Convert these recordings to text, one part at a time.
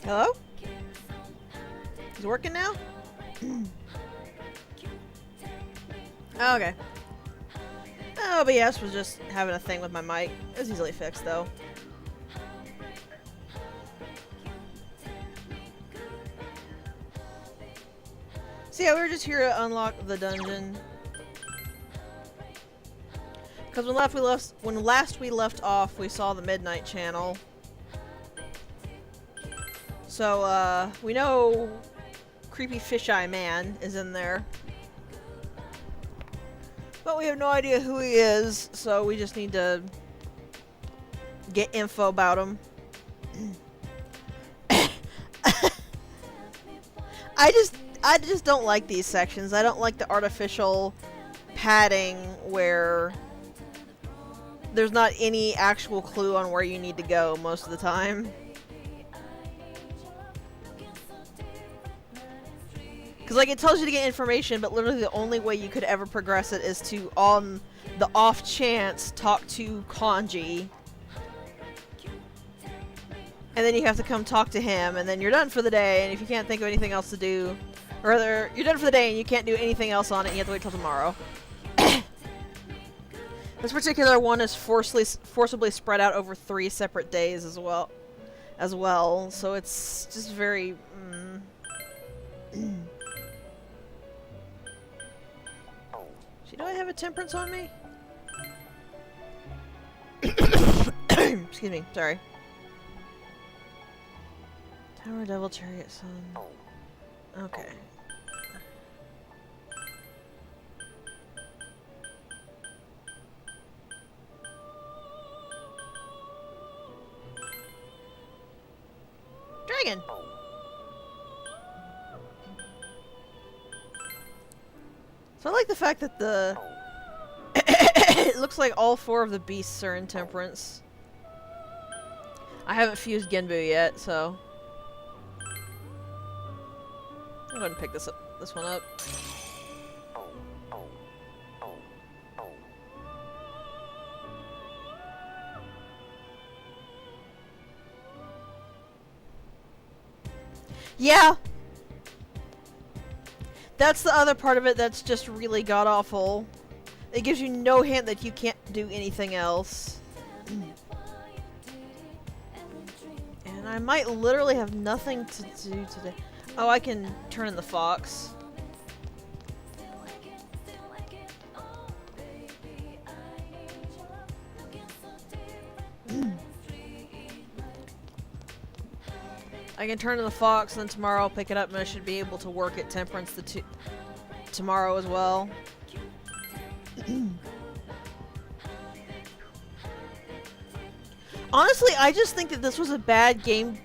Hello? Is it working now? Oh, okay. OBS was just having a thing with my mic. It was easily fixed, though. So yeah, we were just here to unlock the dungeon. Because when last we left off, we saw the Midnight Channel. So, we know Creepy Fisheye Man is in there. But we have no idea who he is, so we just need to get info about him. I just don't like these sections. I don't like the artificial padding where there's not any actual clue on where you need to go most of the time. Because, like, it tells you to get information, but literally the only way you could ever progress it is to, on the off chance, talk to Kanji. And then you have to come talk to him, and then you're done for the day, and if you can't think of anything else to do, or rather, you're done for the day and you can't do anything else on it, and you have to wait till tomorrow. This particular one is forcibly spread out over 3 separate days as well, so it's just very... Do I have a temperance on me? Excuse me, sorry. Tower Devil Chariot Sun. Okay. Dragon! So I like the fact that the... it looks like all 4 of the beasts are in Temperance. I haven't fused Genbu yet, so... I'm going to pick this one up. Yeah! That's the other part of it that's just really god-awful. It gives you no hint that you can't do anything else. And I might literally have nothing to do today. Oh, I can turn in the fox. I can turn in the fox, and then tomorrow I'll pick it up, and I should be able to work at Temperance tomorrow as well. Honestly, I just think that this was a bad game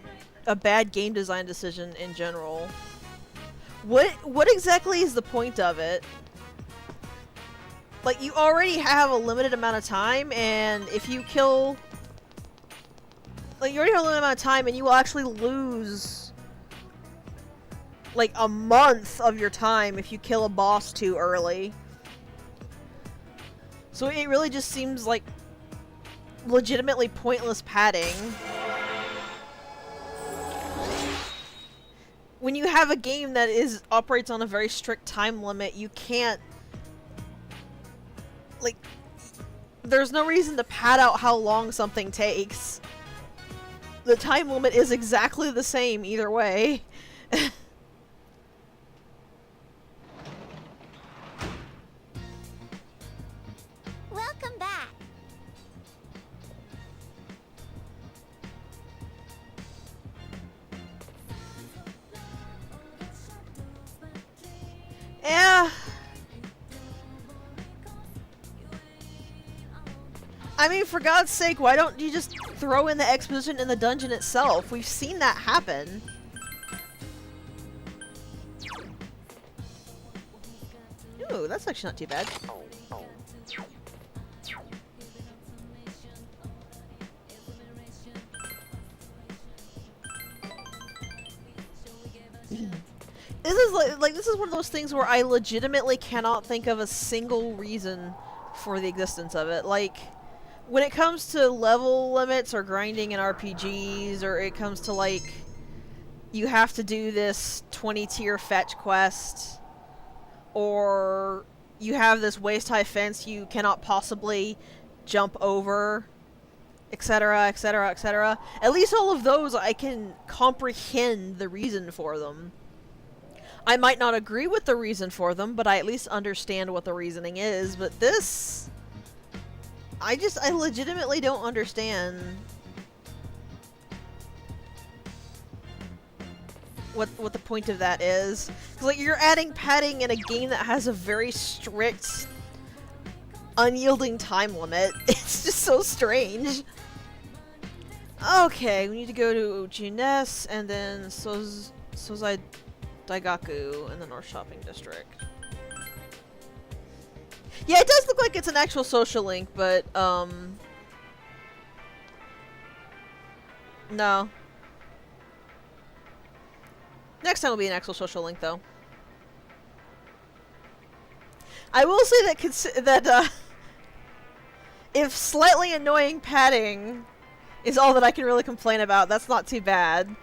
design decision in general. What exactly is the point of it? Like, you already have a limited amount of time, and if you kill... Like, you already have a limited amount of time, and you will actually lose, like, a month of your time if you kill a boss too early. So it really just seems like legitimately pointless padding. When you have a game that operates on a very strict time limit, you can't... Like, there's no reason to pad out how long something takes. The time limit is exactly the same either way. Welcome back. Yeah. I mean, for God's sake, why don't you just throw in the exposition in the dungeon itself? We've seen that happen. Ooh, that's actually not too bad. This is like this is one of those things where I legitimately cannot think of a single reason for the existence of it. Like, when it comes to level limits or grinding in RPGs, or it comes to, like, you have to do this 20-tier fetch quest, or you have this waist-high fence you cannot possibly jump over, etc., etc., etc. At least all of those I can comprehend the reason for them. I might not agree with the reason for them, but I at least understand what the reasoning is. But this... I legitimately don't understand what the point of that is. 'Cause, like, you're adding padding in a game that has a very strict, unyielding time limit. It's just so strange. Okay, we need to go to Junes and then Sozai Daigaku in the North Shopping District. Yeah, it does look like it's an actual social link, but, no. Next time will be an actual social link, though. I will say that if slightly annoying padding is all that I can really complain about, that's not too bad.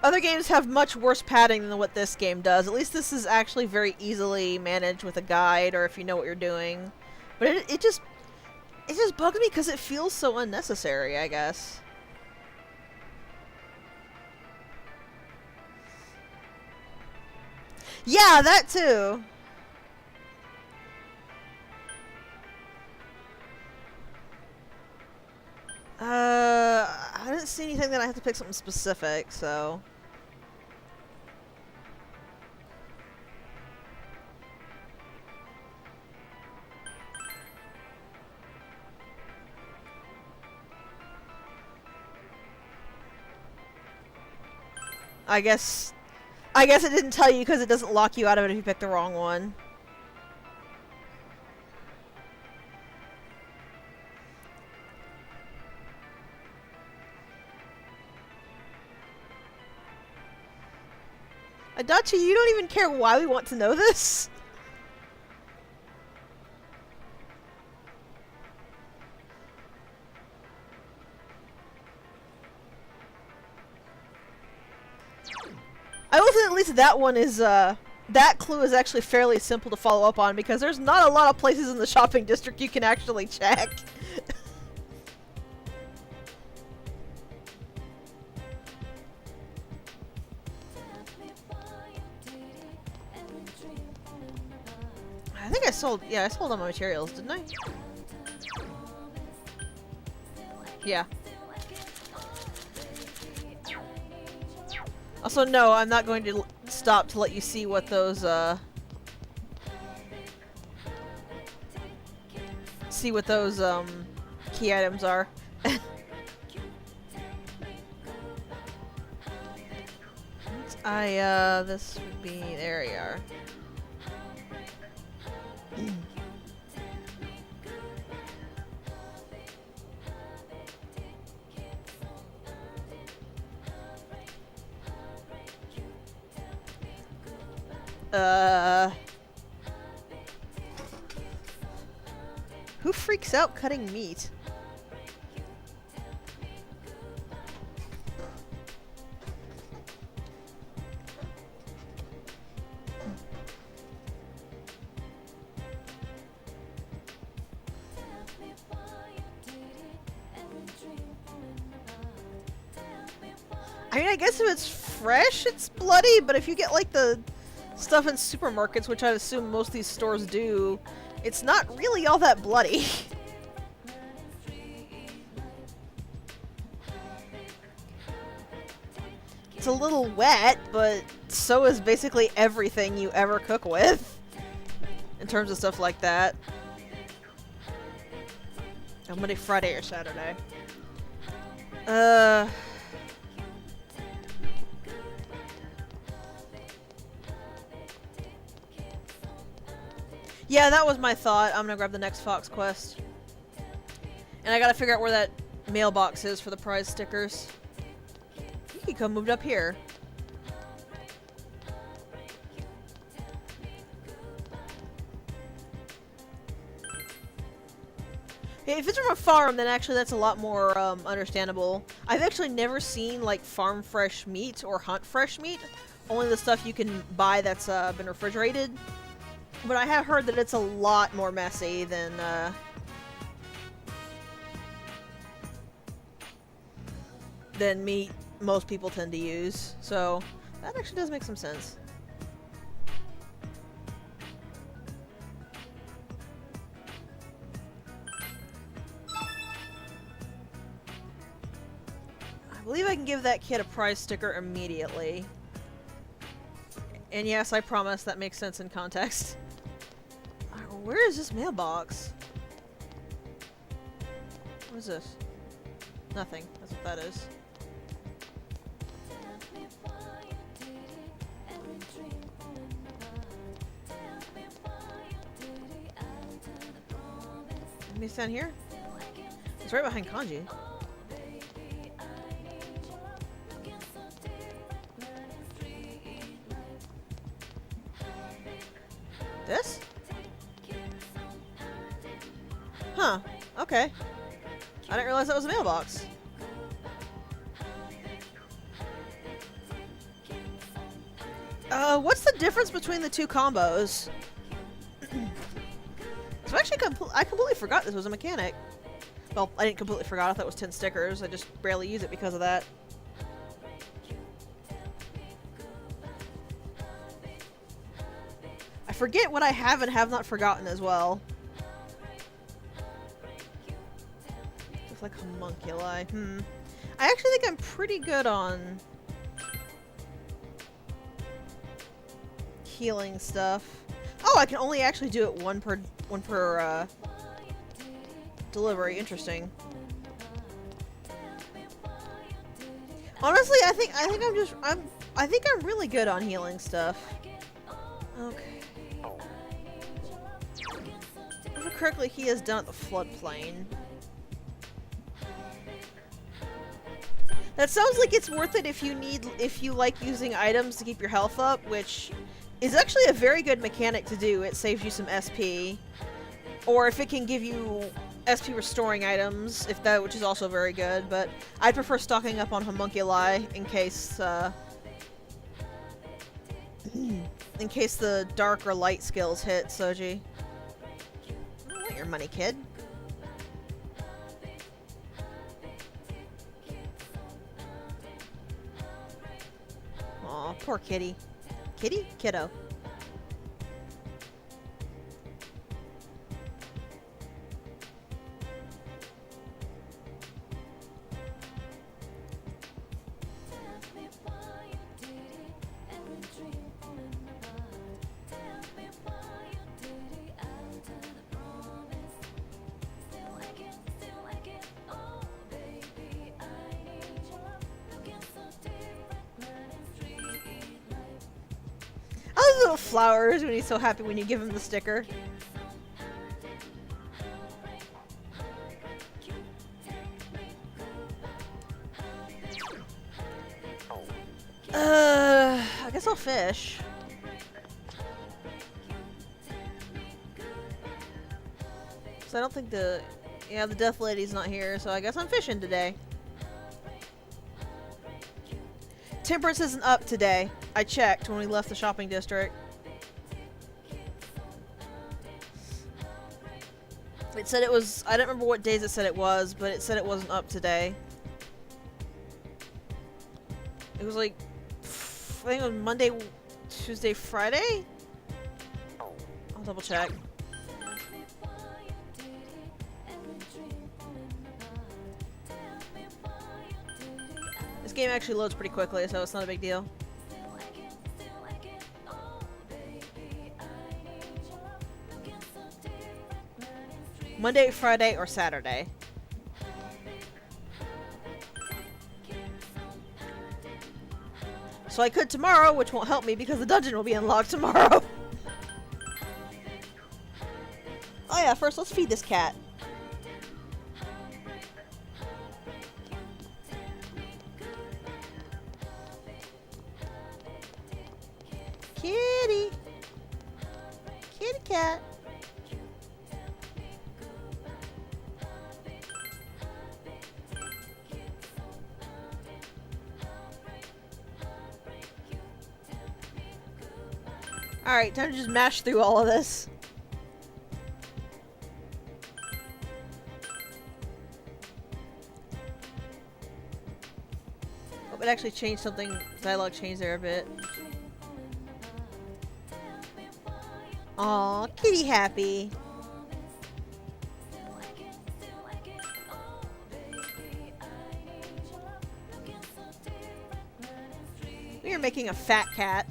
Other games have much worse padding than what this game does. At least this is actually very easily managed with a guide, or if you know what you're doing. But it just bugs me because it feels so unnecessary, I guess. Yeah, that too. I didn't see anything that I have to pick something specific, so... I guess it didn't tell you because it doesn't lock you out of it if you pick the wrong one. Adachi, you don't even care why we want to know this? I will say at least that one is, that clue is actually fairly simple to follow up on because there's not a lot of places in the shopping district you can actually check. I think I sold all my materials, didn't I? Yeah. Also, no, I'm not going to stop to let you see what those, key items are. This would be, there you are. Who freaks out cutting meat? I mean, I guess if it's fresh, it's bloody, but if you get, like, the stuff in supermarkets, which I assume most of these stores do, it's not really all that bloody. It's a little wet, but so is basically everything you ever cook with, in terms of stuff like that. Monday, Friday, or Saturday. Yeah, that was my thought. I'm gonna grab the next Fox quest. And I gotta figure out where that mailbox is for the prize stickers. Hiko moved up here. Yeah, if it's from a farm, then actually that's a lot more understandable. I've actually never seen like farm fresh meat or hunt fresh meat. Only the stuff you can buy that's been refrigerated. But I have heard that it's a lot more messy than meat most people tend to use. So that actually does make some sense. I believe I can give that kid a prize sticker immediately. And yes, I promise that makes sense in context. Where is this mailbox? What is this? Nothing. That's what that is. Maybe it's down here? It's right behind Kanji. This? Huh. Okay. I didn't realize that was a mailbox. What's the difference between the two combos? So actually, I completely forgot this was a mechanic. Well, I didn't completely forgot. I thought it was 10 stickers. I just barely use it because of that. I forget what I have and have not forgotten as well. It's like homunculi. I actually think I'm pretty good on healing stuff. Oh, I can only actually do it one per delivery. Interesting. Honestly, I think I'm really good on healing stuff. Okay. If I remember correctly, he is done at the floodplain. That sounds like it's worth it if you like using items to keep your health up, which is actually a very good mechanic to do. It saves you some SP. Or if it can give you SP restoring items, which is also very good, but I'd prefer stocking up on homunculi in case in case the dark or light skills hit, Soji. I don't want your money, kid. Aw, poor kitty. Kitty? Kiddo. Little flowers when he's so happy when you give him the sticker. I guess I'll fish. So I don't think the Death Lady's not here, so I guess I'm fishing today. Temperance isn't up today. I checked when we left the shopping district. It said it was, I don't remember what days it said it was, but it said it wasn't up today. It was like, I think it was Monday, Tuesday, Friday? I'll double check. This game actually loads pretty quickly, so it's not a big deal. Monday, Friday, or Saturday. So I could tomorrow, which won't help me because the dungeon will be unlocked tomorrow. Oh yeah, first let's feed this cat. Kitty! Kitty cat! Alright, time to just mash through all of this. Hope it actually changed something. Dialogue changed there a bit. Aw, kitty happy. We are making a fat cat.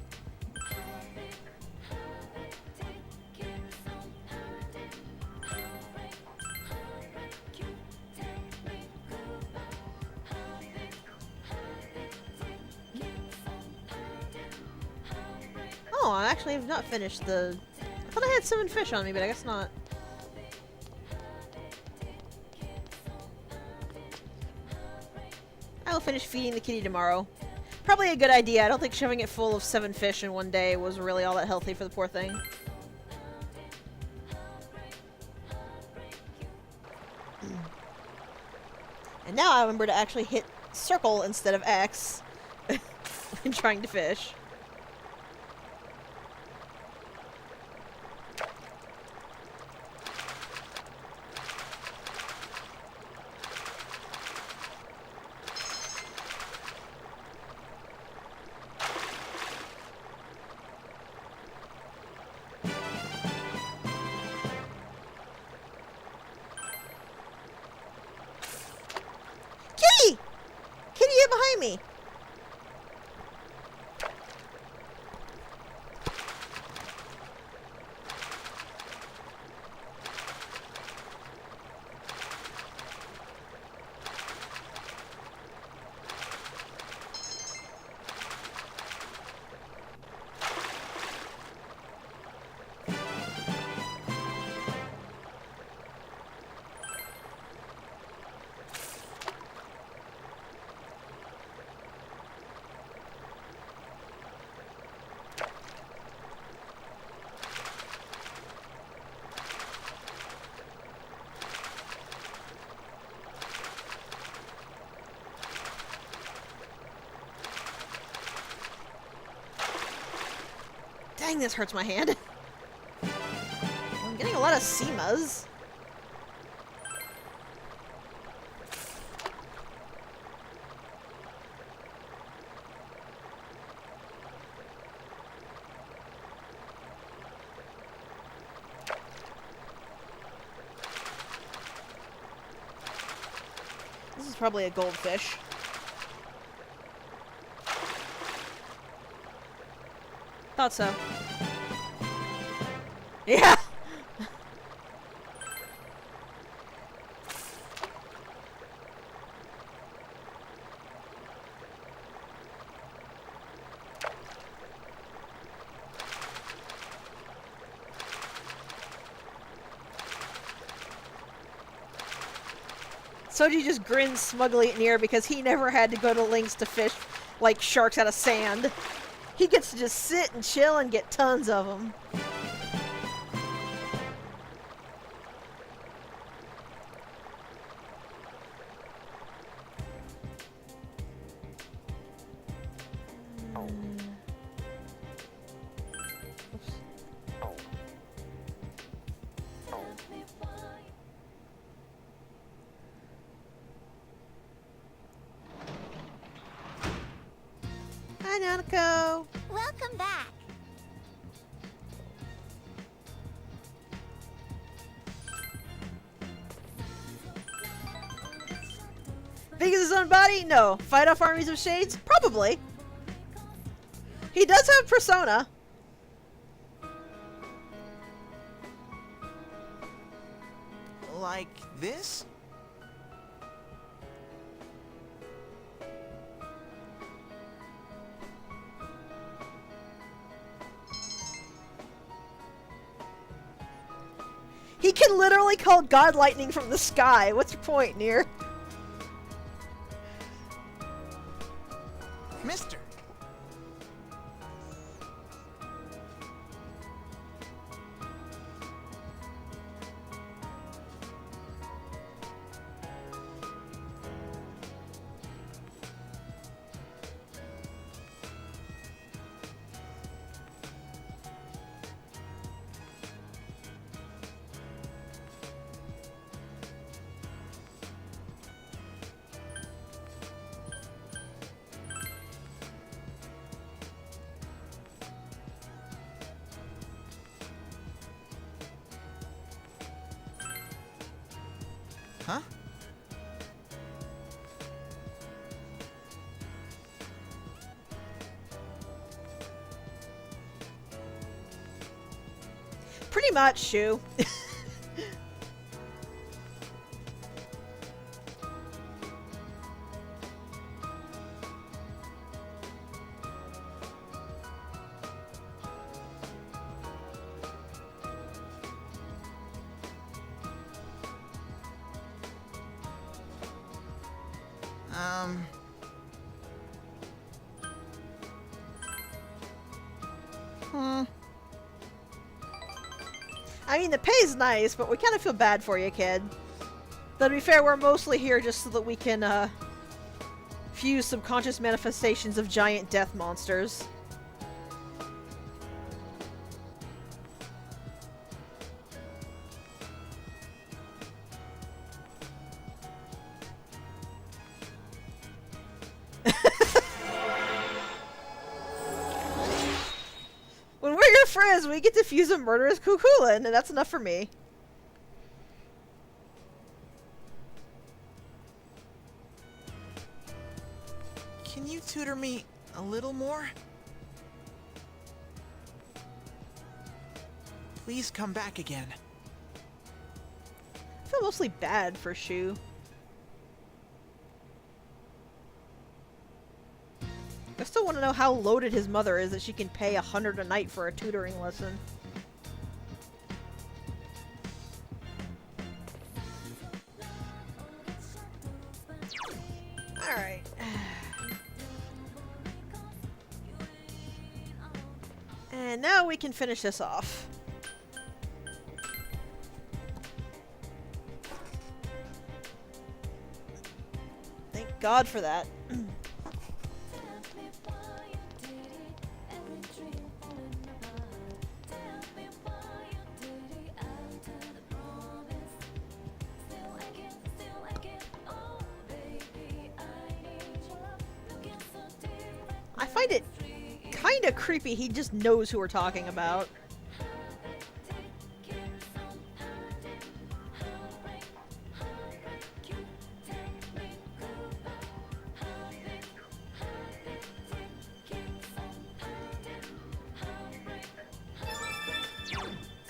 Oh, I actually have not finished the... I thought I had 7 fish on me, but I guess not. I will finish feeding the kitty tomorrow. Probably a good idea. I don't think shoving it full of 7 fish in one day was really all that healthy for the poor thing. And now I remember to actually hit circle instead of X when trying to fish. Kitty! Kitty, get behind me! Dang, this hurts my hand. I'm getting a lot of Seamas. This is probably a goldfish. Thought so. Yeah! Soji just grins smugly at Nier because he never had to go to lengths to fish like sharks out of sand. He gets to just sit and chill and get tons of them. Hi, Nanako. Welcome back. Big as his own body? No. Fight off armies of shades? Probably. He does have persona. Like this? He can literally call God lightning from the sky. What's your point, Nier? Mister. Pretty much, Shu. I mean, the pay's nice, but we kind of feel bad for you, kid. Though, to be fair, we're mostly here just so that we can, fuse subconscious manifestations of giant death monsters. When we're your friends, we get to fuse a murderous Kukulin, and that's enough for me. Can you tutor me a little more? Please come back again. I feel mostly bad for Shu. I still want to know how loaded his mother is that she can pay 100 a night for a tutoring lesson. Alright. And now we can finish this off. Thank God for that. I find it kind of creepy he just knows who we're talking about.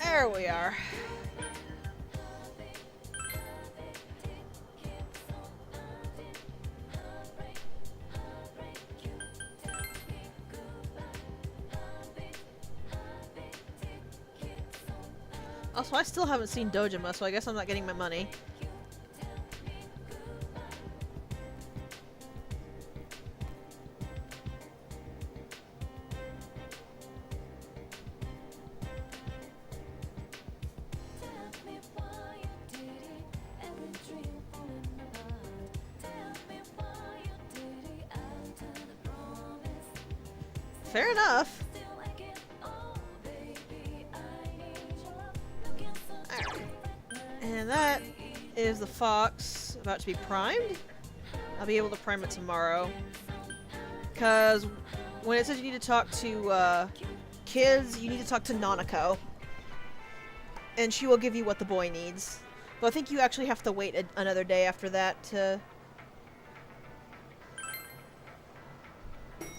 There we are. Also, I still haven't seen Dojima, so I guess I'm not getting my money. Fair enough. And that is the fox about to be primed. I'll be able to prime it tomorrow. Because when it says you need to talk to kids, you need to talk to Nanako. And she will give you what the boy needs. But I think you actually have to wait another day after that to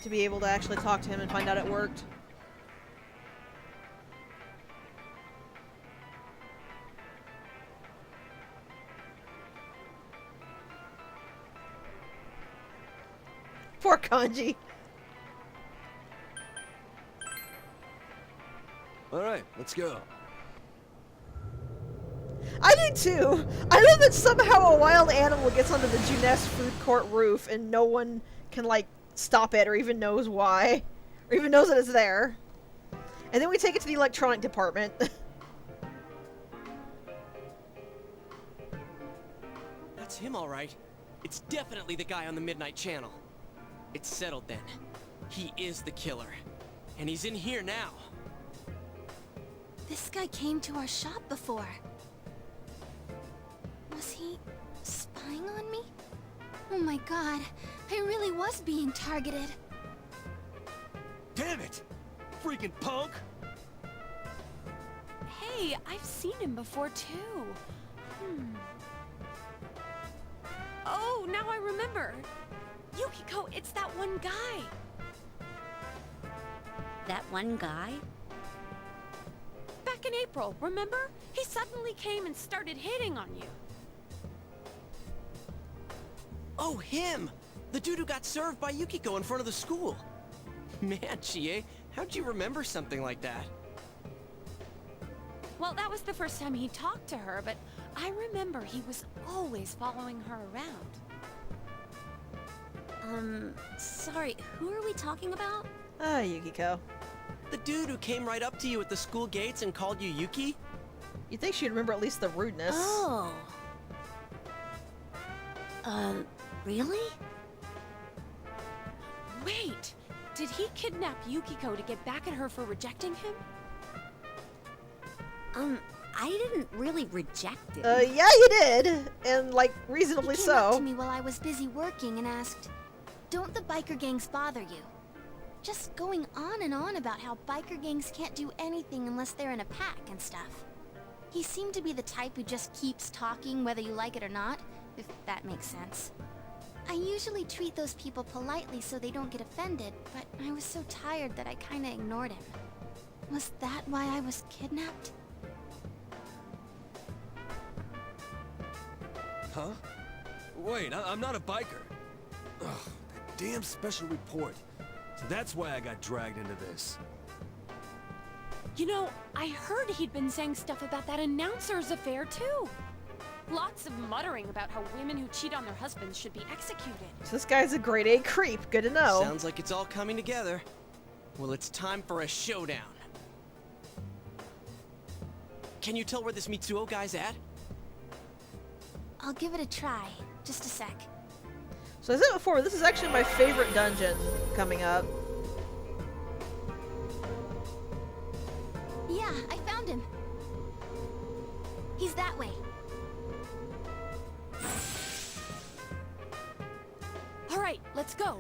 be able to actually talk to him and find out it worked. Poor Kanji. Alright, let's go. I do too! I love that somehow a wild animal gets onto the Juness food court roof and no one can, like, stop it or even knows why. Or even knows that it's there. And then we take it to the electronic department. That's him, alright. It's definitely the guy on the Midnight Channel. It's settled then. He is the killer. And he's in here now. This guy came to our shop before. Was he spying on me? Oh my god, I really was being targeted. Damn it! Freaking punk! Hey, I've seen him before too. Oh, now I remember. Yukiko, it's that one guy. That one guy? Back back in April, remember? He suddenly came and started hitting on you. Oh, him! The dude who got served by Yukiko in front of the school. Man, Chie, how'd you remember something like that? Well, that was the first time he talked to her, but I remember he was always following her around. Sorry, who are we talking about? Ah, Yukiko. The dude who came right up to you at the school gates and called you Yuki? You'd think she'd remember at least the rudeness. Oh. Really? Wait! Did he kidnap Yukiko to get back at her for rejecting him? I didn't really reject it. Yeah, you did! And, like, reasonably He came up to so. me while I was busy working and asked, "Don't the biker gangs bother you?" Just going on and on about how biker gangs can't do anything unless they're in a pack and stuff. He seemed to be the type who just keeps talking whether you like it or not, if that makes sense. I usually treat those people politely so they don't get offended, but I was so tired that I kinda ignored him. Was that why I was kidnapped? Huh? Wait, I'm not a biker. Ugh, that damn special report. So that's why I got dragged into this. You know, I heard he'd been saying stuff about that announcer's affair, too. Lots of muttering about how women who cheat on their husbands should be executed. So this guy's a grade A creep. Good to know. Sounds like it's all coming together. Well, it's time for a showdown. Can you tell where this Mitsuo guy's at? I'll give it a try. Just a sec. So as I said before, this is actually my favorite dungeon coming up. Yeah, I found him. He's that way. All right, let's go.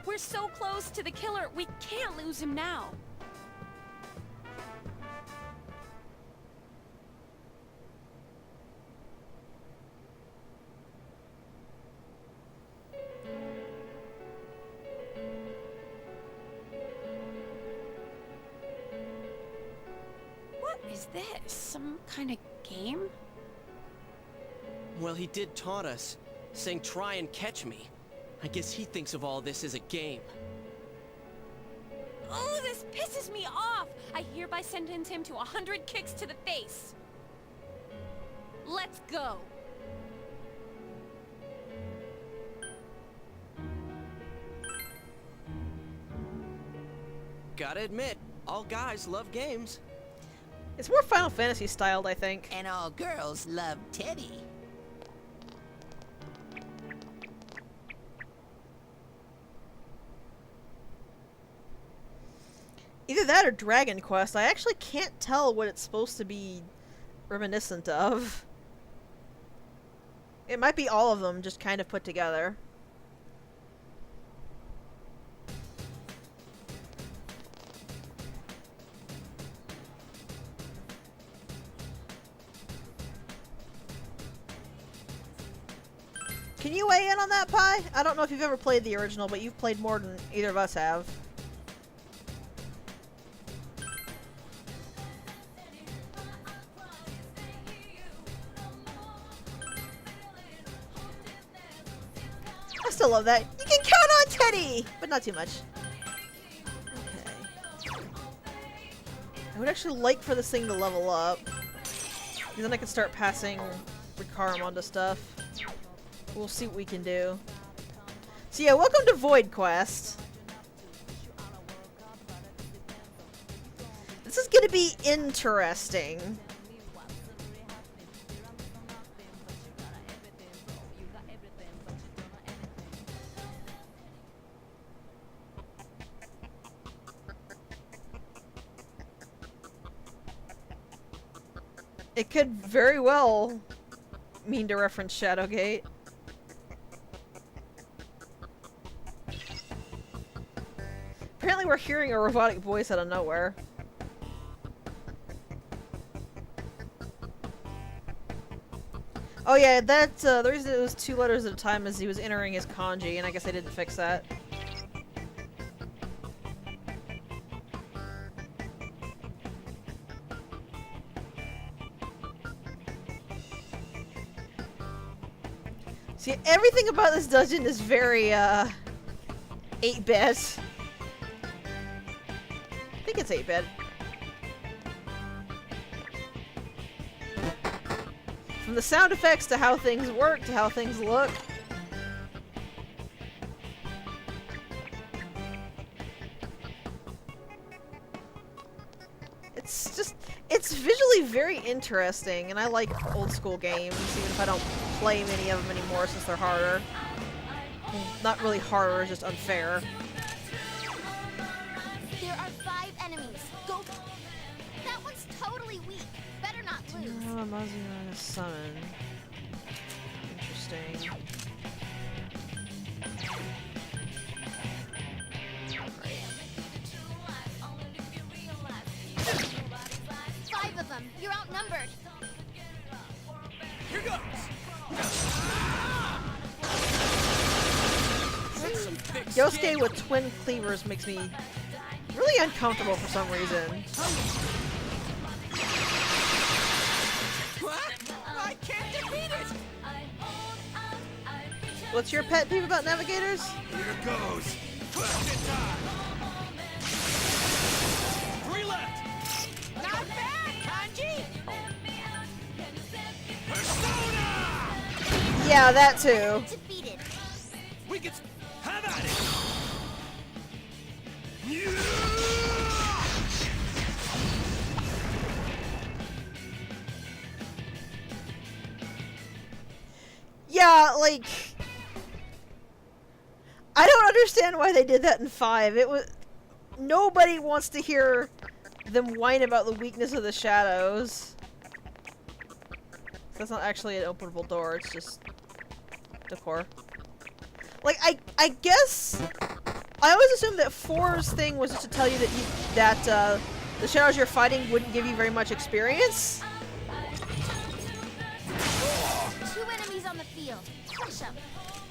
We're so close to the killer, we can't lose him now. What is this? Some kind of game? Well, he did taunt us, saying try and catch me. I guess he thinks of all this as a game. Oh, this pisses me off! I hereby sentence him to 100 kicks to the face. Let's go. Gotta admit, all guys love games. It's more Final Fantasy styled, I think. And all girls love Teddy. Either that or Dragon Quest. I actually can't tell what it's supposed to be reminiscent of. It might be all of them, just kind of put together. Can you weigh in on that, Pi? I don't know if you've ever played the original, but you've played more than either of us have. I still love that. You can count on Teddy! But not too much. Okay. I would actually like for this thing to level up. Because then I can start passing Rikarum onto stuff. We'll see what we can do. So yeah, welcome to Void Quest. This is gonna be interesting. It could very well mean to reference Shadowgate. Apparently we're hearing a robotic voice out of nowhere. Oh yeah, that, the reason it was 2 letters at a time is he was entering his kanji, and I guess I didn't fix that. See, everything about this dungeon is very, 8-bit. I think it's 8-bit. From the sound effects to how things work to how things look. It's just, it's visually very interesting, and I like old school games, even if I don't play many of them anymore since they're harder. Well, not really harder, it's just unfair. There are 5 enemies. Go. That one's totally weak. Better not lose. Oh, Mazio summon. Interesting. Five of them. You're outnumbered. Here goes! That's some thick Yosuke skin. with twin cleavers makes me really uncomfortable for some reason. What? I can't defeat it! What's your pet peeve about navigators? Here goes. Twist time. 3 left! Not bad, Kanji! Persona! Yeah, that too. Defeated. We can have at it. Yeah, like, I don't understand why they did that in 5. It was, nobody wants to hear them whine about the weakness of the shadows. That's not actually an openable door, it's just decor. Like, I guess I always assumed that 4's thing was just to tell you that the shadows you're fighting wouldn't give you very much experience. 2 enemies on the field. Crush them.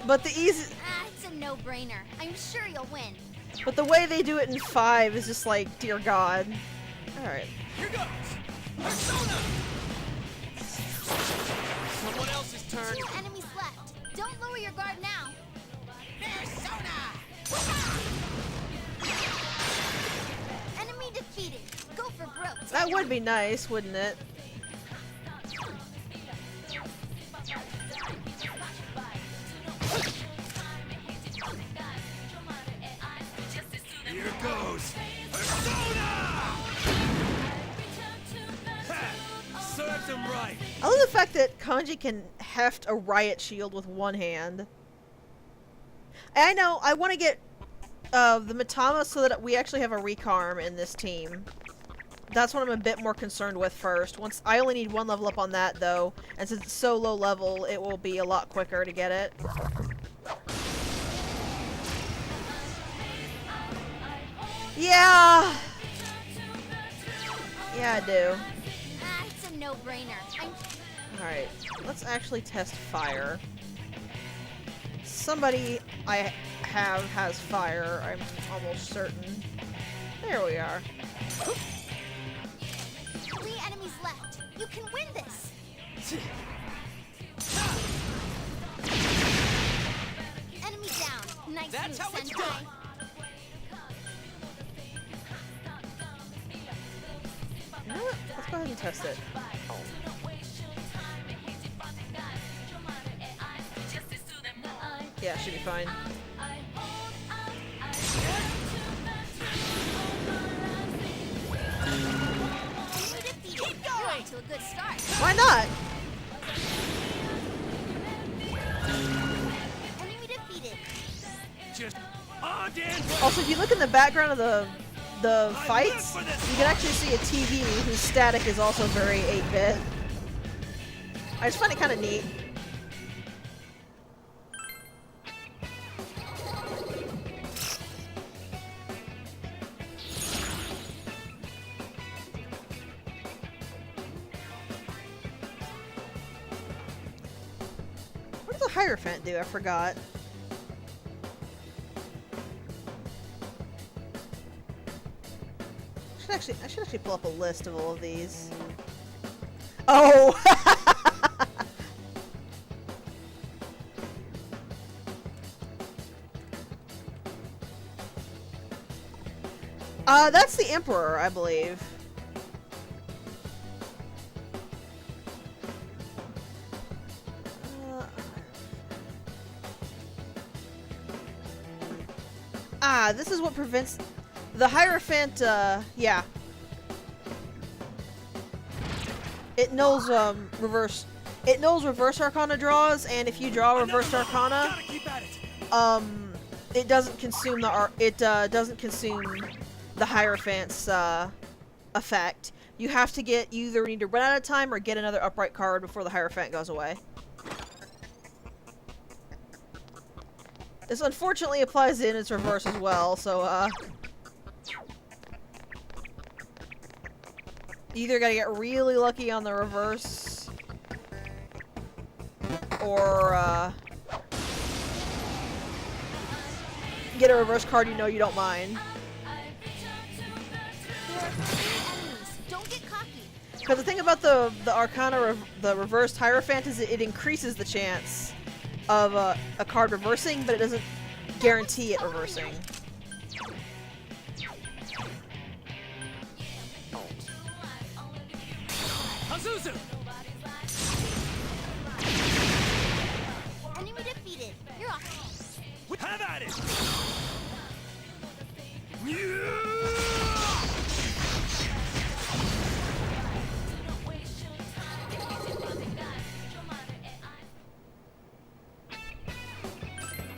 But the easy, It's a no-brainer. I'm sure you'll win. but the way they do it in 5 is just like, dear God. All right. Here goes! Persona! Someone else's turn. 2 enemies left. Don't lower your guard now. Persona! Enemy defeated. Go for broke. That would be nice, wouldn't it? Here goes. Persona! Ha! Serves him right. I love the fact that Kanji can heft a riot shield with one hand. And I know, I want to get the Mitama so that we actually have a recarm in this team. That's what I'm a bit more concerned with first. Once I only need 1 level up on that though, and since it's so low level, it will be a lot quicker to get it. Yeah! Yeah, I do. It's a no-brainer. Alright, let's actually test fire. Somebody I have has fire, I'm almost certain. There we are. 3 enemies left. You can win this. Enemy down. Nice That's move, how it's Senpai. done. You know what? Let's go ahead and test it. Yeah, should be fine. Enemy defeated. You're off to a good start. Why not? Enemy defeated. Just on Dan. Also, if you look in the background of the fights, you can actually see a TV whose static is also very 8-bit. I just find it kind of neat. What does a Hierophant do? I forgot. I should actually pull up a list of all of these. Oh! That's the Emperor, I believe. This is what prevents the Hierophant, yeah. It knows, reverse Arcana draws, and if you draw reverse Arcana, Gotta keep at it. it doesn't consume doesn't consume the Hierophant's, effect. You have to you either need to run out of time or get another upright card before the Hierophant goes away. This unfortunately applies in its reverse as well, so, you either gotta get really lucky on the reverse, or, get a reverse card you know you don't mind. There are 3 enemies. Don't get cocky. Because the thing about the Arcana, the reversed Hierophant is it increases the chance of a card reversing, but it doesn't guarantee it reversing. Azuzu! Enemy defeated. You're off. Have at it!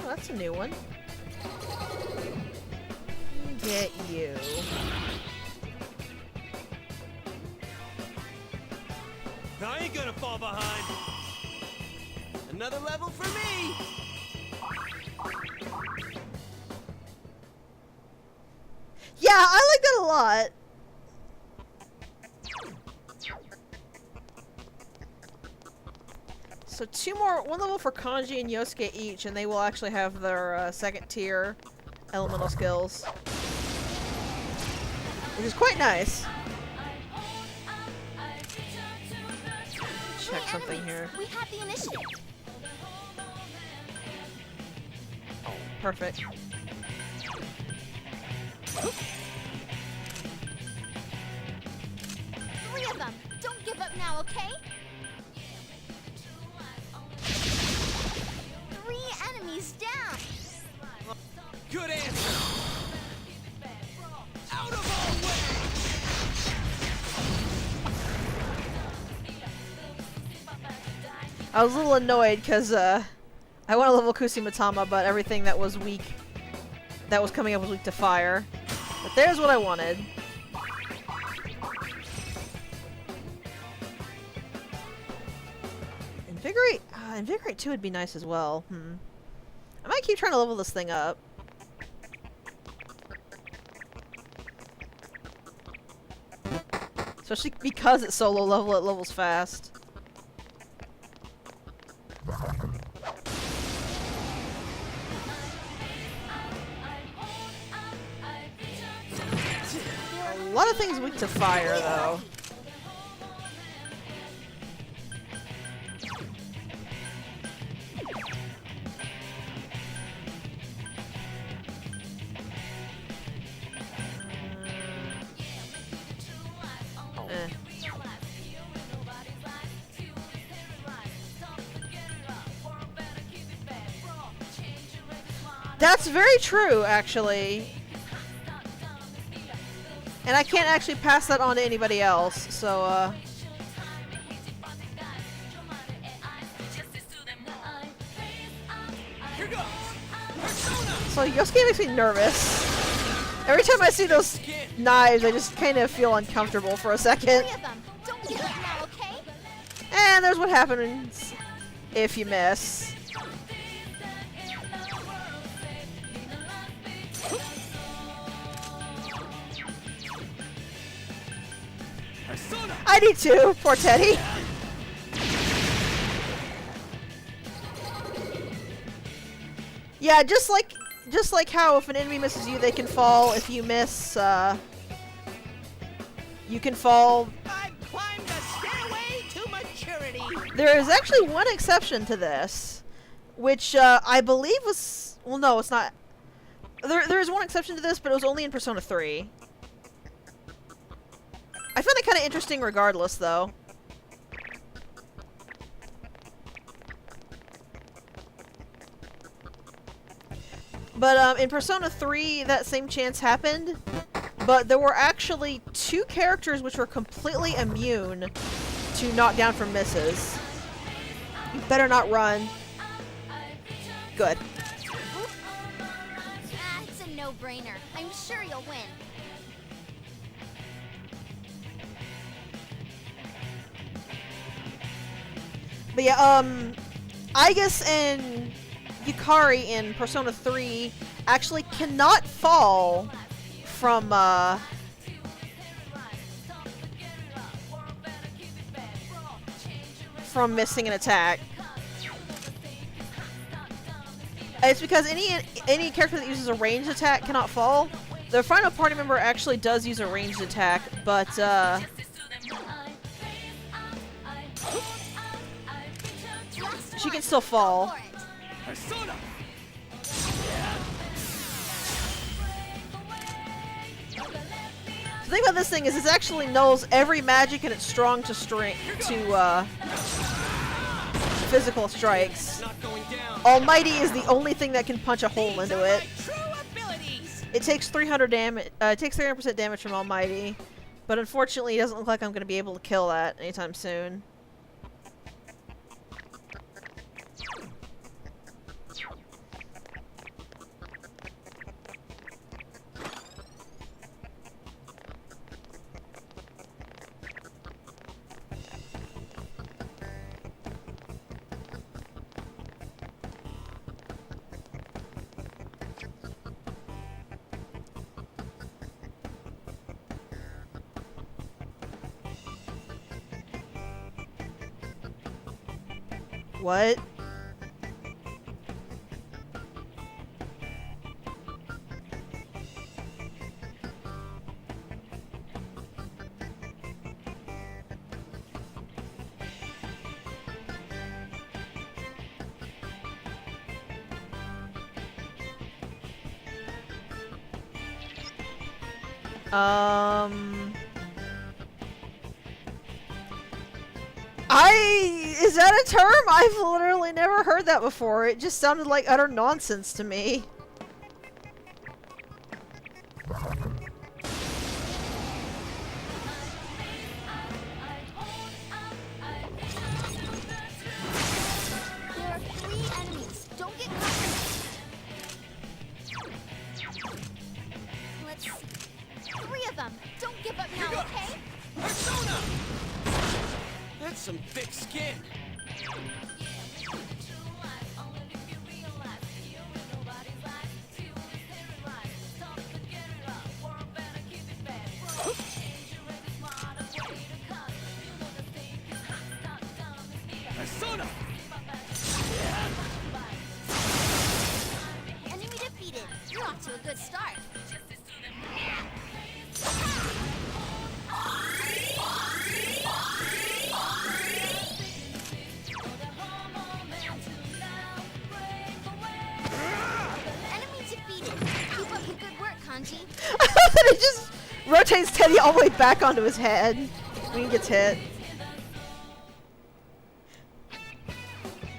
Oh, that's a new one. Get you. I ain't gonna fall behind. Another level for me! Yeah, I like that a lot. So one level for Kanji and Yosuke each, and they will actually have their second tier elemental skills. Which is quite nice. Check something enemies. here. We have the initiative. Perfect. 3 of them. Don't give up now, okay? 3 enemies down. Good answer! Out of our way! I was a little annoyed because I want to level Kusumitama, but everything that was weak, that was coming up was weak to fire. But there's what I wanted. Invigorate 2 would be nice as well. I might keep trying to level this thing up. Especially because it's so low level, it levels fast. A lot of things weak to fire, though. That's very true, actually. And I can't actually pass that on to anybody else, so, Here goes! Persona! So Yosuke makes me nervous. Every time I see those knives, I just kind of feel uncomfortable for a second. 3 of them. Don't give up now, okay? And there's what happens if you miss. Persona! I need to, poor Teddy. Yeah, just like how if an enemy misses you, they can fall. If you miss, you can fall. I've climbed a stairway to maturity. There is actually one exception to this, which I believe was. Well, no, it's not. There is one exception to this, but it was only in Persona 3. of interesting regardless, though. But in Persona 3, that same chance happened, but there were actually 2 characters which were completely immune to knockdown from misses. You better not run. Good. Ah, it's a no-brainer. I'm sure you'll win. But yeah, Igus and Yukari in Persona 3 actually cannot fall from missing an attack. It's because any character that uses a ranged attack cannot fall. The final party member actually does use a ranged attack, but she can still fall. Persona! The thing about this thing is it actually nulls every magic and it's strong to physical strikes. Not going down. Almighty is the only thing that can punch a hole into it. True abilities. It takes 300 damage. It takes 300% damage from Almighty, but unfortunately, it doesn't look like I'm going to be able to kill that anytime soon. What? Is that a term? I've literally never heard that before. It just sounded like utter nonsense to me. There are 3 enemies. Don't get caught. Let's see. 3 of them. Don't give up now, okay? Persona! That's some thick skin. Persona! Enemy defeated. You're off to a good start. Enemy defeated. Keep up the good work, Kanji. I love that it just rotates Teddy all the way back onto his head when he gets hit.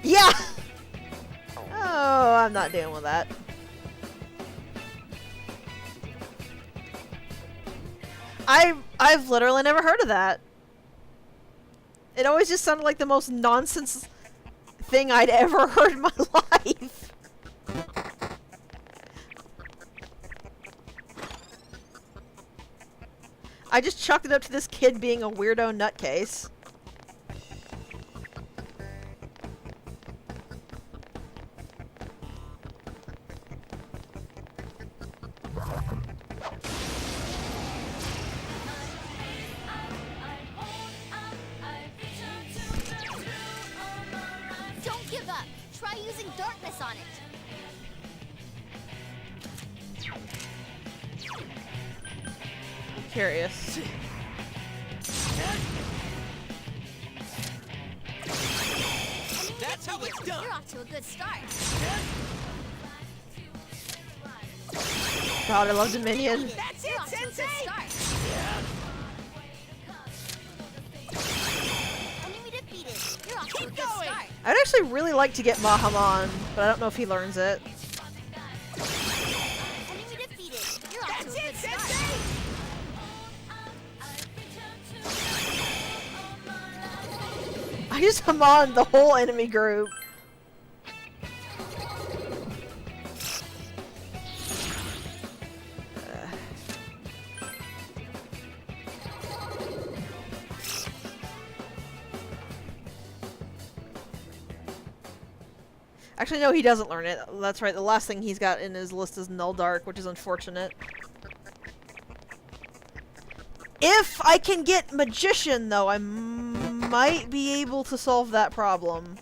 Yeah! Oh, I'm not dealing with that. I've literally never heard of that. It always just sounded like the most nonsense thing I'd ever heard in my life. I just chalked it up to this kid being a weirdo nutcase. Don't give up. Try using darkness on it. I'm curious. That's how it's done. You're off to a good start. God, I love Dominion. That's You're it, off to a good Tensei. start. off to a good start. I'd actually really like to get Mahamon, but I don't know if he learns it. Enemy defeated. You're off to a good start. I just Hamon the whole enemy group. Actually, no, he doesn't learn it. That's right, the last thing he's got in his list is Null Dark, which is unfortunate. If I can get Magician, though, I might be able to solve that problem.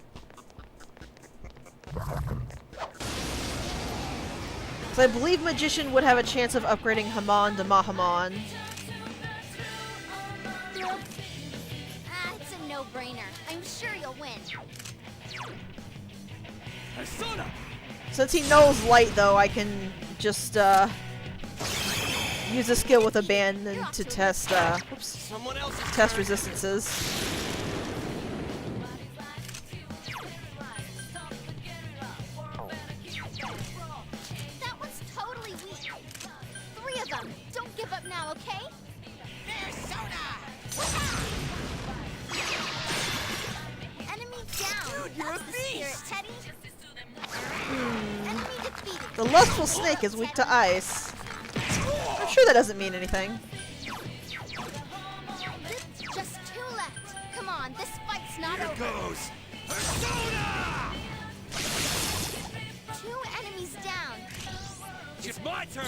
So I believe Magician would have a chance of upgrading Hamon to Mahamon. It's a no-brainer. I'm sure you'll win. Persona! Since he knows Light, though, I can just, use a skill with Abandon to test, Someone else's test turn. resistances. That was totally weak. 3 of them. Don't give up now, okay? Enemy down. Dude, you're That's a the spirit, beast. Teddy. Enemy defeated. The Lustful Snake is weak to ice. I'm sure that doesn't mean anything. Just 2 left. Come on, this fight's not Here over. goes Persona! 2 enemies down. It's my turn!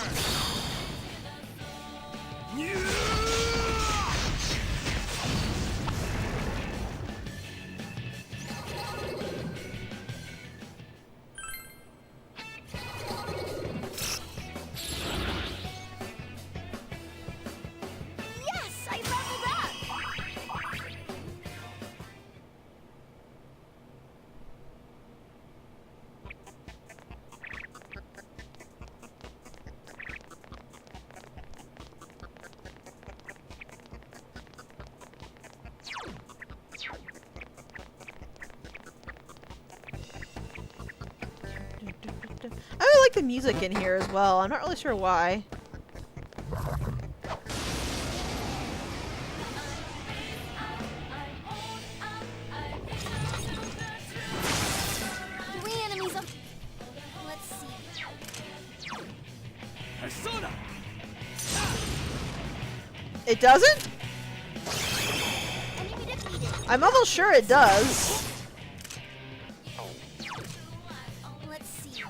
Yes, I leveled up. I really like the music in here as well. I'm not really sure why. Three enemies up. Let's see. Persona! It doesn't? Enemy defeated. I'm almost sure it does. Let's see.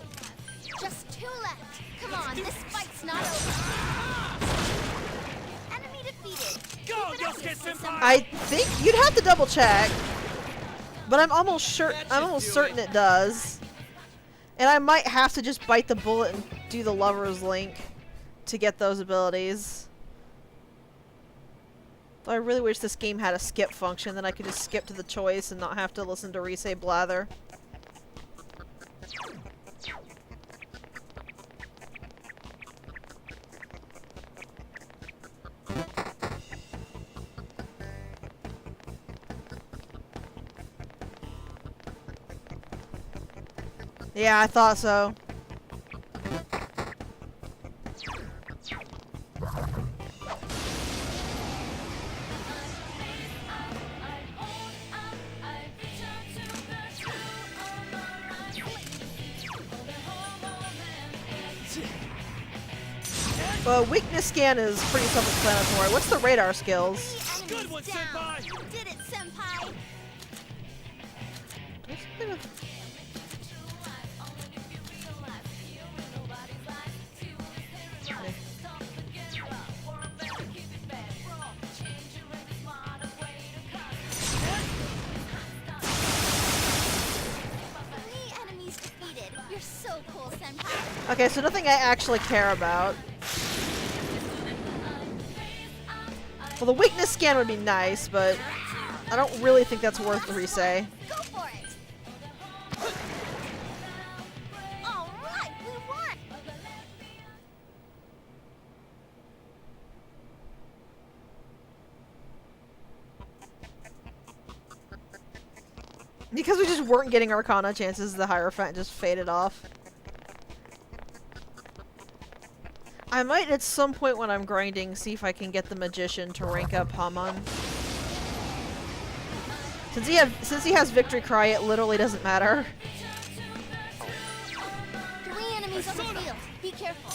Just 2 left. Come on, this fight's not over. Enemy defeated. Go, Keep it up, Yosuke Yosuke Senpai! I think you'd have to double check. But I'm almost sure That I'm should almost do certain it. it does. And I might have to just bite the bullet and do the Lover's Link to get those abilities. Though I really wish this game had a skip function, then I could just skip to the choice and not have to listen to Rise blather. Yeah, I thought so. Well, weakness scan is pretty self-explanatory. What's the radar skills? 3 Good enemies one, down. Senpai. You did it, Senpai. There's something with- Three enemies defeated. You're so cool, Senpai. Okay, so nothing I actually care about. Well, the weakness scan would be nice, but I don't really think that's worth the resay. Go for it. All right, we won. Because we just weren't getting Arcana chances, the Hierophant just faded off. I might at some point when I'm grinding see if I can get the Magician to rank up Hamon. Since he has Victory Cry, it literally doesn't matter. 3 enemies on the field. Be careful.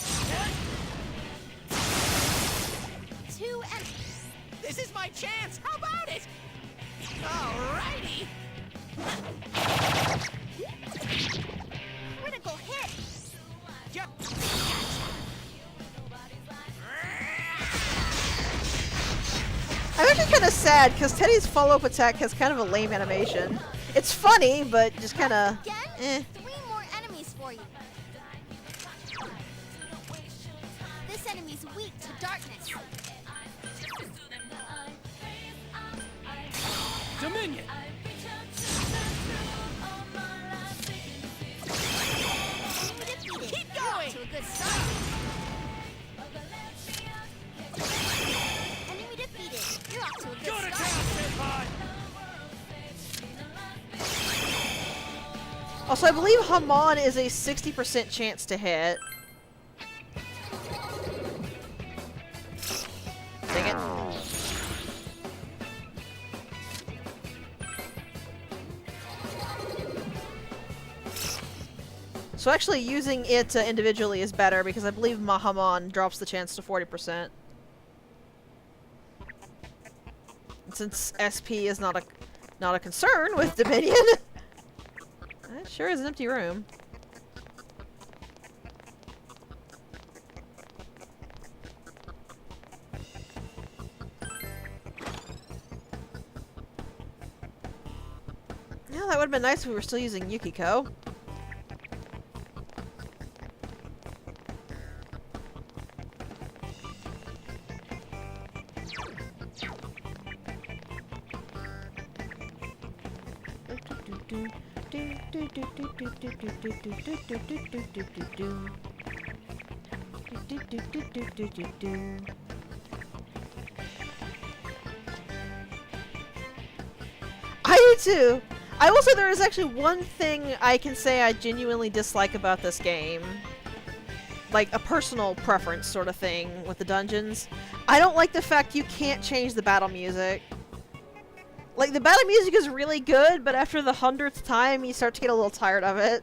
2 enemies. This is my chance. How about it? Alrighty. Critical hit. Yep. I'm actually kind of sad because Teddy's follow-up attack has kind of a lame animation. It's funny, but just kind of Again? 3 more enemies for you. This enemy's weak to darkness. Dominion! Enemy defeated. Keep You're off going. to a good start. Enemy defeated. You're off to a good Go to start. town, senpai! Also, I believe Hamon is a 60% chance to hit. Dang it. So actually using it individually is better because I believe Mahamon drops the chance to 40%. And since SP is not a concern with Dominion, that sure is an empty room. Yeah, that would have been nice if we were still using Yukiko. I do too. I will say there is actually one thing I can say I genuinely dislike about this game. Like a personal preference sort of thing with the dungeons. I don't like the fact you can't change the battle music. Like, the battle music is really good, but after the 100th time, you start to get a little tired of it.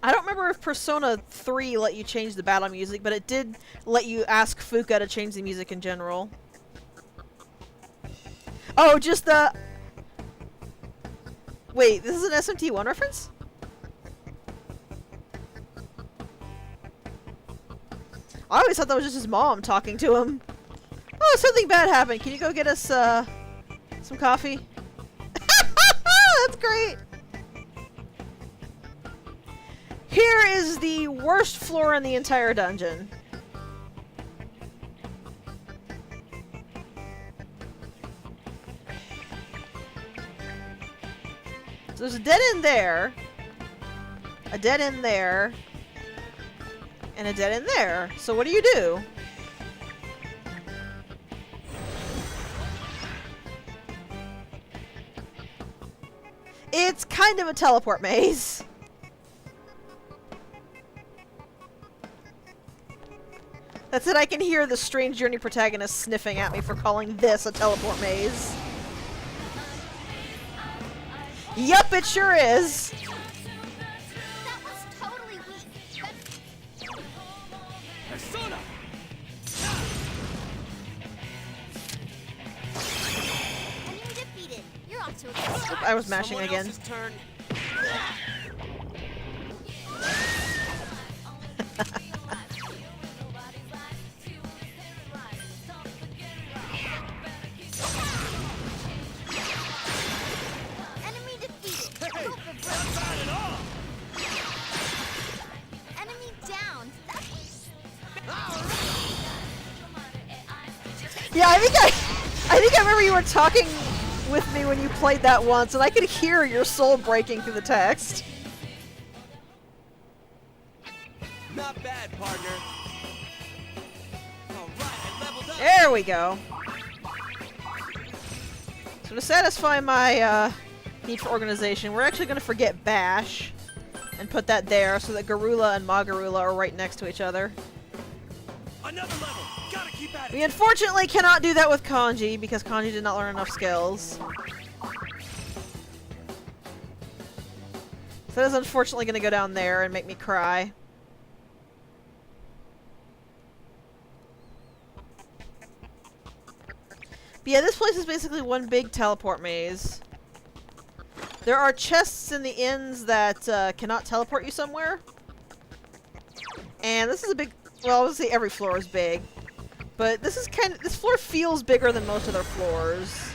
I don't remember if Persona 3 let you change the battle music, but it did let you ask Fuka to change the music in general. Oh, just the... Wait, this is an SMT1 reference? I always thought that was just his mom talking to him. Oh, something bad happened. Can you go get us, some coffee? That's great! Here is the worst floor in the entire dungeon. So there's a dead end there, a dead end there, and a dead end there. So what do? It's kind of a teleport maze. That's it, I can hear the Strange Journey protagonist sniffing at me for calling this a teleport maze. Yup, it sure is! That was totally weak. Persona! Enemy defeated. You're off to a good start. I was mashing Someone again. else's turn. Enemy defeated. Go for broke. That's not at all! Enemy down. That's... Yeah, I think I remember you were talking with me when you played that once, and I could hear your soul breaking through the text. Not bad, partner. All right, I leveled up. There we go. So to satisfy my need for organization, we're actually going to forget Bash and put that there so that Garula and Magarula are right next to each other. Another level. Gotta keep at it. We unfortunately cannot do that with Kanji because Kanji did not learn enough skills. So that is unfortunately going to go down there and make me cry. But yeah, this place is basically one big teleport maze. There are chests in the inns that cannot teleport you somewhere. And this is a big... Well, obviously every floor is big. But this is this floor feels bigger than most other floors.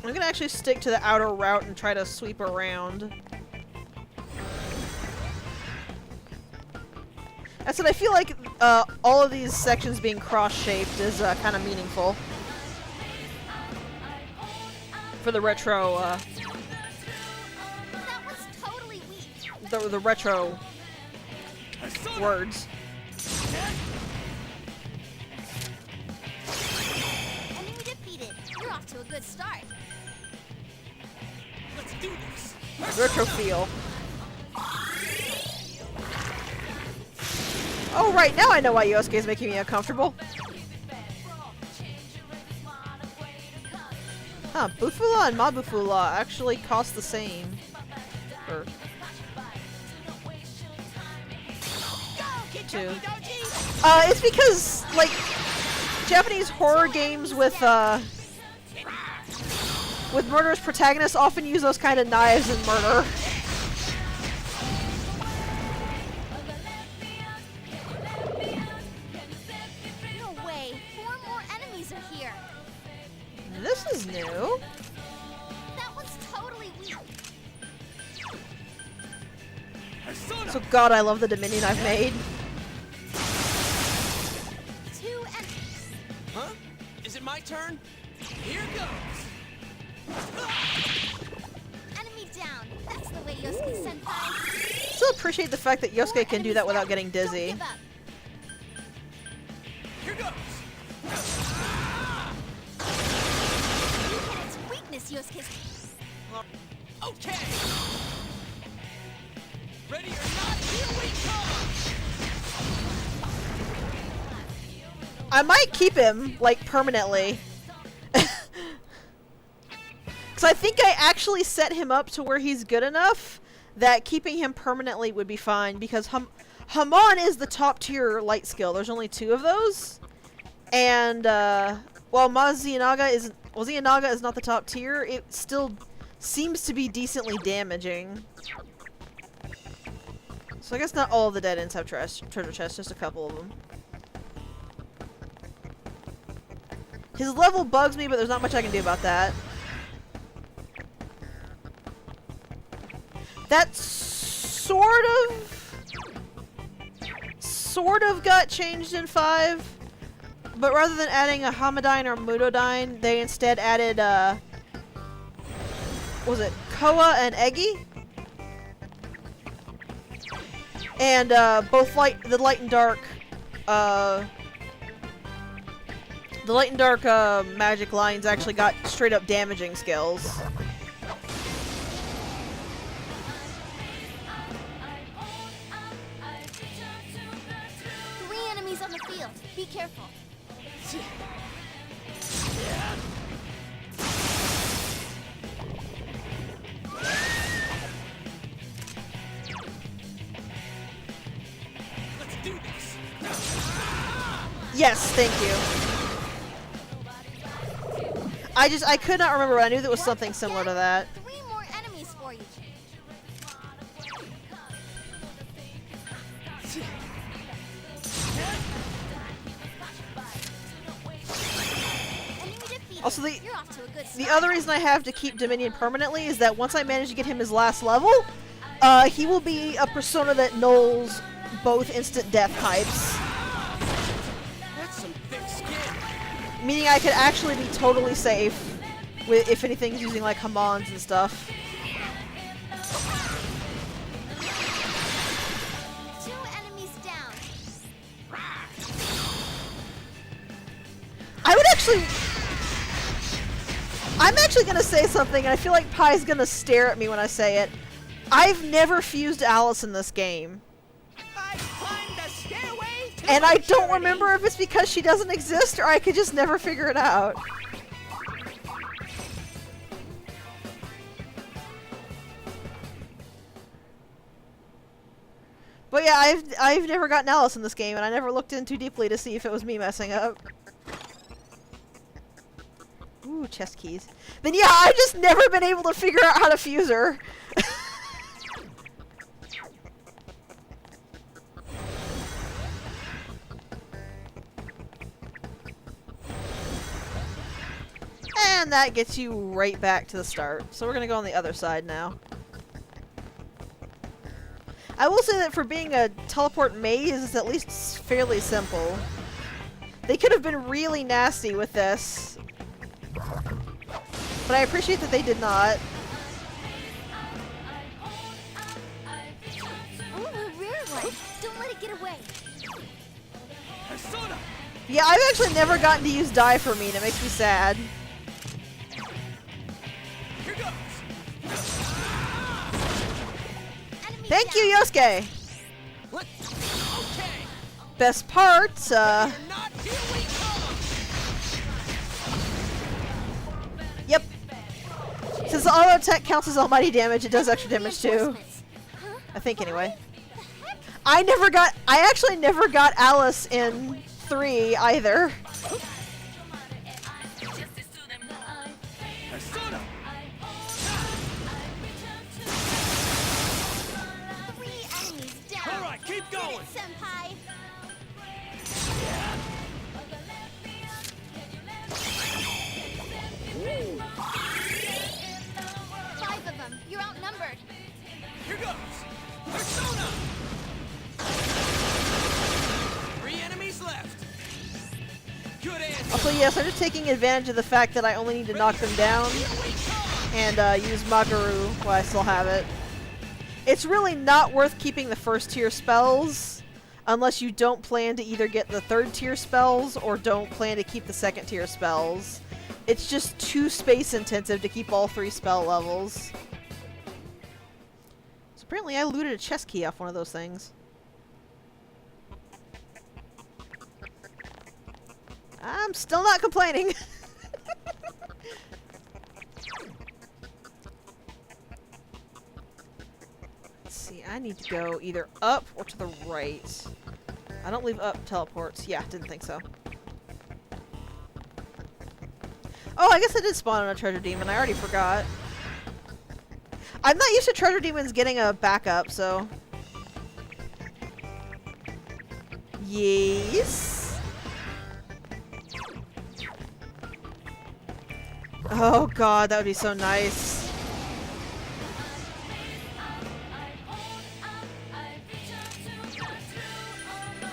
I'm gonna actually stick to the outer route and try to sweep around. I said I feel like all of these sections being cross-shaped is kind of meaningful. For the retro, That was totally weak. the retro words. Enemy defeated. You're off to a good start. Let's do this. Retro feel. Oh, right, now I know why Yosuke is making me uncomfortable. Huh, Bufula and Mabufula actually cost the same. Or... two. It's because, like, Japanese horror games with murderous protagonists often use those kind of knives in murder. No way. 4 more enemies are here. This is new. That one's totally weak. So god, I love the Dominion I've made. 2 enemies. Huh? Is it my turn? Here goes. Enemy down. That's the way, Yosuke-senpai. Still appreciate the fact that Yosuke can do that without getting dizzy. Don't give up. Here goes. You hit its weakness, Yosuke. Okay. Ready or not, here we come. I might keep him, like, permanently. Because I think I actually set him up to where he's good enough that keeping him permanently would be fine. Because Hamon is the top tier light skill. There's only 2 of those. And, while Xenaga is not the top tier, it still seems to be decently damaging. So I guess not all of the dead ends have treasure chests, just a couple of them. His level bugs me, but there's not much I can do about that. That sort of got changed in 5, but rather than adding a Hamadine or Mudodyne, they instead added, what was it, Koa and Eggy? And, both the light and dark magic lines actually got straight up damaging skills. Enemies on the field. Be careful. Let's do this. Yes, thank you. I could not remember, but I knew there was something similar to that. 3 more enemies for you. Enemy defeated. Also, You're off to a good the start. other reason I have to keep Dominion permanently is that once I manage to get him his last level, He will be a persona that nulls both instant death types. That's some thick skin. Meaning I could actually be totally safe with if anything's using like Hamons and stuff. 2 enemies down. I'm actually gonna say something, and I feel like Pie's gonna stare at me when I say it. I've never fused Alice in this game. I climbed the stairway to And I don't maturity. remember if it's because she doesn't exist or I could just never figure it out. But yeah, I've never gotten Alice in this game, and I never looked in too deeply to see if it was me messing up. Ooh, chest keys. Then yeah, I've just never been able to figure out how to fuse her. And that gets you right back to the start. So we're gonna go on the other side now. I will say that for being a teleport maze, it's at least fairly simple. They could have been really nasty with this. But I appreciate that they did not. Ooh, a rare one. Don't let it get away. Persona! Yeah, I've actually never gotten to use die for me, and it makes me sad. Here goes! Enemy Thank down. you, Yosuke! What? Okay! Best part, You're not here we come! Yep. Since the auto attack counts as almighty damage, it does extra damage too. Reinforcements. Huh? I think anyway. The heck? I actually never got Alice in 3 either. Persona! 3 enemies down. Alright, keep Get going! it, senpai. Five of them. You're outnumbered. Here goes! Persona! 3 enemies left! Good answer! Also, yes, I'm just taking advantage of the fact that I only need to knock them down and use Magaru while I still have it. It's really not worth keeping the first tier spells unless you don't plan to either get the 3rd tier spells or don't plan to keep the 2nd tier spells. It's just too space intensive to keep all 3 spell levels. So apparently I looted a chest key off one of those things. I'm still not complaining. Let's see, I need to go either up or to the right. I don't leave up teleports. Yeah, didn't think so. Oh, I guess I did spawn on a treasure demon. I already forgot. I'm not used to treasure demons getting a backup, so... Yes. Oh god, that would be so nice.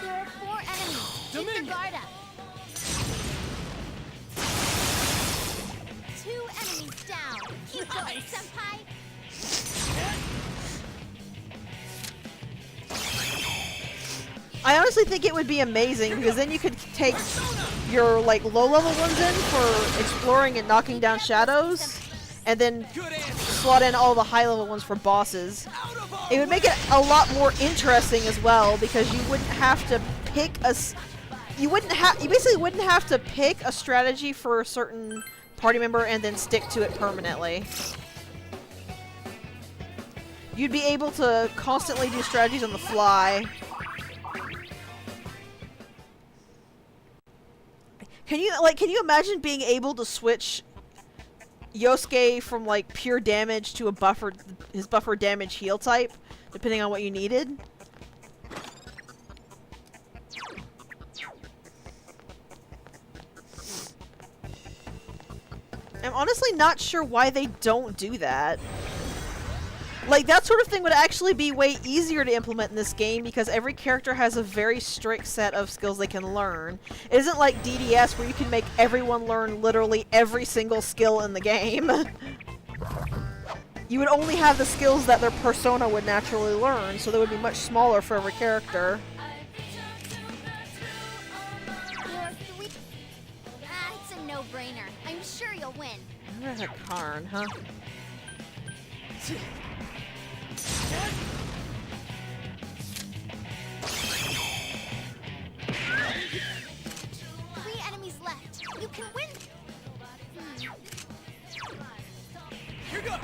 There are 4 enemies. Keep your Dominion. guard up. 2 enemies down. Keep going, Nice. senpai. I honestly think it would be amazing because then you could take your like low-level ones in for exploring and knocking down shadows, and then Good answer! slot in all the high-level ones for bosses. Out of our It would make it a lot more interesting as well because you wouldn't have to pick you basically wouldn't have to pick a strategy for a certain party member and then stick to it permanently. You'd be able to constantly do strategies on the fly. Can you imagine being able to switch Yosuke from like pure damage to his buffer damage heal type, depending on what you needed? I'm honestly not sure why they don't do that. Like, that sort of thing would actually be way easier to implement in this game because every character has a very strict set of skills they can learn. It isn't like DDS where you can make everyone learn literally every single skill in the game. You would only have the skills that their persona would naturally learn, so they would be much smaller for every character. It's a no-brainer. I'm sure you'll win. There's a Karn, huh? 3 enemies left. You can win. Here goes.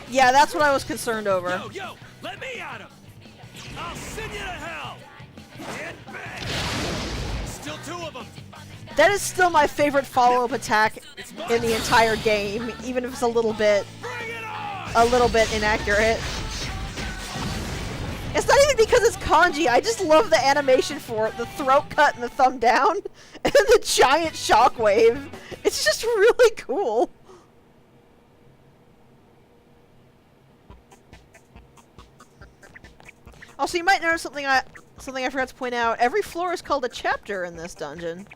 Yeah, that's what I was concerned over. Yo, let me at him. I'll send you to hell. Get back. Still 2 of them. That is still my favorite follow-up attack in the entire game, even if it's a little bit inaccurate. It's not even because it's kanji, I just love the animation for it, the throat cut and the thumb down, and the giant shockwave. It's just really cool. Also, you might notice something I forgot to point out. Every floor is called a chapter in this dungeon.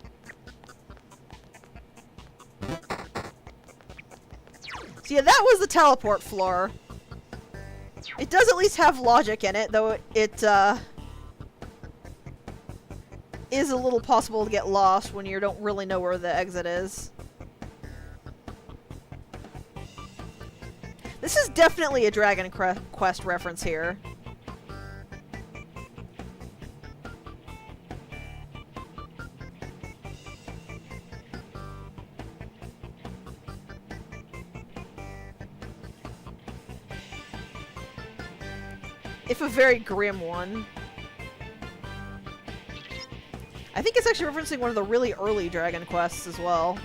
So yeah, that was the teleport floor. It does at least have logic in it, though it is a little possible to get lost when you don't really know where the exit is. This is definitely a Dragon Quest reference here. If a very grim one. I think it's actually referencing one of the really early Dragon Quests as well.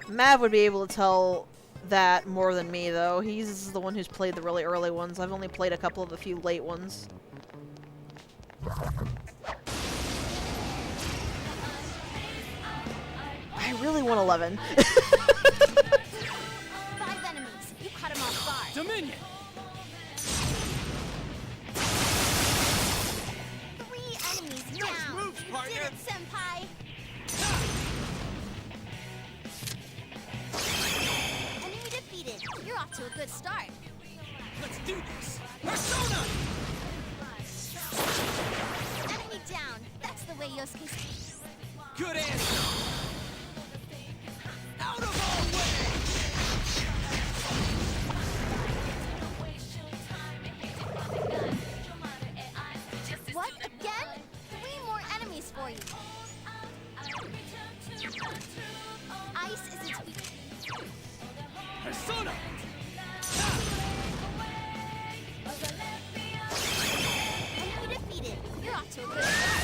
Mav would be able to tell that more than me, though. He's the one who's played the really early ones. I've only played a couple of the few late ones. I really want 11. 5 enemies. You cut him off guard. Dominion! 3 enemies down. moves, You partner. did it, senpai. Enemy defeated. You're off to a good start. Let's do this! Persona! Enemy down. That's the way Yosuke. Good answer! Out of our way! What? Again? 3 more enemies for you. Ice is its weak. Persona! Enemy defeated. You're off to a good start.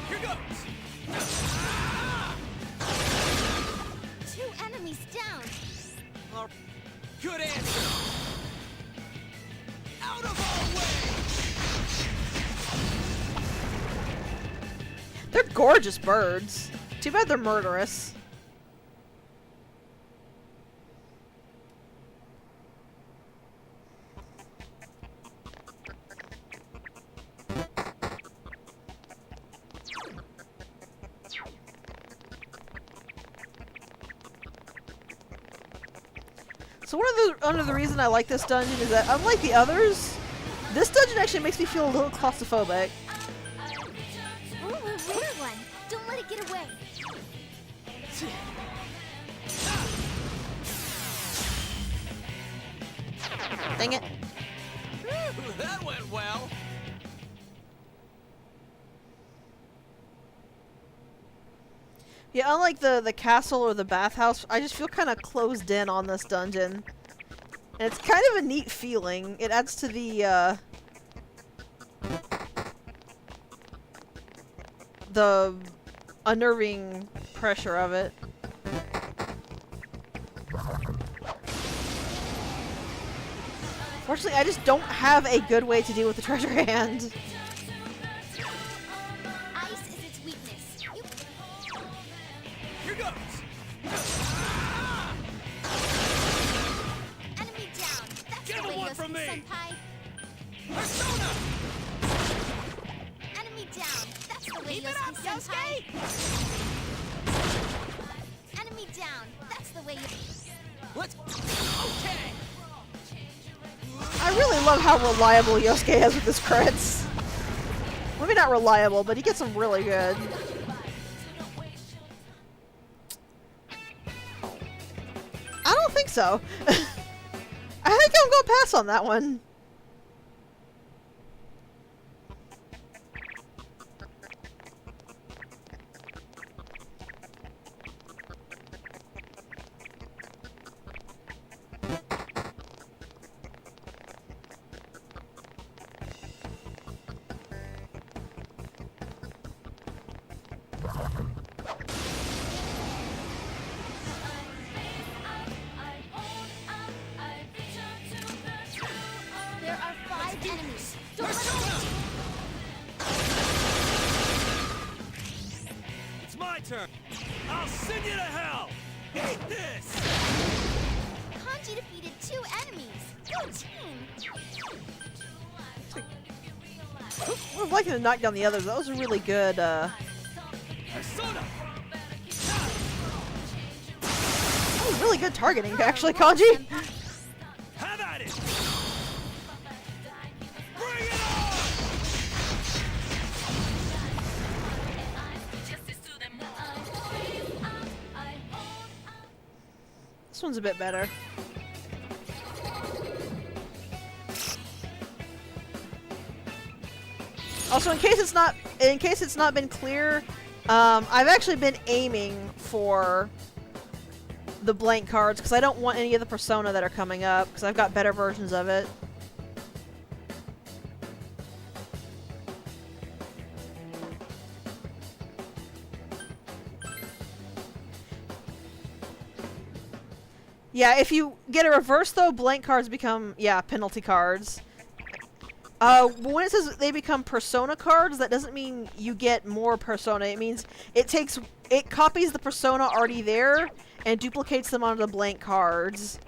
Here goes! 2 enemies down. Good answer! Out of our way! They're gorgeous birds. Too bad they're murderous. So one of the reason I like this dungeon is that, unlike the others, this dungeon actually makes me feel a little claustrophobic. Ooh, a rare one. Don't let it get away. Dang it. Whew, that went well! Yeah, unlike the castle or the bathhouse, I just feel kind of closed in on this dungeon. And it's kind of a neat feeling. It adds to the unnerving pressure of it. Fortunately, I just don't have a good way to deal with the treasure hand. Ice is its weakness. Here goes. Enemy down. That's Get the way one Yosuke from me. senpai. Persona. Enemy down. That's the way Keep it up, Yosuke senpai. Yosuke! Enemy down. That's the way. Let's. Okay. I really love how reliable Yosuke is with his crits. Maybe not reliable, but he gets them really good. I don't think so. I think I'm going to pass on that one. There are 5 enemies. Don't let Persona. It's my turn. I'll send you to hell. Eat this. Kanji defeated 2 enemies. Go team. I would like him to knock down the others. That was a really good, Persona. that was really good targeting, actually, Kanji. Have at it. Bring it on. This one's a bit better. Also, in case it's not been clear, I've actually been aiming for the blank cards because I don't want any of the Persona that are coming up because I've got better versions of it. Yeah, if you get a reverse though, blank cards become, yeah, penalty cards. When it says they become Persona cards, that doesn't mean you get more Persona. It means it copies the Persona already there and duplicates them onto the blank cards.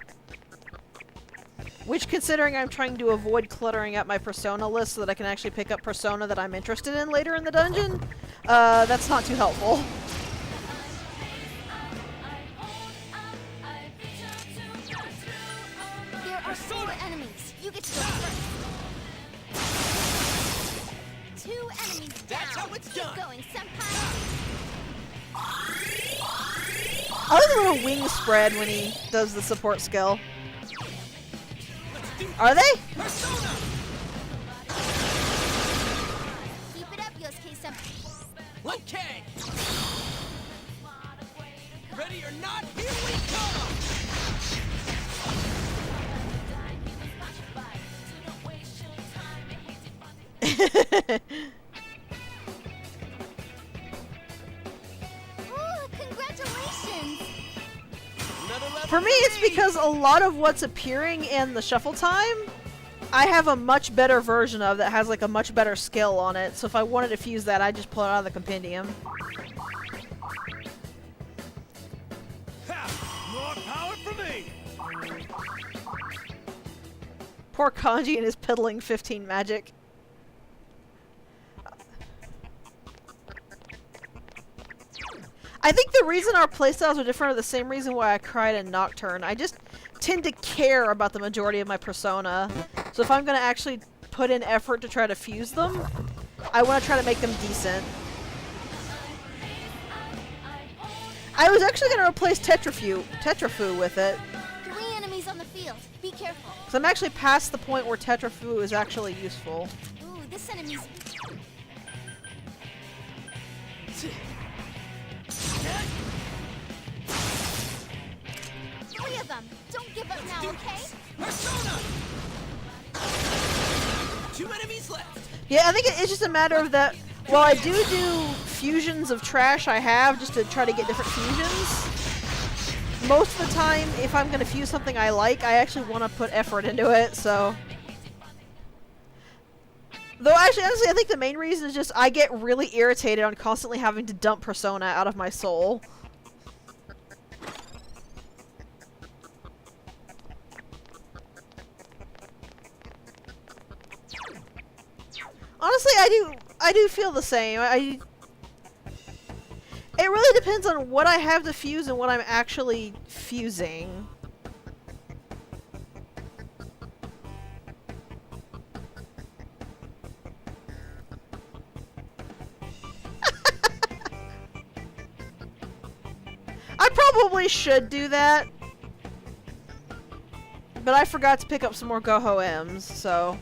Which, considering I'm trying to avoid cluttering up my Persona list so that I can actually pick up Persona that I'm interested in later in the dungeon, that's not too helpful. There are 4 enemies. You get to go first. 2 enemies down. That's how it's Keep done. going, senpai. I like the little wing spread when he does the support skill. Are they? Persona. Keep it up, Yosuke senpai. Okay. Ready or not, here we come. Ooh, congratulations! Another level For me, it's because a lot of what's appearing in the shuffle time, I have a much better version of that has like a much better skill on it. So if I wanted to fuse that, I just pull it out of the compendium. Ha! More power for me. Poor Kanji and his piddling 15 magic. I think the reason our playstyles are different are the same reason why I cried in Nocturne. I just tend to care about the majority of my Persona. So if I'm going to actually put in effort to try to fuse them, I want to try to make them decent. I was actually going to replace Tetrafu with it. 3 enemies on the field. Be careful. Because I'm actually past the point where Tetrafu is actually useful. Ooh, this enemy's... 3 of them. Don't give up now, okay? Persona. 2 enemies left. Yeah, I think it's just a matter of that. While I do fusions of trash I have just to try to get different fusions. Most of the time, if I'm gonna fuse something I like, I actually want to put effort into it, so... Though actually, honestly, I think the main reason is just I get really irritated on constantly having to dump Persona out of my soul. Honestly, I do feel the same. It really depends on what I have to fuse and what I'm actually fusing. I probably should do that. But I forgot to pick up some more Goho M's, so...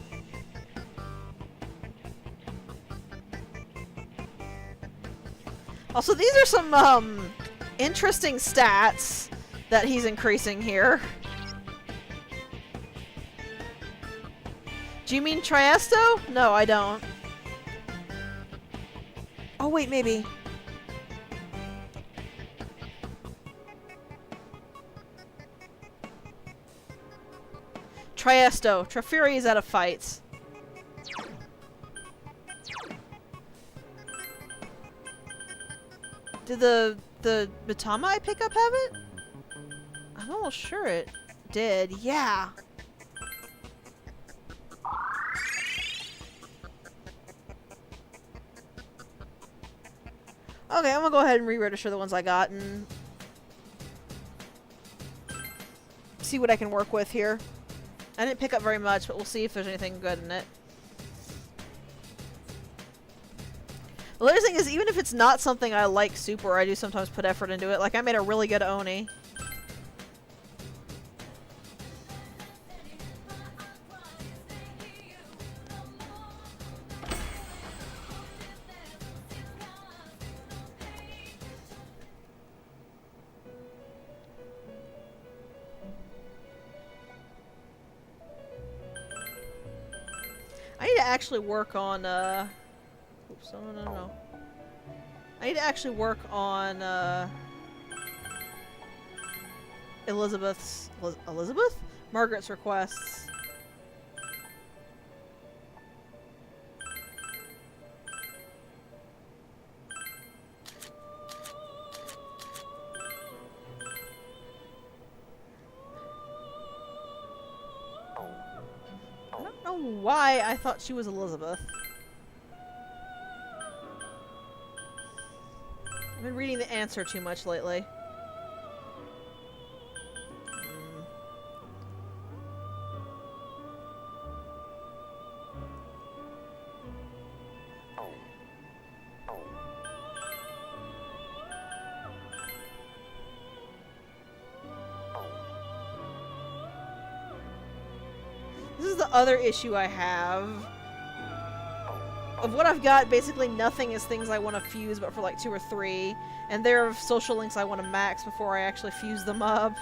Also, these are some, interesting stats that he's increasing here. Do you mean Triesto? No, I don't. Oh, wait, maybe. Triesto. Trafiri is out of fights. Did the Mitama I pick up have it? I'm almost sure it did. Yeah. Okay, I'm gonna go ahead and re-register the ones I got and see what I can work with here. I didn't pick up very much, but we'll see if there's anything good in it. The other thing is, even if it's not something I like super, I do sometimes put effort into it. Like, I made a really good Oni. I need to actually work on, oops, no. I need to actually work on, Elizabeth? Margaret's requests. I don't know why I thought she was Elizabeth. I've been reading the answer too much lately. This is the other issue I have. Of what I've got, basically nothing is things I want to fuse, but for like 2 or 3. And there are social links I want to max before I actually fuse them up.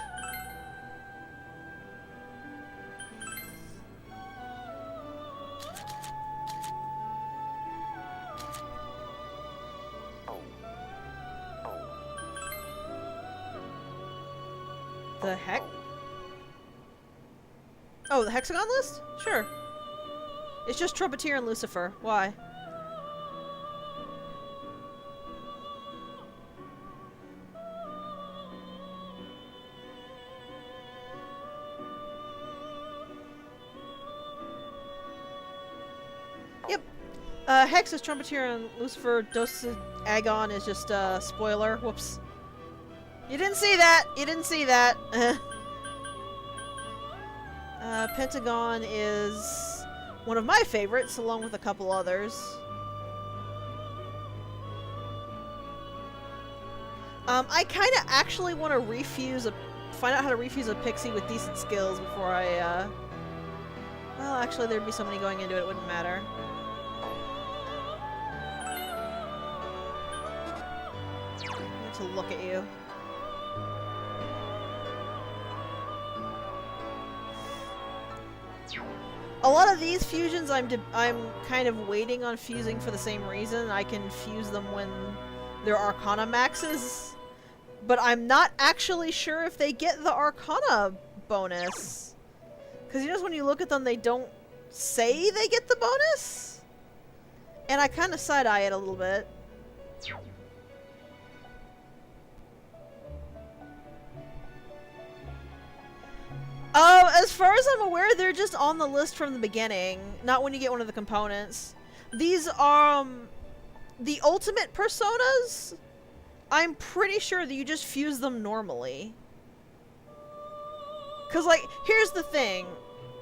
The heck? Oh, the hexagon list? Sure. It's just Trumpeteer and Lucifer. Why? Yep. Hex is Trumpeteer and Lucifer. Dosed Agon is just, spoiler. Whoops. You didn't see that! You didn't see that! Pentagon is one of my favorites, along with a couple others. I kind of actually want to find out how to refuse a pixie with decent skills before I, well, actually, there'd be so many going into it, it wouldn't matter. I need to look at you. A lot of these fusions I'm kind of waiting on fusing for the same reason. I can fuse them when they're Arcana maxes. But I'm not actually sure if they get the Arcana bonus. Because you know when you look at them, they don't say they get the bonus? And I kind of side-eye it a little bit. As far as I'm aware, they're just on the list from the beginning, not when you get one of the components. These are, the ultimate personas, I'm pretty sure that you just fuse them normally. Cause like, here's the thing.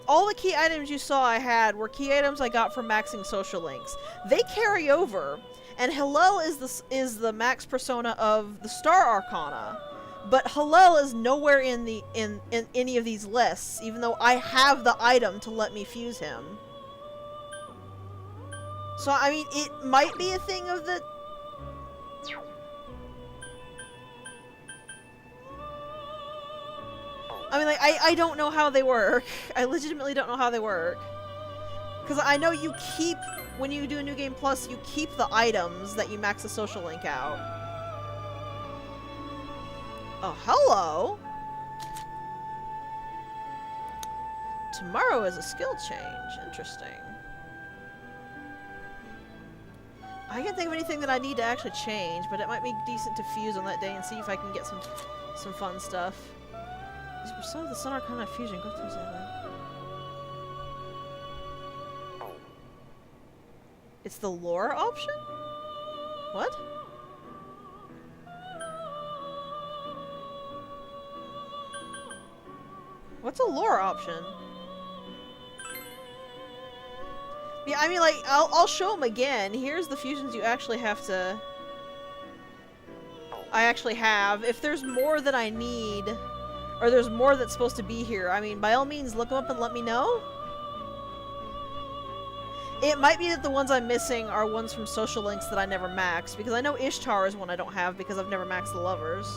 All the key items you saw I had were key items I got from maxing social links. They carry over, and Hillel is the max persona of the Star Arcana. But Hillel is nowhere in any of these lists, even though I have the item to let me fuse him. So, I mean, it might be a thing of the... I mean, like, I don't know how they work. I legitimately don't know how they work. Because I know you keep, when you do a New Game Plus, you keep the items that you max the social link out. Oh, hello! Tomorrow is a skill change. Interesting. I can't think of anything that I need to actually change, but it might be decent to fuse on that day and see if I can get some fun stuff. These personas of the Sun Arcana fusion. Go through that. It's the lore option? What? What's a lore option? Yeah, I mean, like, I'll show them again. Here's the fusions you actually have to... I actually have. If there's more that I need, or there's more that's supposed to be here, I mean, by all means, look them up and let me know. It might be that the ones I'm missing are ones from social links that I never maxed, because I know Ishtar is one I don't have because I've never maxed the lovers.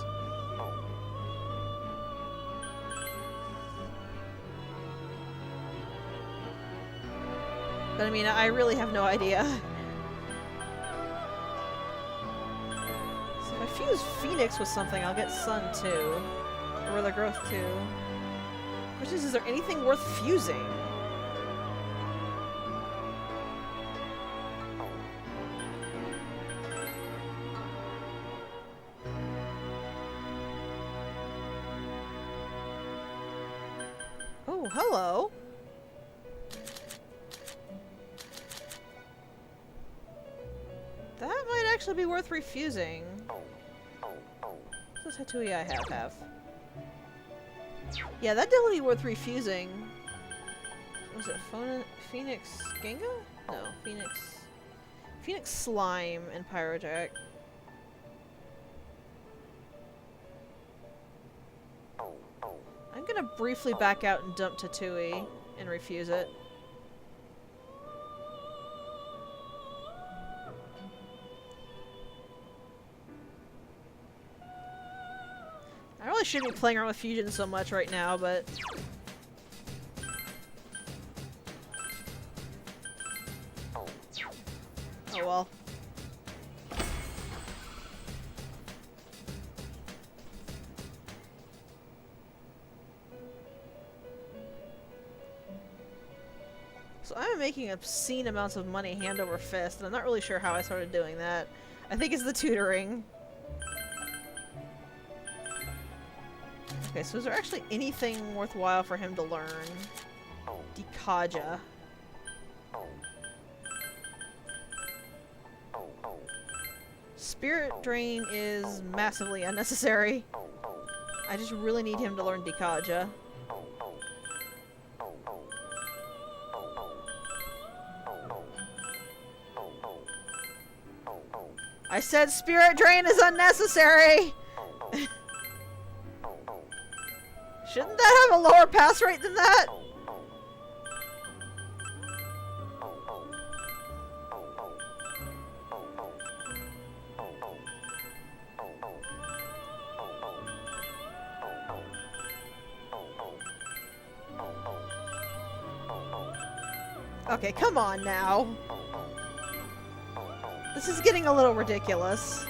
But I mean, I really have no idea. So if I fuse Phoenix with something, I'll get Sun too. Or the Growth too. Question is there anything worth fusing? Oh, hello. That might actually be worth refusing. What's the tattoo I have? Yeah, that'd definitely be worth refusing. Was it Phoenix Genga? No, Phoenix Slime and Pyrojack. I'm gonna briefly back out and dump Tatooine and refuse it. I really shouldn't be playing around with fusion so much right now, but... Oh well. So I'm making obscene amounts of money hand over fist, and I'm not really sure how I started doing that. I think it's the tutoring. Okay, so is there actually anything worthwhile for him to learn? Dikaja. Spirit Drain is massively unnecessary. I just really need him to learn Dikaja. I said Spirit Drain is unnecessary! Shouldn't that have a lower pass rate than that? Okay, come on now. This is getting a little ridiculous.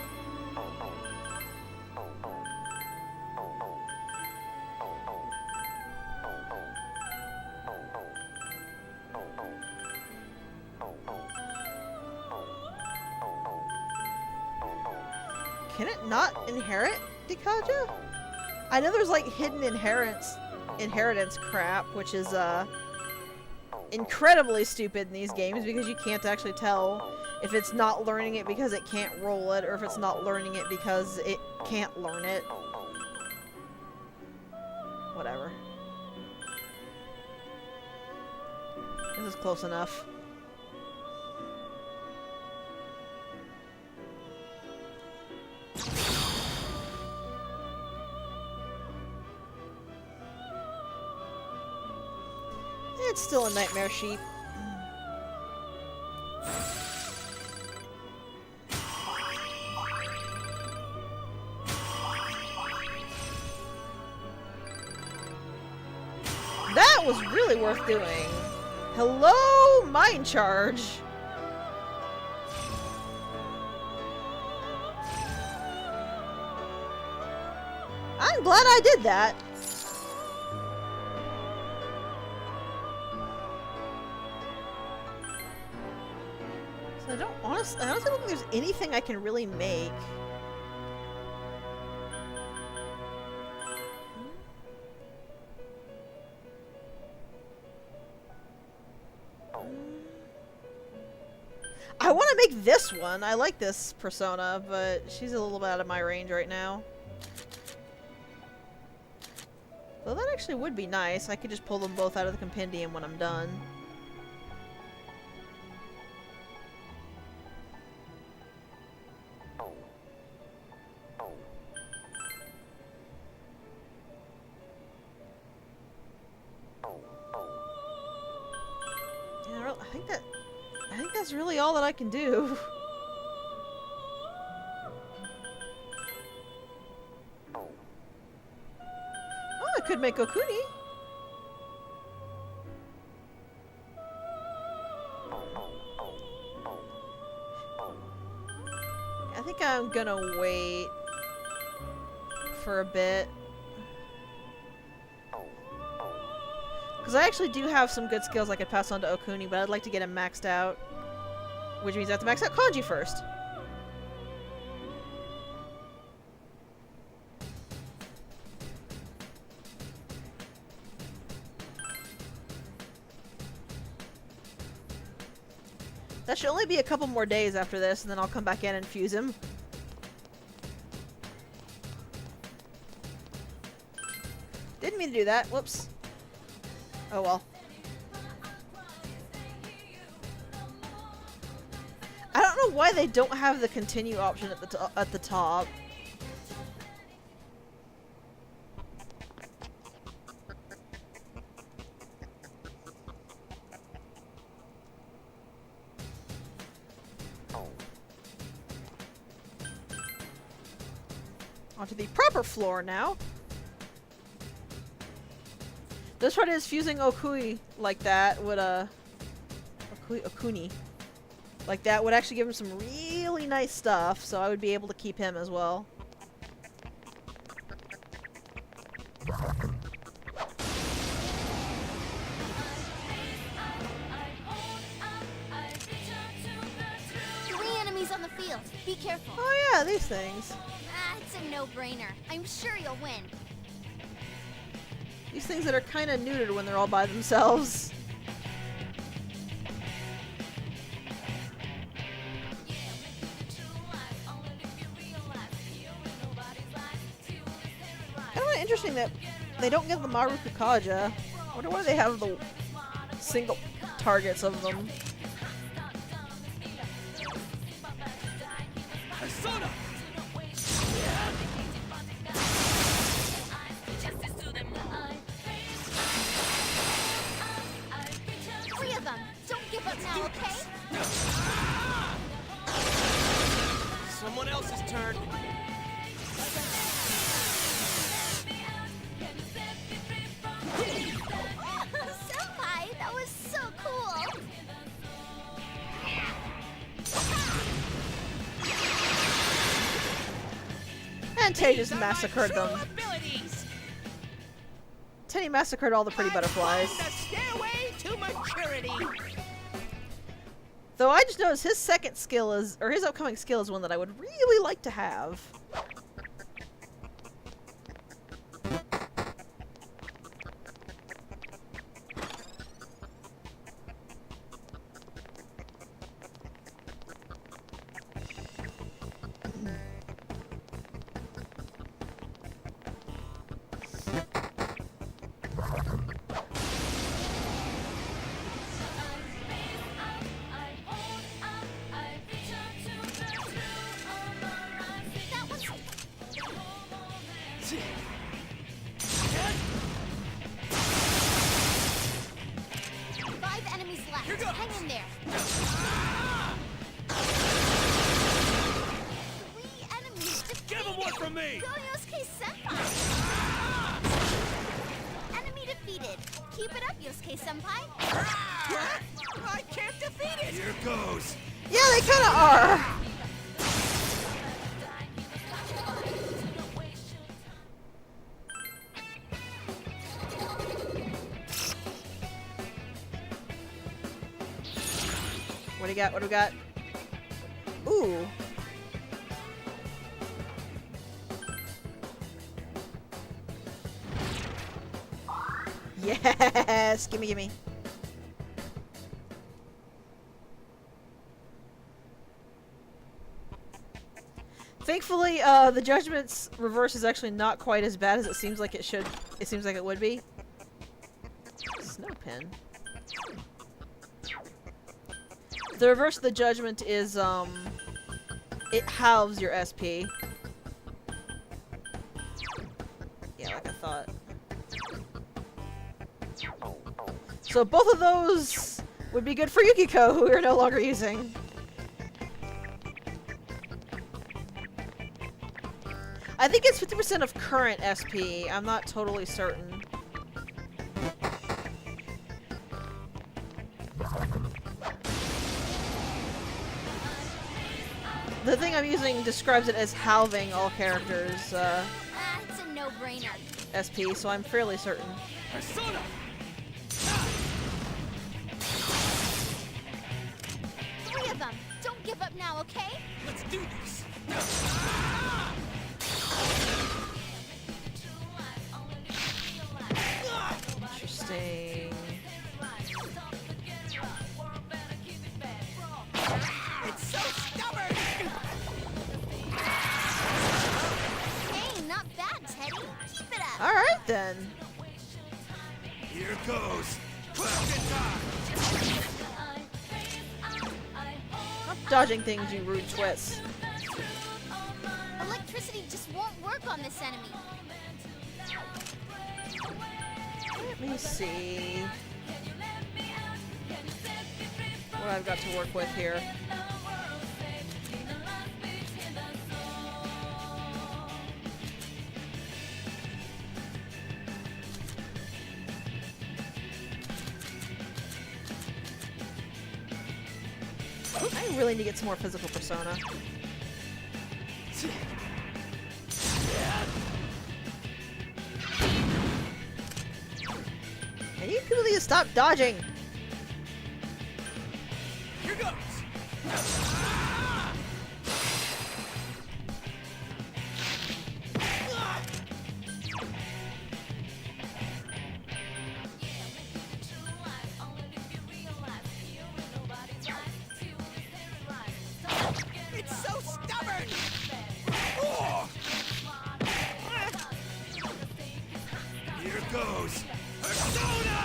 Can it not inherit Dikaja? I know there's like hidden inheritance crap, which is incredibly stupid in these games because you can't actually tell if it's not learning it because it can't roll it or if it's not learning it because it can't learn it. Whatever. This is close enough. It's still a nightmare sheep. That was really worth doing. Hello, Mind Charge. I'm glad I did that. So I honestly don't think there's anything I can really make. I want to make this one. I like this persona, but she's a little bit out of my range right now. Though that actually would be nice. I could just pull them both out of the compendium when I'm done. Yeah, I think that's really all that I can do. Oh, I could make Okuni. I think I'm gonna wait for a bit. Because I actually do have some good skills I could pass on to Okuni, but I'd like to get him maxed out. Which means I have to max out Kanji first. That should only be a couple more days after this, and then I'll come back in and fuse him. Didn't mean to do that. Whoops. Oh well. I don't know why they don't have the continue option at the top. Onto the proper floor now. This part is fusing Okui like that would Okuni. Like that would actually give him some really nice stuff, so I would be able to keep him as well. Three enemies on the field. Be careful. Oh yeah, these things. Ah, it's a no-brainer. I'm sure you'll win. These things that are kind of neutered when they're all by themselves. Kind of interesting that they don't get the Maruku Kaja. I wonder why they have the single targets of them. Persona! Three of them. Don't give up now, okay? Someone else's turn. Senpai, that was So cool! And Teddy just massacred them. Abilities. Teddy massacred all the pretty butterflies. The stairway to maturity. Though I just noticed his second skill is, or his upcoming skill is one that I would really like to have. Hang in there. 3 enemies defeated. Give him one from me! Go Yosuke-senpai. Enemy defeated. Keep it up, Yosuke-senpai. I can't defeat it. Here goes. Yeah, they kind of are. What do you got? What do we got? Ooh. Yes! Gimme, gimme. Thankfully, the Judgment's reverse is actually not quite as bad as it seems like it should. It seems like it would be. Snow pin. The reverse of the Judgment is, it halves your SP. Yeah, like I thought. So both of those would be good for Yukiko, who we're no longer using. I think it's 50% of current SP. I'm not totally certain. The thing I'm using describes it as halving all characters' It's a no-brainer. SP, so I'm fairly certain. Persona! 3 of them. Don't give up now, okay? Let's do this! Interesting. It's so stubborn. Hey, not bad, Teddy. Keep it up. Alright then. Here goes! Question time! Stop dodging things, you rude twits. Electricity just won't work on this enemy. Let me see what I've got to work with here. I really need to get some more physical persona. And you people need to stop dodging! Here goes! It's so stubborn. Oh! Here goes! Persona!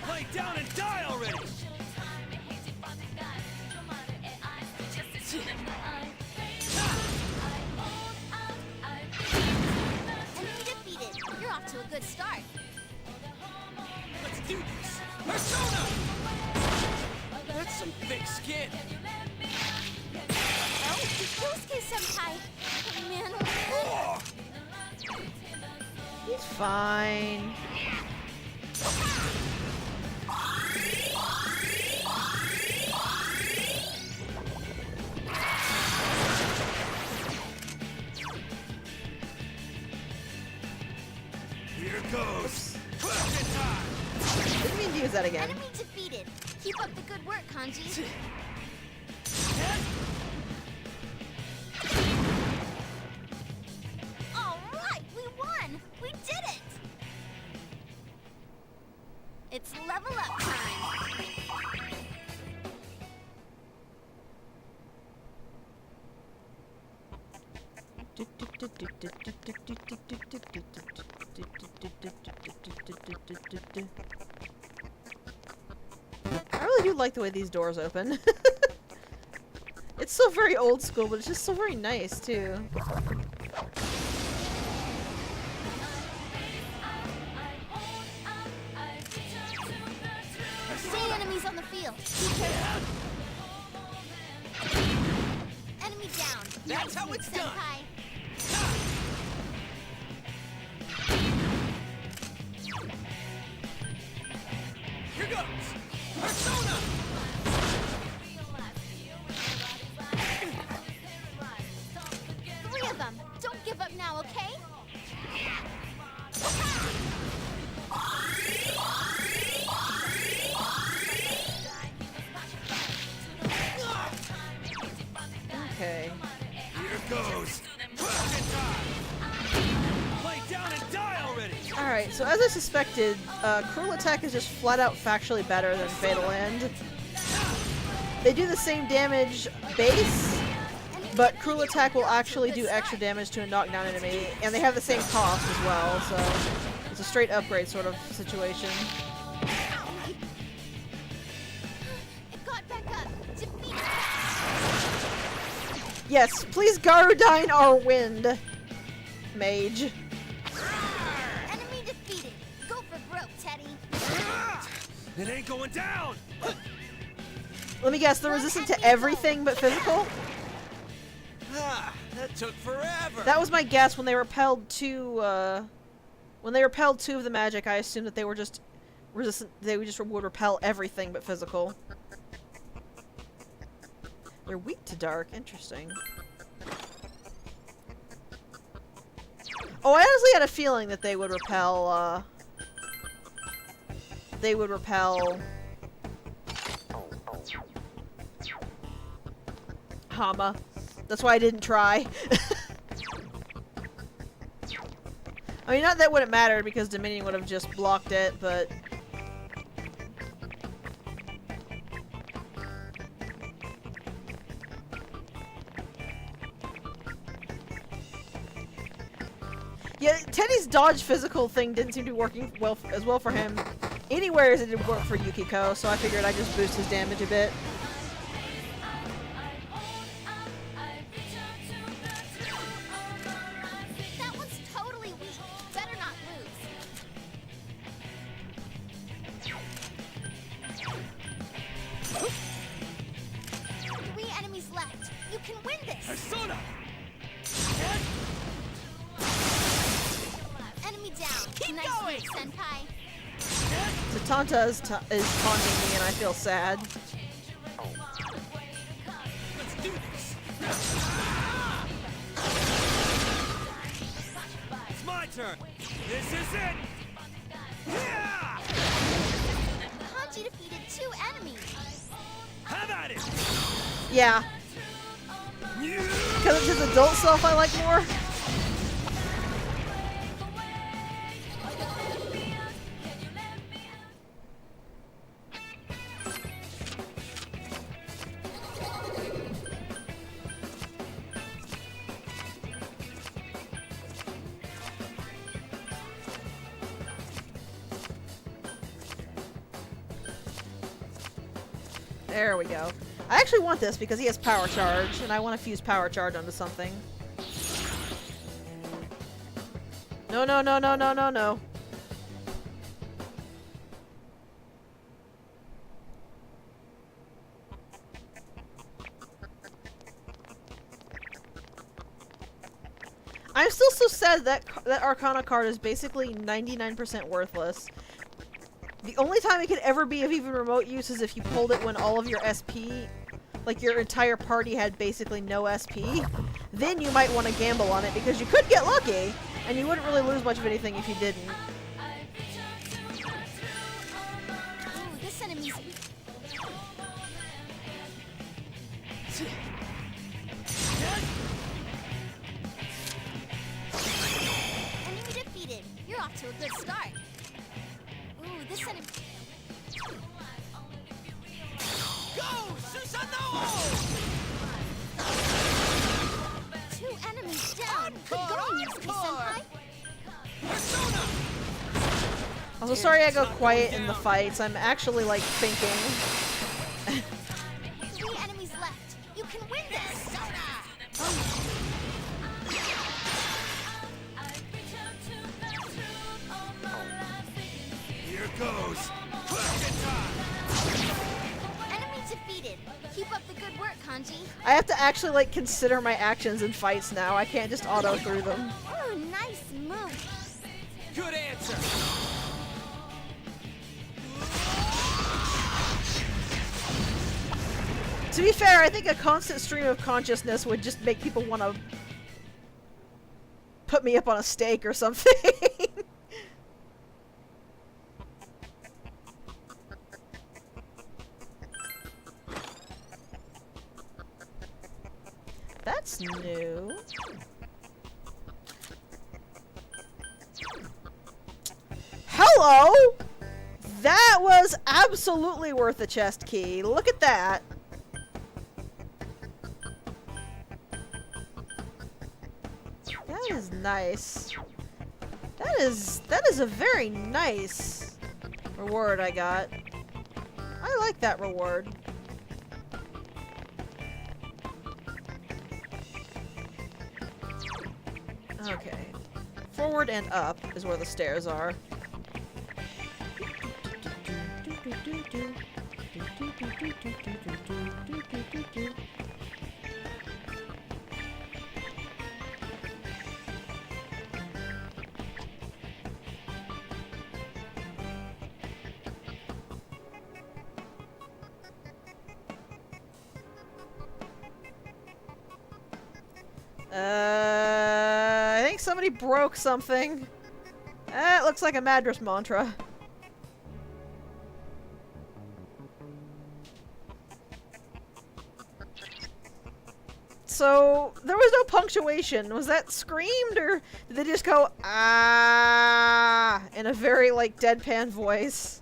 Lay down and die already! Enemy defeated. You're off to a good start. Let's do this! Persona! That's some thick skin. Oh, Yosuke-senpai. Oh, man. Oh! He's fine. goes. Didn't mean to use that again. Enemy defeated. Keep up the good work, Kanji. All right, we won. We did it. It's level up time. I really do like the way these doors open. It's so very old school, but it's just so very nice too. See enemies on the field. Be careful. Enemy down. That's how it's done. Senpai. Here goes. Persona. Three of them. Don't give up now, okay? Okay. Here goes. Lay down and die already. Alright, so as I suspected, Cruel Attack is just flat out factually better than Fatal End. They do the same damage base, but Cruel Attack will actually do extra damage to a knockdown enemy, and they have the same cost as well, so it's a straight upgrade sort of situation. It got back up. Defeat. Yes, please Garudine our wind, mage. Enemy defeated. Go for broke, Teddy. It ain't going down. Let me guess, they're resistant to everything but physical? Ah, that took forever. That was my guess when they repelled two of the magic. I assumed that they were just resistant. They would repel everything but physical. They're weak to dark. Interesting. Oh, I honestly had a feeling that they would repel. Hama. That's why I didn't try. I mean, not that wouldn't matter because Dominion would have just blocked it, but... Yeah, Teddy's dodge physical thing didn't seem to be working as well for him anywhere as it did work for Yukiko, so I figured I'd just boost his damage a bit. That one's totally weak. Better not lose. 3 enemies left. You can win this. Persona. Enemy down. Keep nice going. move, Senpai. Satanta is taunting me and I feel sad. Let's do this. It's my turn. This is it. Yeah! Kanji defeated 2 enemies. Have at it. Yeah. Because it's his adult self I like more. There we go. I actually want this because he has power charge, and I want to fuse power charge onto something. No, no, no, no, no, no, no. I'm still so sad that that Arcana card is basically 99% worthless. The only time it could ever be of even remote use is if you pulled it when all of your SP, like your entire party had basically no SP. Then you might want to gamble on it because you could get lucky, and you wouldn't really lose much of anything if you didn't. enemies. Enemy defeated. You're off to a good start. Ooh, this enemy. Go, Susanoo! 2 enemies down. Good going, Yusuke-senpai. Persona! I'm so sorry I go quiet in the fights. I'm actually, like, thinking. 3 enemies left. You can win this. Here goes. Enemy defeated. Keep up the good work, Kanji. I have to actually, like, consider my actions in fights now. I can't just auto through them. Ooh, nice move. Good answer. To be fair, I think a constant stream of consciousness would just make people want to put me up on a stake or something. That's new. Hello! That was absolutely worth a chest key. Look at that. That is nice. That is a very nice reward I got. I like that reward. Okay. Forward and up is where the stairs are. I think somebody broke something. It looks like a Madras mantra. So, there was no punctuation. Was that screamed, or did they just go, ah, in a very, like, deadpan voice?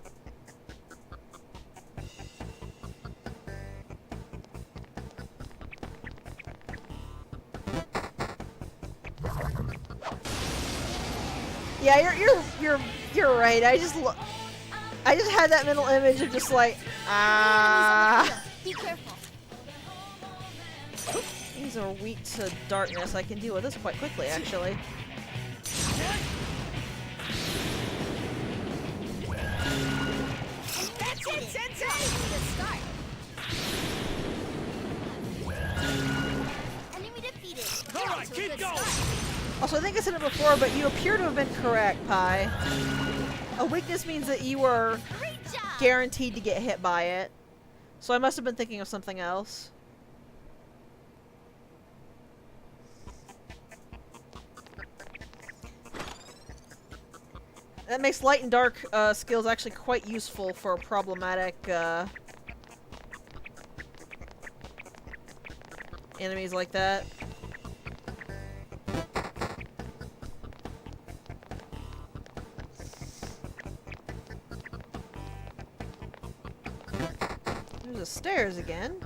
Yeah, you're right. I just had that mental image of just like, ah. Be careful. These are weak to darkness. I can deal with this quite quickly, actually. That's it, Tensei! Good start. Enemy defeated. You're All off right, to a keep good going. start. Also, I think I said it before, but you appear to have been correct, Pi. A weakness means that you are Great job. guaranteed to get hit by it. So I must have been thinking of something else. That makes light and dark skills actually quite useful for problematic enemies like that. There's the stairs again.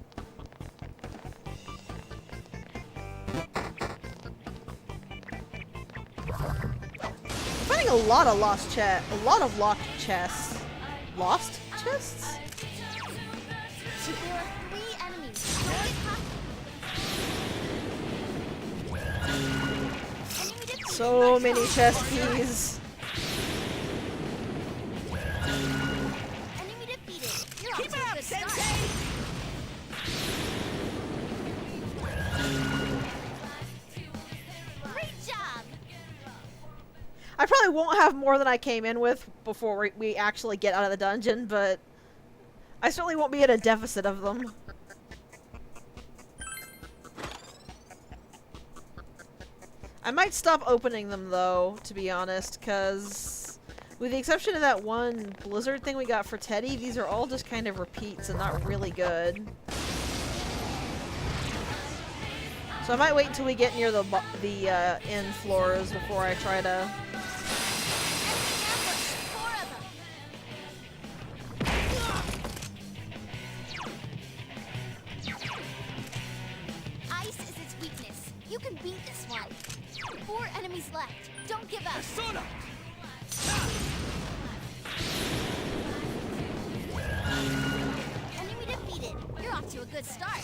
Finding a lot of locked chests. Lost chests? There are 3 enemies. Don't get caught. Enemy defeated. So Nice many job. chest keys. Enemy defeated. You're off Keep to it a up, good start. Sensei! Great job. I probably won't have more than I came in with before we actually get out of the dungeon, but I certainly won't be at a deficit of them. I might stop opening them though, to be honest, because With the exception of that one blizzard thing we got for Teddy, these are all just kind of repeats and not really good. So I might wait until we get near the end floors before I try to... Ice is its weakness. You can beat this one. 4 enemies left. Don't give up. Persona! Enemy defeated. You're off to a good start.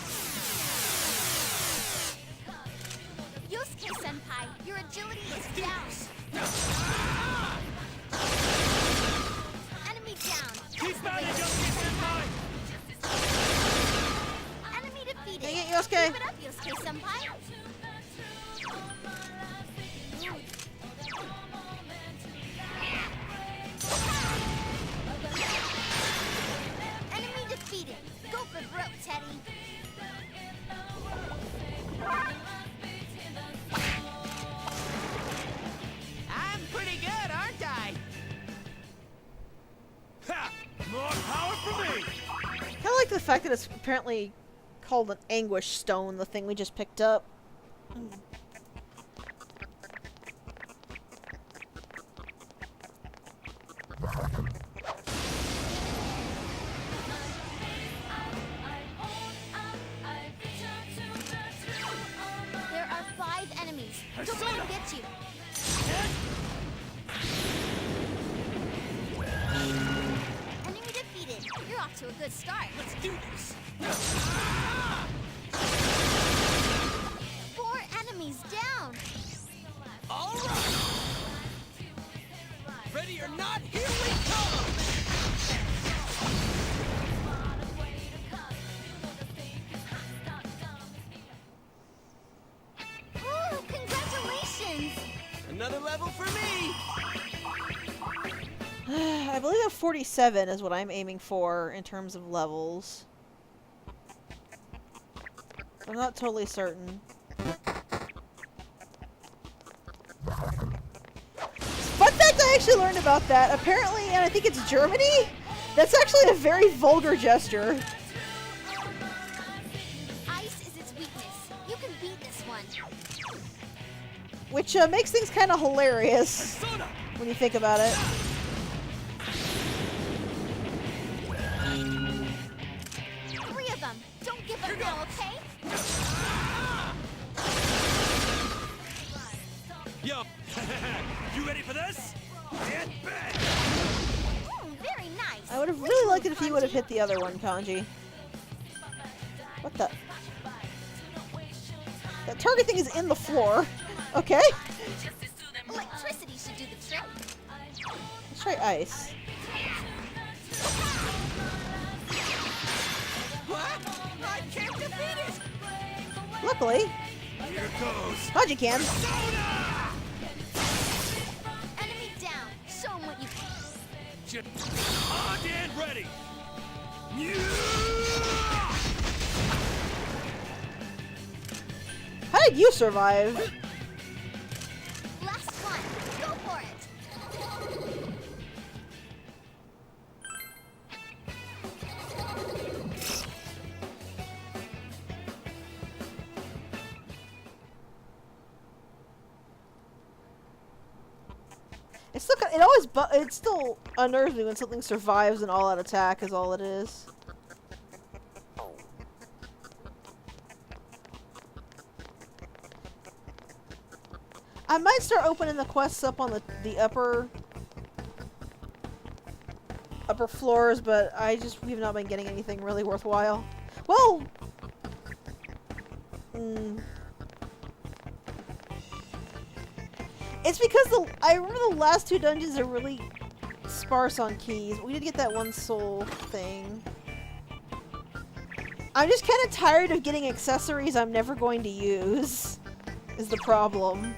Yosuke-senpai, your agility is down. Enemy down. Keep fighting, Yosuke-senpai! Enemy defeated. Dang it, Yosuke! Keep it up, Yosuke-senpai. Enemy defeated. Go for broke, Teddy. I'm pretty good, aren't I? Ha! More power for me! I kinda like the fact that it's apparently called an anguish stone, the thing we just picked up. There are 5 enemies. Don't let them get you. Enemy defeated. You're off to a good start. Let's do this. 4 enemies down. All right. Ready or not, here we come. Ooh, congratulations. Another level for me. I believe a 47 is what I'm aiming for in terms of levels. I'm not totally certain. Fun fact I actually learned about that. Apparently, and I think it's Germany, that's actually a very vulgar gesture. Ice is its weakness. You can beat this one. Which makes things kind of hilarious Persona! when you think about it. 3 of them. Don't give up now, okay? Yup! You ready for this? Get back! Very nice. I would have really liked it if you would have hit the other one, Kanji. What the? That target thing is in the floor. Okay. Electricity should do the trick. Let's try ice. What? I can't defeat it! Luckily, Here goes! Kanji can. Persona! Enemy down. Show 'em what you On and ready! How did you survive? Last one. Go for it. It's still it still unnerves me when something survives an all-out attack is all it is. I might start opening the quests up on the upper floors, but we've not been getting anything really worthwhile. Well, it's because I remember the last 2 dungeons are really sparse on keys. We did get that one soul thing. I'm just kind of tired of getting accessories I'm never going to use, is the problem.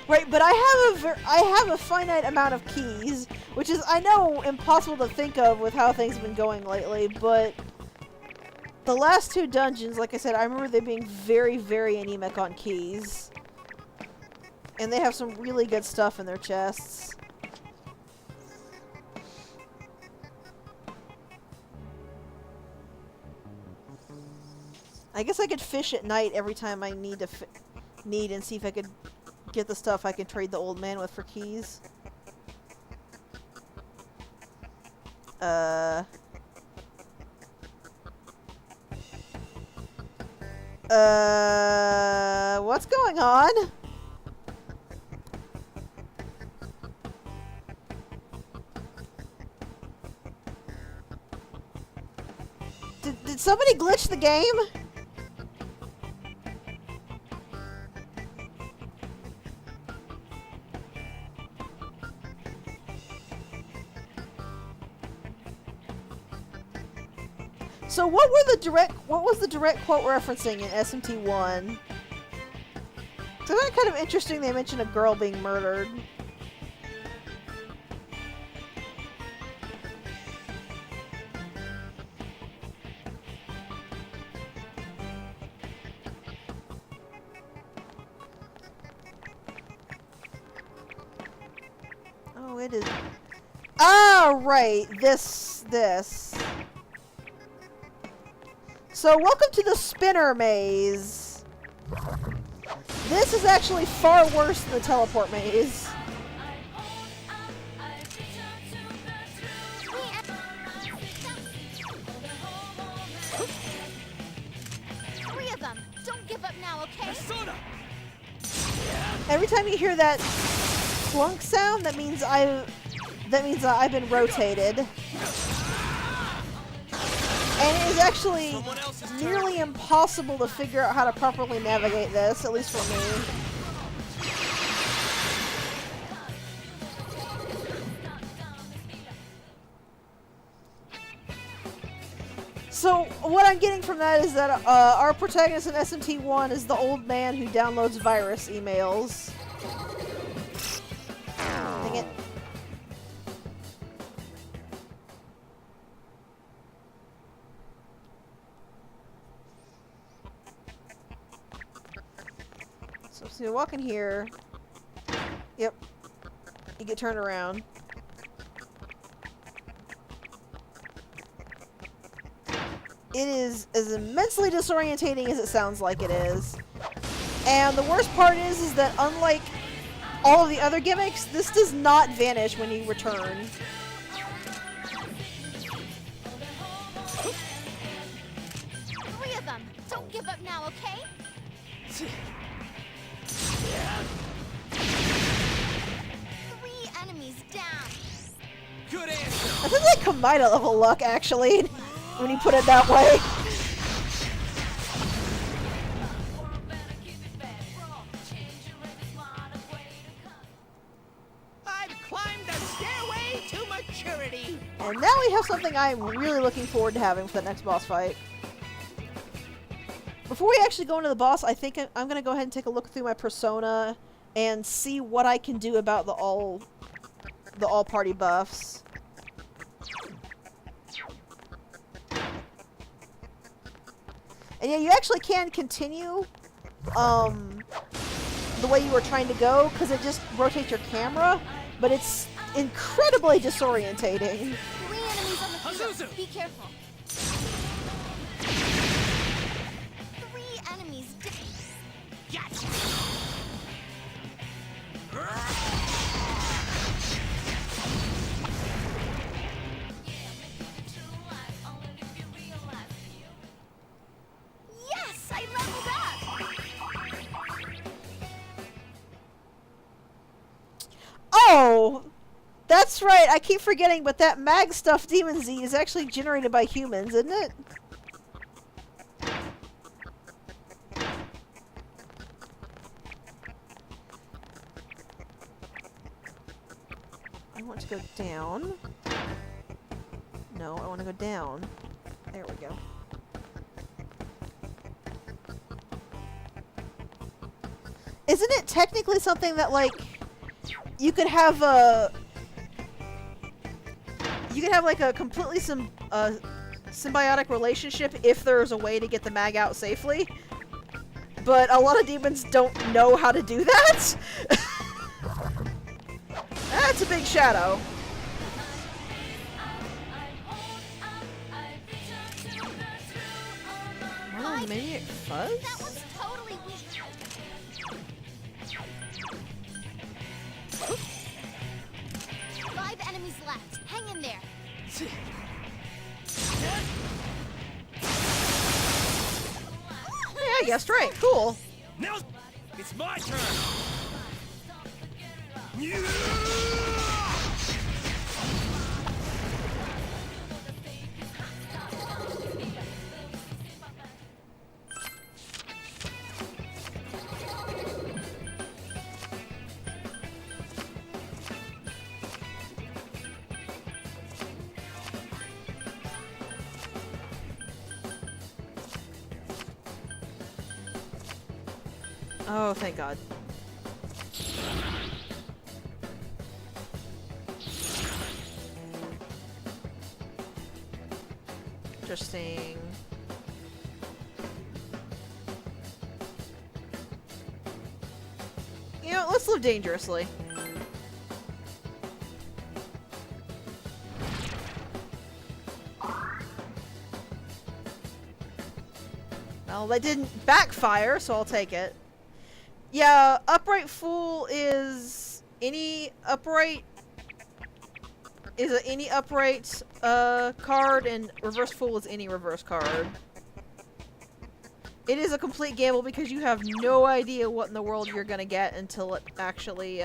Right, but I have a finite amount of keys, which is, I know, impossible to think of with how things have been going lately, but The last two dungeons, like I said, I remember they being very, very anemic on keys. And they have some really good stuff in their chests. I guess I could fish at night every time I need to and see if I could get the stuff I can trade the old man with for keys. What's going on? Did somebody glitch the game? So what was the direct quote referencing in SMT1? So that's kind of interesting they mentioned a girl being murdered. Oh, it is. Oh, right. This. So, welcome to the spinner maze. This is actually far worse than the teleport maze. Three of them. Don't give up now, okay? Every time you hear that clunk sound, that means I've been rotated. And it is actually nearly impossible to figure out how to properly navigate this, at least for me. So, what I'm getting from that is that our protagonist in SMT1 is the old man who downloads virus emails. Dang it. So you walk in here. Yep. You get turned around. It is as immensely disorientating as it sounds like it is. And the worst part is that unlike all of the other gimmicks, this does not vanish when you return. Three of them. Don't give up now, okay? Three enemies down. Good answer. I think like Kamida level luck, actually, when you put it that way. I've climbed the stairway to maturity. And now we have something I'm really looking forward to having for the next boss fight. Before we actually go into the boss, I think I'm going to go ahead and take a look through my persona and see what I can do about the all-party buffs. And yeah, you actually can continue the way you were trying to go, because it just rotates your camera, but it's incredibly disorientating. 3 enemies on the field. Be careful. 3 enemies Gotcha. Yes, I leveled up. Oh! That's right, I keep forgetting, but that mag stuff Demon Z is actually generated by humans, isn't it? I want to go down. No, I want to go down. There we go. Isn't it technically something that, like, you could have a... You could have, like, a completely symbiotic relationship if there's a way to get the mag out safely. But a lot of demons don't know how to do that. That's a big shadow. Monomaniac Fuzz? That was totally weak. 5 enemies left. Hang in there. Yeah, I guessed right. Cool. Now it's my turn. Oh, thank God. Interesting. You know, let's live dangerously. Well, that didn't backfire, so I'll take it. Yeah, upright fool is any upright card, and reverse fool is any reverse card. It is a complete gamble because you have no idea what in the world you're gonna get until it actually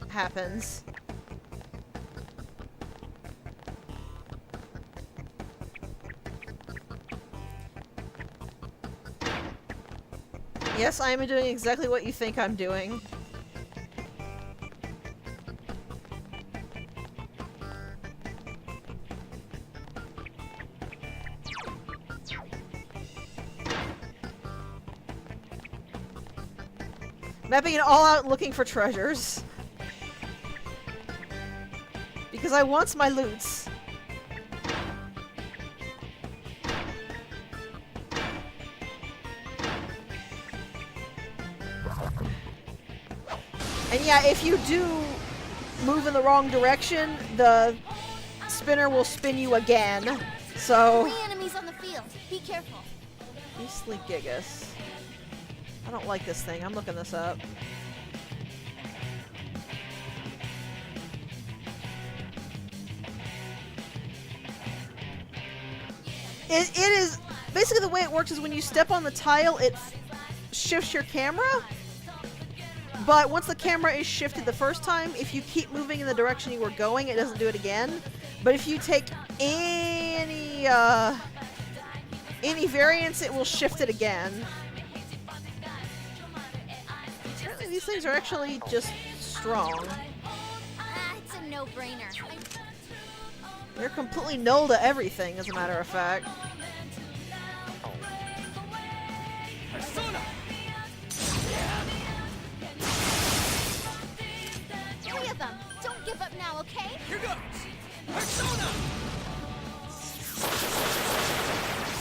happens. Yes, I am doing exactly what you think I'm doing. Mapping it all out looking for treasures. Because I want my loots. And yeah, if you do move in the wrong direction, the spinner will spin you again. So... 3 enemies on the field. Be careful. Beastly Gigas. I don't like this thing. I'm looking this up. It is... Basically the way it works is when you step on the tile, it shifts your camera. But once the camera is shifted the first time, if you keep moving in the direction you were going, it doesn't do it again. But if you take any variance, it will shift it again. Apparently these things are actually just strong. It's a no-brainer. They're completely null to everything, as a matter of fact. Persona! 3 of them. Don't give up now, okay? Here goes! Persona!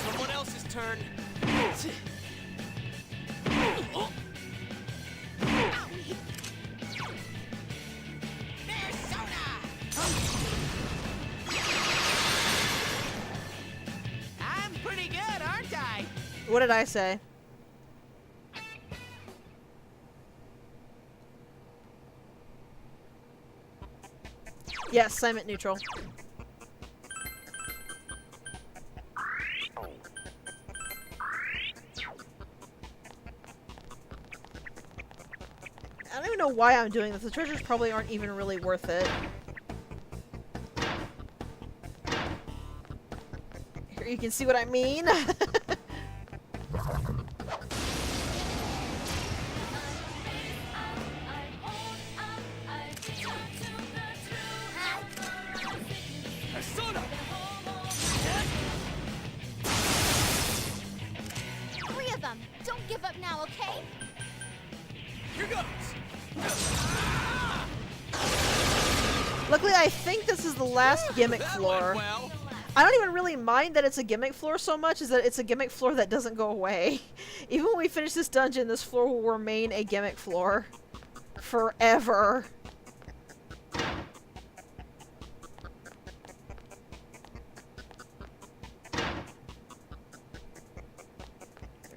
Someone else's turn. I'm pretty good, aren't I? What did I say? Yes, I'm at neutral. I don't even know why I'm doing this. The treasures probably aren't even really worth it. Here you can see what I mean. Persona! 3 of them. Don't give up now, okay? Here goes! Luckily, I think this is the last gimmick That floor. went well. I don't even really mind that it's a gimmick floor so much as that it's a gimmick floor that doesn't go away. Even when we finish this dungeon, this floor will remain a gimmick floor. Forever. There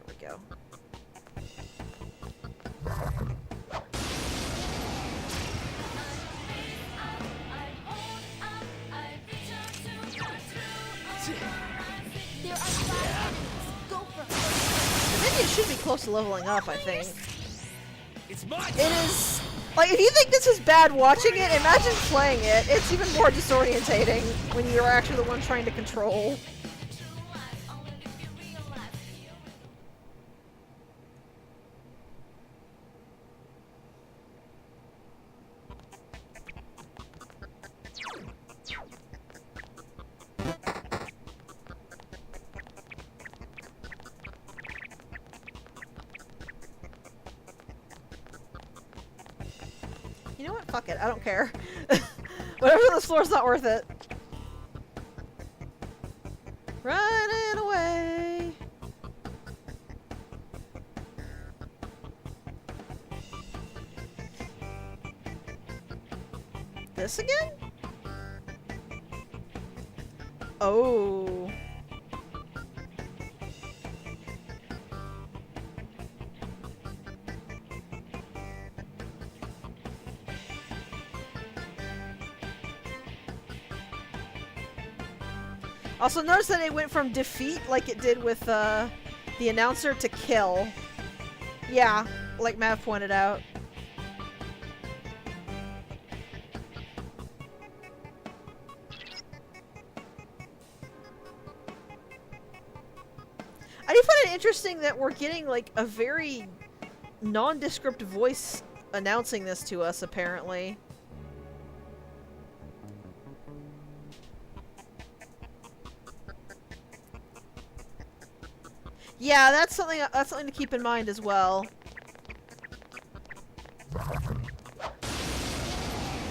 we go. There are 5 enemies. Go for it. The minion should be close to leveling up, I think. It's my It is... Like, if you think this is bad watching it, imagine playing it. It's even more disorientating when you're actually the one trying to control. You know what? Fuck it. I don't care. Whatever this floor's not worth it. Running away. This again? Oh. Also, notice that it went from defeat, like it did with the announcer, to kill. Yeah, like Mav pointed out. I do find it interesting that we're getting, like, a very nondescript voice announcing this to us, apparently. Yeah, that's something to keep in mind as well.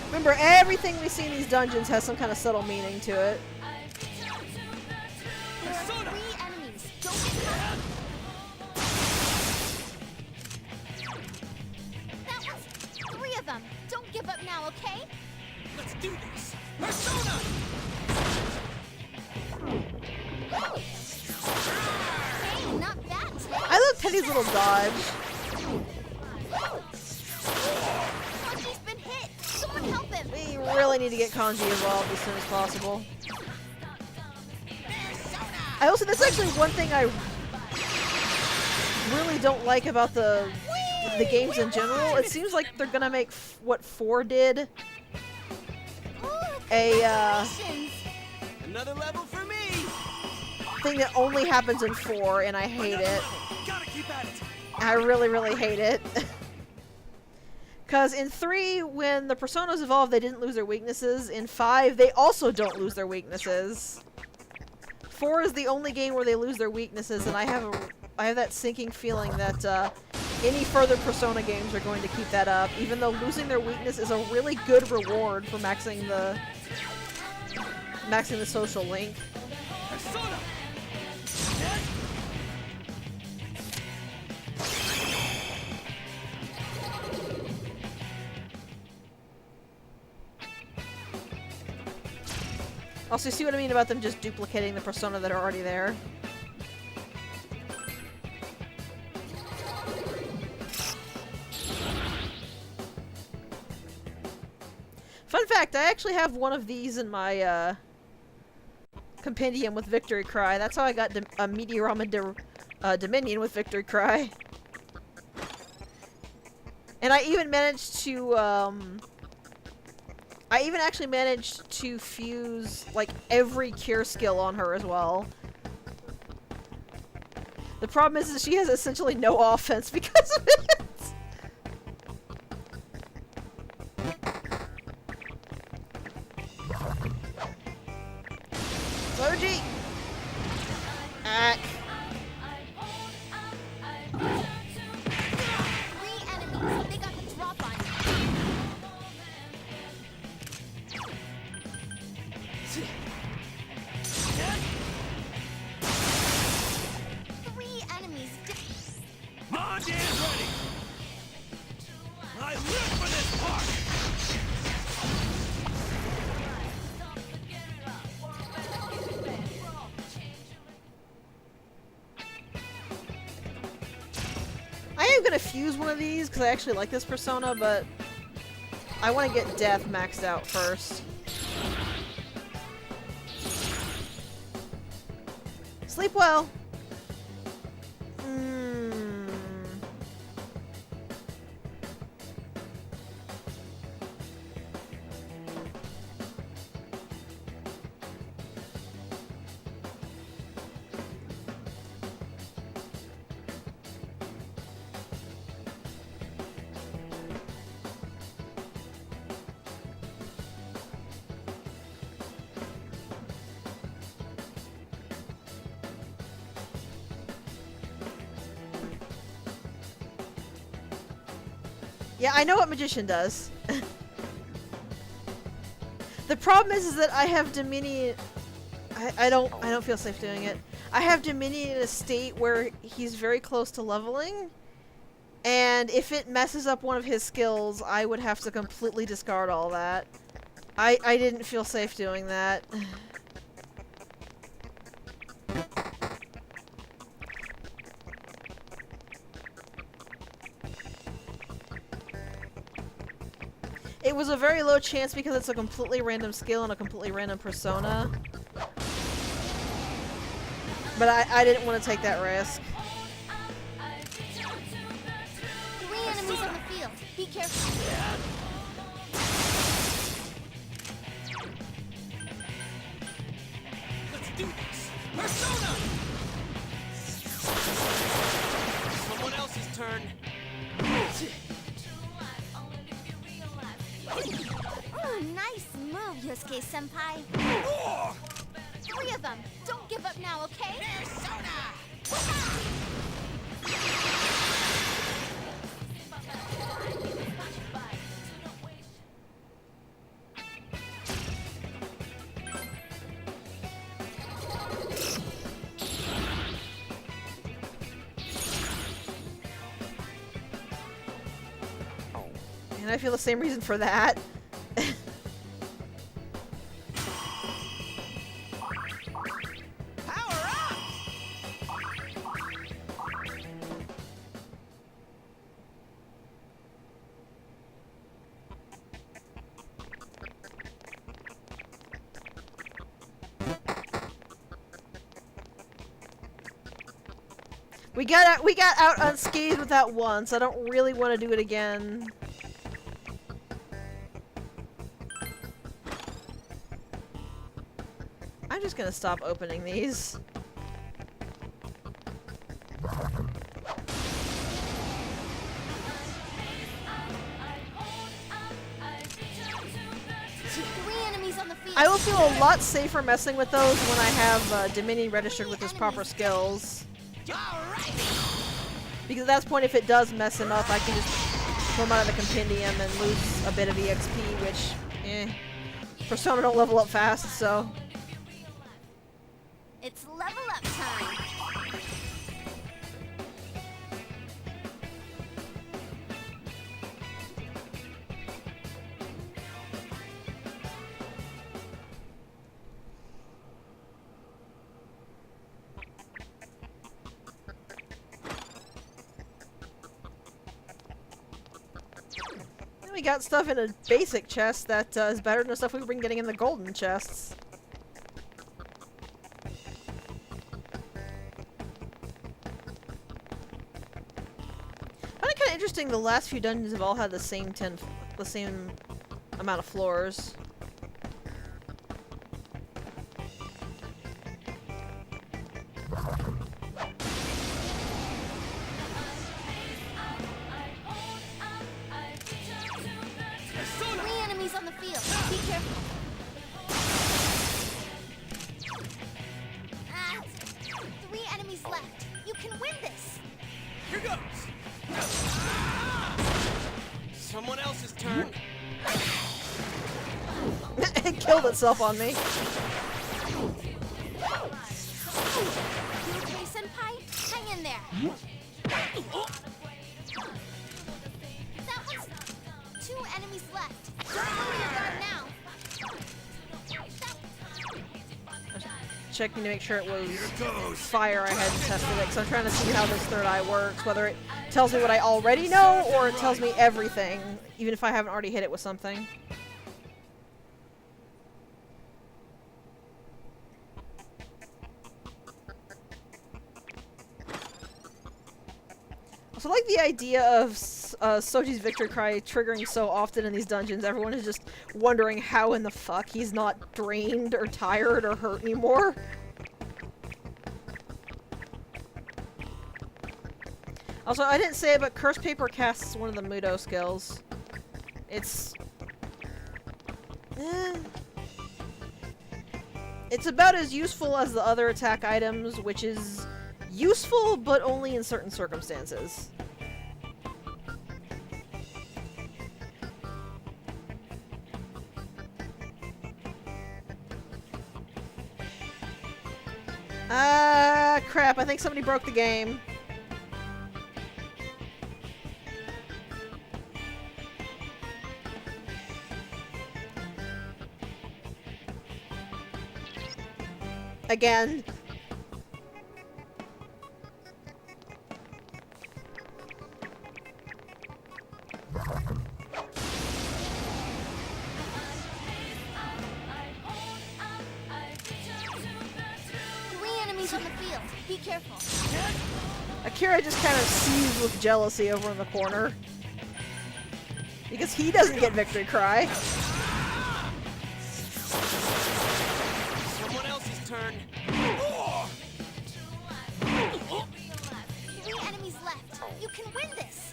Remember, everything we see in these dungeons has some kind of subtle meaning to it. There are 3 enemies. Don't get caught. That was 3 of them. Don't give up now, okay? Let's do this! Persona! Hey, not bad, Tay. I love Teddy's little dodge. Kanji's been hit. Someone help him. We really need to get Kanji involved as soon as possible. I also, that's actually one thing I really don't like about the games in general. It seems like they're gonna make what 4 did. Congratulations. Another level for me! Thing that only happens in 4, and I hate it. Gotta keep at it. I really, really hate it. Because in 3, when the personas evolve, they didn't lose their weaknesses. In 5, they also don't lose their weaknesses. 4 is the only game where they lose their weaknesses, and I have that sinking feeling that any further Persona games are going to keep that up, even though losing their weakness is a really good reward for maxing the social link. Persona! Also, you see what I mean about them just duplicating the persona that are already there? Fun fact, I actually have one of these in my compendium with Victory Cry. That's how I got a Meteorama Dominion with Victory Cry. And I even managed to, I even actually managed to fuse, like, every cure skill on her as well. The problem is that she has essentially no offense because of it. Soji! Ack. 3 enemies. They got the drop on you. gonna fuse one of these because I actually like this persona, but I want to get death maxed out first. Sleep well. Yeah, I know what Magician does. The problem is that I have Dominion. I don't feel safe doing it. I have Dominion in a state where he's very close to leveling, and if it messes up one of his skills, I would have to completely discard all that. I didn't feel safe doing that. It was a very low chance because it's a completely random skill and a completely random persona. But I didn't want to take that risk. 3 enemies on the field. Be careful. Let's do this. Persona! Someone else's turn. Ooh, nice move, Yosuke-senpai. 3 of them. Don't give up now, okay? And I feel the same reason for that. We got out unscathed with that once. I don't really want to do it again. I'm just gonna stop opening these. I will feel a lot safer messing with those when I have Dominion registered with his proper skills. Because at that point, if it does mess him up, I can just pull him out of the compendium and lose a bit of EXP, which, Persona don't level up fast, so. It's level up time. We got stuff in a basic chest that is better than the stuff we've been getting in the golden chests. I find it kind of interesting. The last few dungeons have all had the same amount of floors. Itself on me. Okay, senpai, hang in there. That was 2 enemies left. Don't lower your guard now. Checking to make sure it was fire I hadn't tested it, because I'm trying to see how this third eye works, whether it tells me what I already know, or it tells me everything, even if I haven't already hit it with something. So I like the idea of Soji's victory cry triggering so often in these dungeons. Everyone is just wondering how in the fuck he's not drained or tired or hurt anymore. Also, I didn't say it, but Curse Paper Cast is one of the Mudo skills. It's... It's about as useful as the other attack items, which is useful, but only in certain circumstances. Ah, crap, I think somebody broke the game. Again. On the field. Be careful. Akira just kind of seethes with jealousy over in the corner. Because he doesn't get victory cry. Someone else's turn. 3 enemies left. You can win this.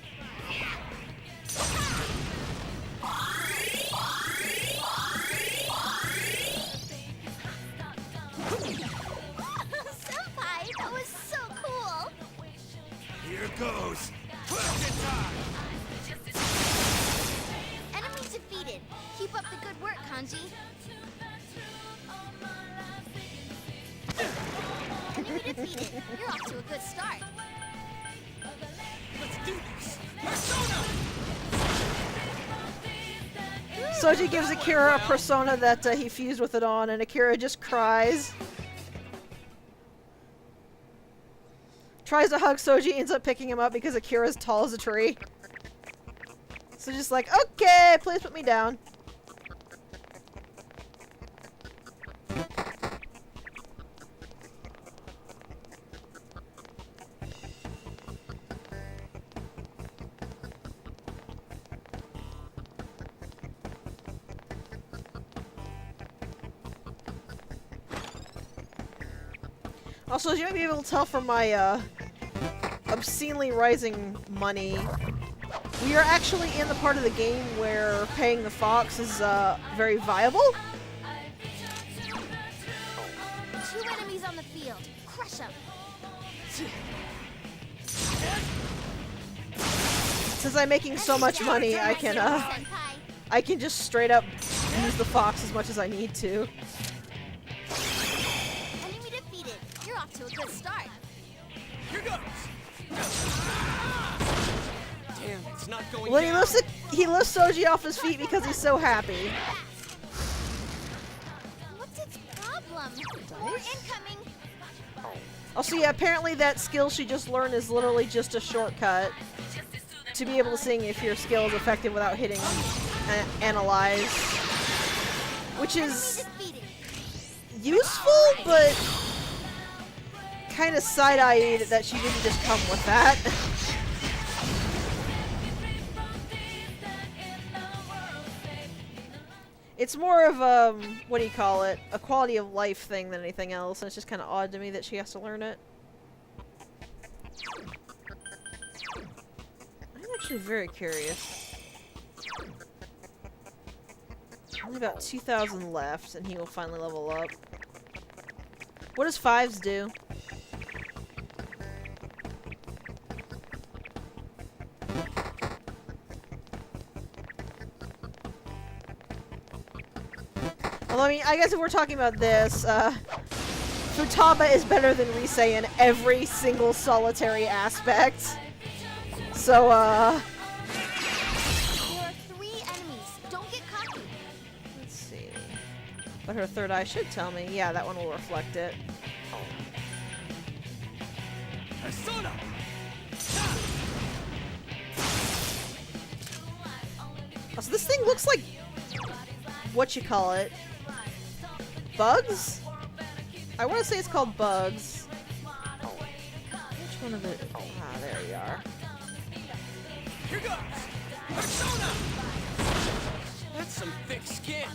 Senpai, that was so cool. Here goes. Enemy defeated. Keep up the good work, Kanji. Enemy defeated. You're off to a good start. Let's do this. Persona! Soji gives Akira a persona that he fused with it on, and Akira just cries. Tries to hug Soji, ends up picking him up because Akira's tall as a tree. So just like, okay, please put me down. Also, as you might be able to tell from my obscenely rising money, we are actually in the part of the game where paying the fox is very viable. 2 enemies on the field. Crush them. Since I'm making so much money, I can just straight up use the fox as much as I need to. Enemy defeated. You're off to a good start. Here goes. Damn, it's not going Well, down. he lifts Soji off his feet because he's so happy. What's its problem? More incoming. Also, yeah, apparently that skill she just learned is literally just a shortcut to be able to see if your skill is effective without hitting analyze, which is useful, but kind of side-eyed that she didn't just come with that. It's more of what do you call it? A quality of life thing than anything else, and it's just kind of odd to me that she has to learn it. I'm actually very curious. Only about 2,000 left, and he will finally level up. What does 5s do? Although, I mean, I guess if we're talking about this, Futaba is better than Risei in every single solitary aspect. So, There are 3 enemies. Don't get cocky. let's see. But her third eye should tell me. Yeah, that one will reflect it. Persona! So this thing looks like what you call it? Bugs? I want to say it's called bugs. Oh, which one of the? Ah, there you are. Here goes! Persona! That's some thick skin.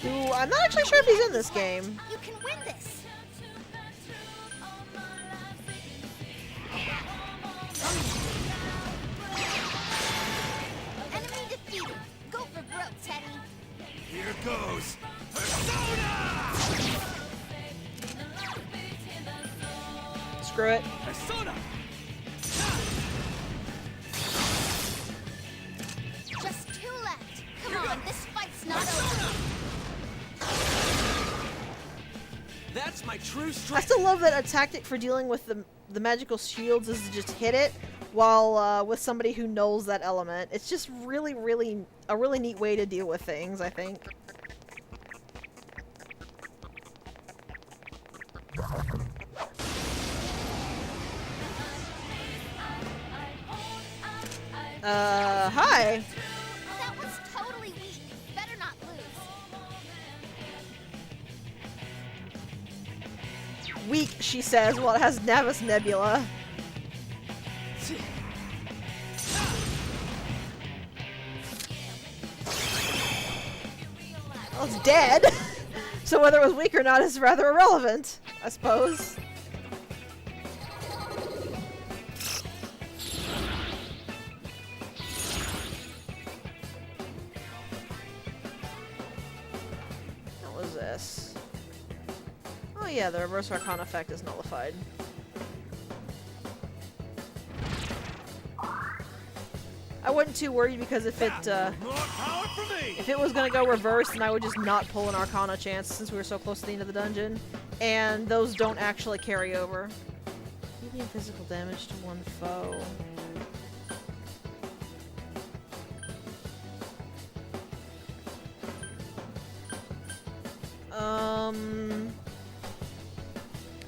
Ooh, I'm not actually sure if he's in this game. You can win this. Enemy defeated. Go for broke, Teddy. Here goes. Persona! Screw it. Persona! Just 2 left. Come on, this fight's not over. That's my true I strength. still love that a tactic for dealing with the magical shields is to just hit it while with somebody who knows that element. It's just really a really neat way to deal with things, I think. Hi. That was totally weak. Better not lose. Weak, she says, while it has Navis Nebula. Well, it's dead. So whether it was weak or not is rather irrelevant, I suppose. What was this? Oh yeah, the reverse arcana effect is nullified. I wasn't too worried because if it More power for me! if it was gonna go reverse, then I would just not pull an arcana chance since we were so close to the end of the dungeon. And those don't actually carry over. Medium physical damage to one foe.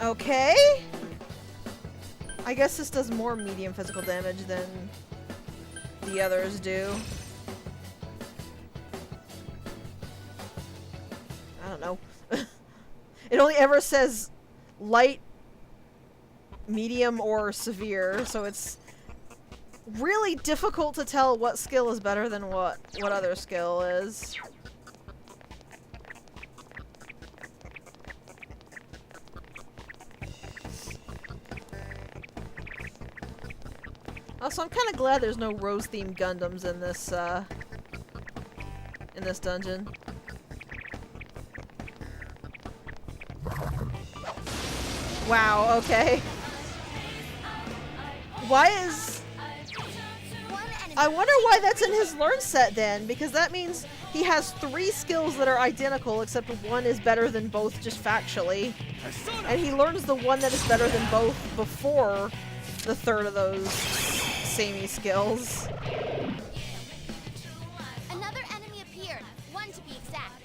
Okay. I guess this does more medium physical damage than the others do. I don't know. It only ever says light, medium, or severe, so it's really difficult to tell what skill is better than what other skill is. Also, I'm kind of glad there's no Rose-themed Gundams in this dungeon. Wow, okay. Why is... I wonder why that's in his learn set then, because that means he has 3 skills that are identical, except one is better than both just factually. And he learns the one that is better than both before the third of those samey skills. Another enemy appeared. 1 to be exact.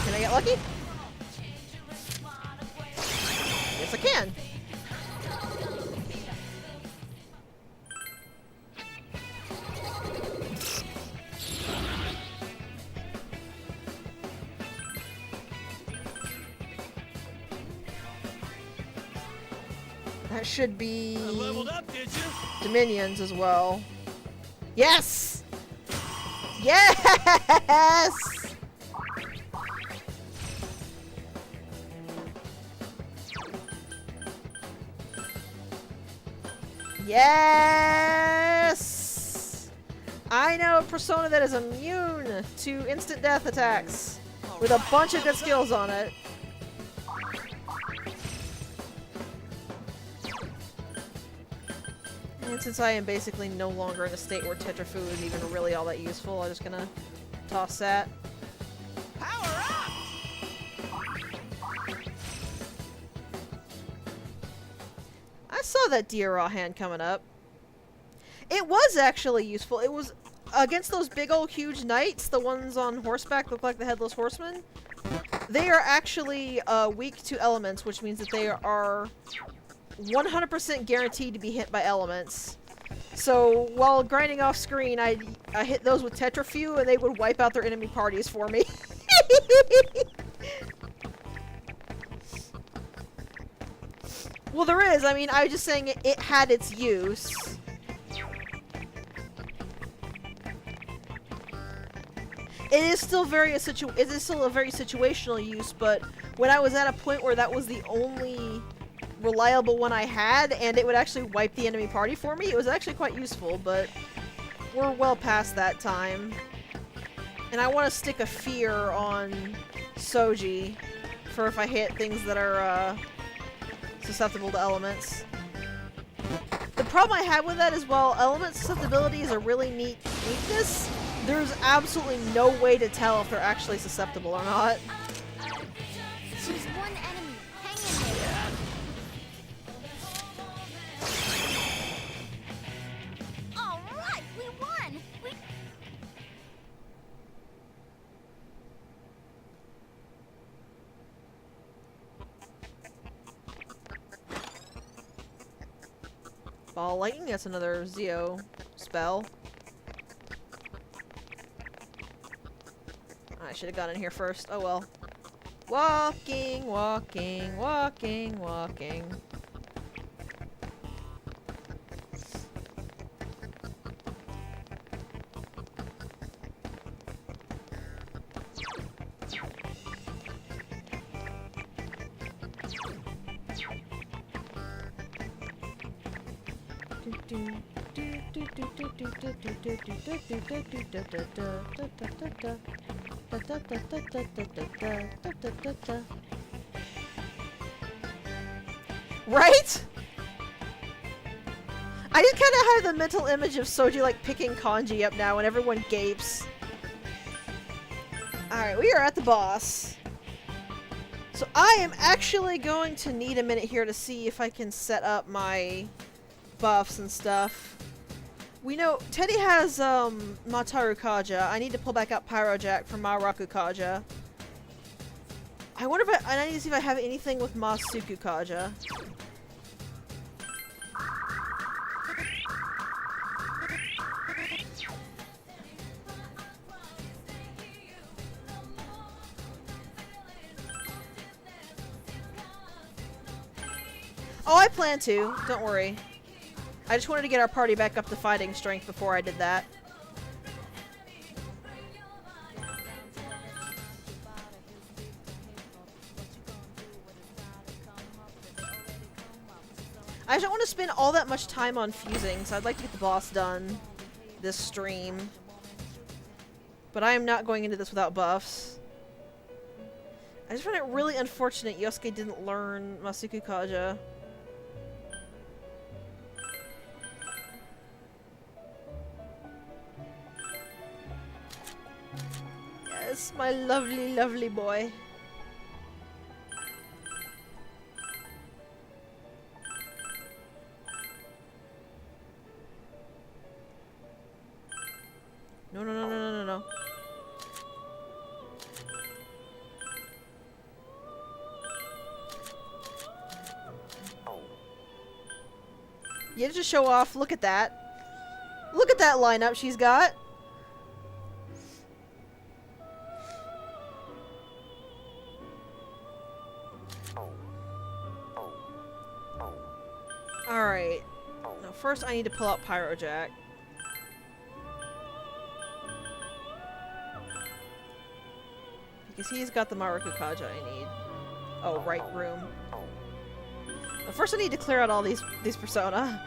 Can I get lucky? Yes, I can. That should be Leveled up, did you? Dominions as well. Yes! Yes! Yes! I know a persona that is immune to instant death attacks with a bunch of good skills on it. And since I am basically no longer in a state where Tetrafu is even really all that useful, I'm just gonna toss that. Power up! I saw that deer raw hand coming up. It was actually useful. It was against those big old huge knights, the ones on horseback look like the Headless Horseman. They are actually weak to elements, which means that they are 100% guaranteed to be hit by elements. So while grinding off screen, I hit those with Tetrafew and they would wipe out their enemy parties for me. Well, there is. I mean, I was just saying it had its use. It is still a very situational use, but when I was at a point where that was the only reliable one I had, and it would actually wipe the enemy party for me, it was actually quite useful, but we're well past that time. And I want to stick a fear on Soji for if I hit things that are susceptible to elements. The problem I have with that is, while element susceptibility is a really neat weakness, there's absolutely no way to tell if they're actually susceptible or not. There's one enemy. Hang in there. All right, we won. Ball lightning, that's another Zeo spell. I should have gone in here first. Oh well. Walking, walking, walking, walking. Right? I just kind of have the mental image of Soji like picking kanji up now and everyone gapes. Alright, we are at the boss. So I am actually going to need a minute here to see if I can set up my buffs and stuff. We know Teddy has Mataru Kaja. I need to pull back out Pyrojack from Maraku Kaja. I wonder if I need to see if I have anything with Masuku Kaja. Oh, I plan to. Don't worry. I just wanted to get our party back up to fighting strength before I did that. I just don't want to spend all that much time on fusing, so I'd like to get the boss done this stream. But I am not going into this without buffs. I just find it really unfortunate Yosuke didn't learn Masuku Kaja. Yes, my lovely, lovely boy. No, no, no, no, no, no, no. Yeah, just show off. Look at that. Look at that lineup she's got. Alright. Now first I need to pull out Pyrojack. Because he's got the Maraku Kaja I need. Oh, right room. Well, first I need to clear out all these persona.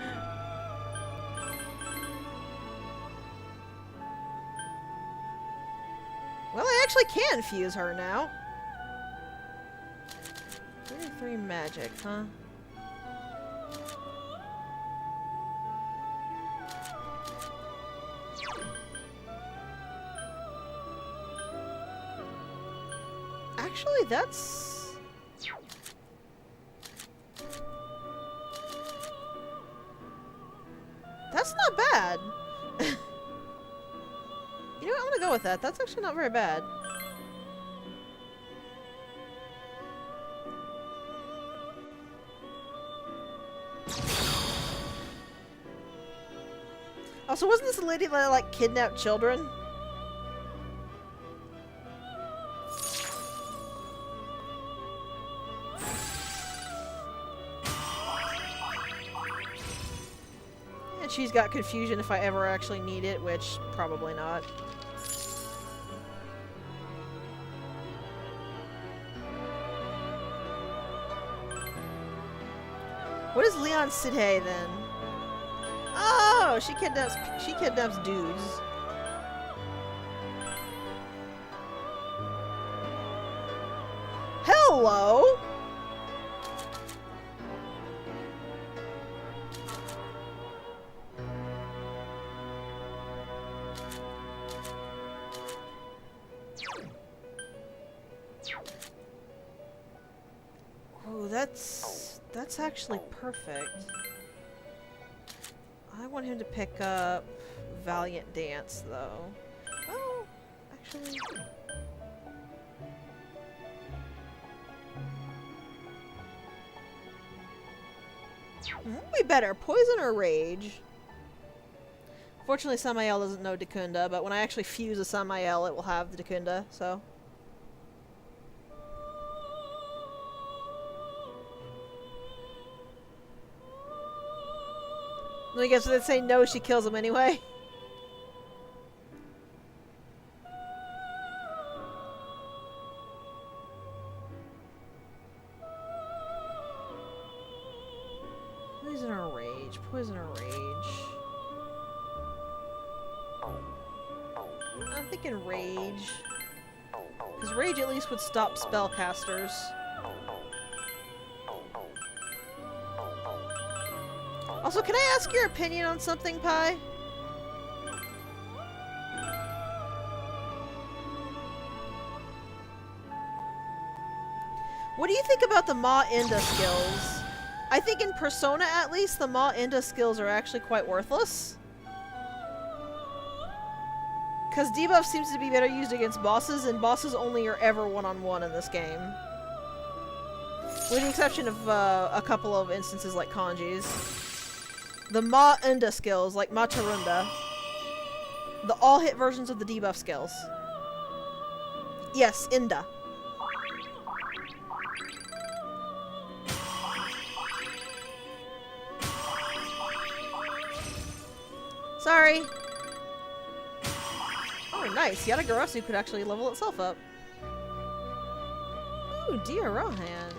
Well, I actually can fuse her now. 33 magic, huh? Actually, that's not bad. You know what? I'm gonna go with that. That's actually not very bad. Also, wasn't this a lady that, like, kidnapped children? And she's got confusion if I ever actually need it, which probably not. What is Leon Sidhe then? Oh, she kidnaps dudes. Hello. Oh, that's actually perfect. I want him to pick up Valiant Dance, though. Oh, actually... What would be better, Poison or Rage? Fortunately, Samael doesn't know Dacunda, but when I actually fuse a Samael, it will have the Dacunda, so... I guess if they say no, she kills him anyway. Poison or Rage? Poison or Rage? I'm thinking Rage. Because Rage at least would stop spellcasters. Also, can I ask your opinion on something, Pi? What do you think about the Ma Inda skills? I think in Persona, at least, the Ma Inda skills are actually quite worthless. Because debuff seems to be better used against bosses, and bosses only are ever one-on-one in this game. With the exception of a couple of instances like Kanji's. The Ma Inda skills, like Matarunda. The all-hit versions of the debuff skills. Yes, Inda. Sorry. Oh, nice. Yatagarasu could actually level itself up. Ooh, Diarahan.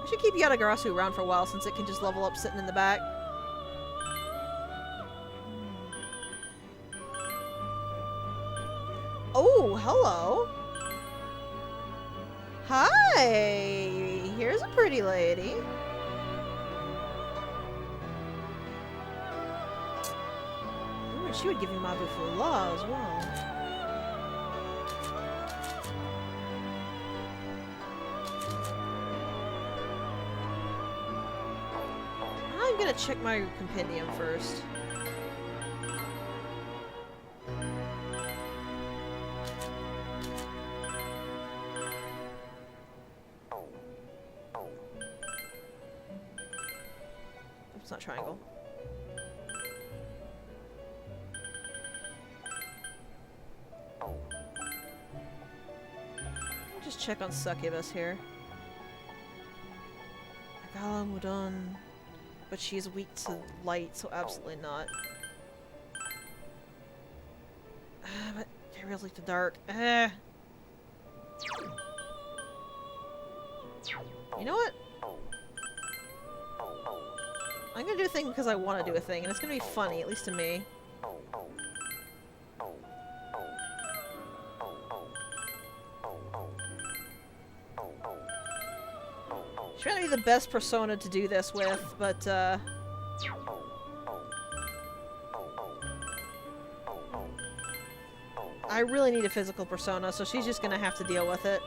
I should keep Yatagarasu around for a while since it can just level up sitting in the back. Oh, hello. Hi. Here's a pretty lady. Ooh, and she would give me Mabu Fula as well. I'm gonna check my compendium first. It's not triangle. I'll just check on Succubus here. Agala Mudon. But she's weak to light, so absolutely not. But Gabriel's weak to dark. You know what? I'm gonna do a thing because I want to do a thing, and it's gonna be funny, at least to me. She might not be the best persona to do this with, but, I really need a physical persona, so she's just gonna have to deal with it.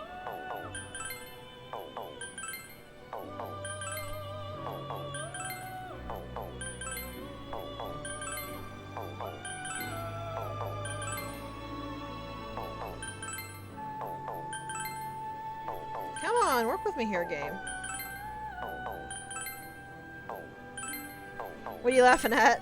Come on, work with me here, game. What are you laughing at?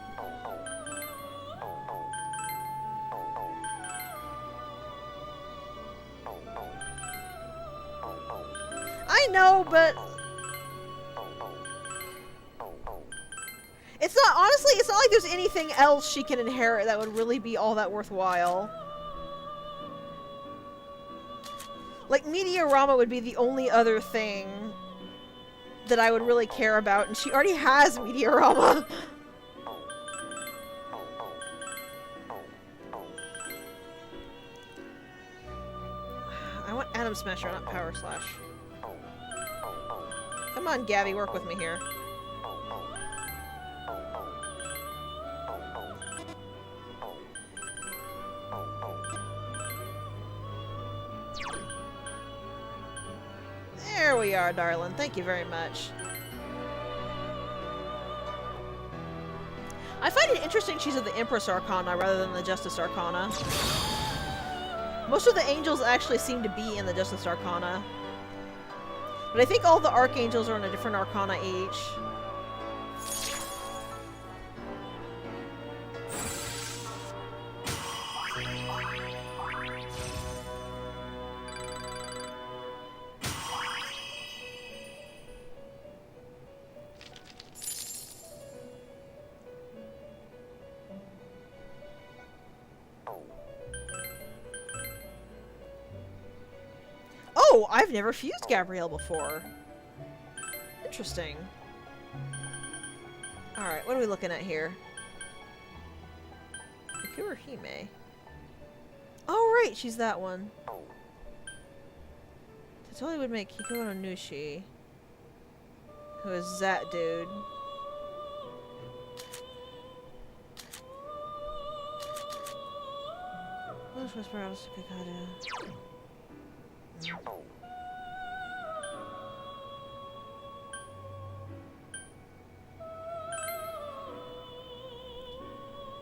I know, but it's not, honestly, it's not like there's anything else she can inherit that would really be all that worthwhile. Like, Meteorama would be the only other thing that I would really care about, and she already has Meteorama. I want Atom Smasher, not Power Slash. Come on, Gabby, work with me here. There we are, darling. Thank you very much. I find it interesting she's at the Empress Arcana rather than the Justice Arcana. Most of the angels actually seem to be in the Justice Arcana. But I think all the Archangels are in a different Arcana each. Oh, I've never fused Gabrielle before. Interesting. Alright, what are we looking at here? Miku or Hime? Oh, right, she's that one. I totally would make Hiko no Nushi. Who is that dude?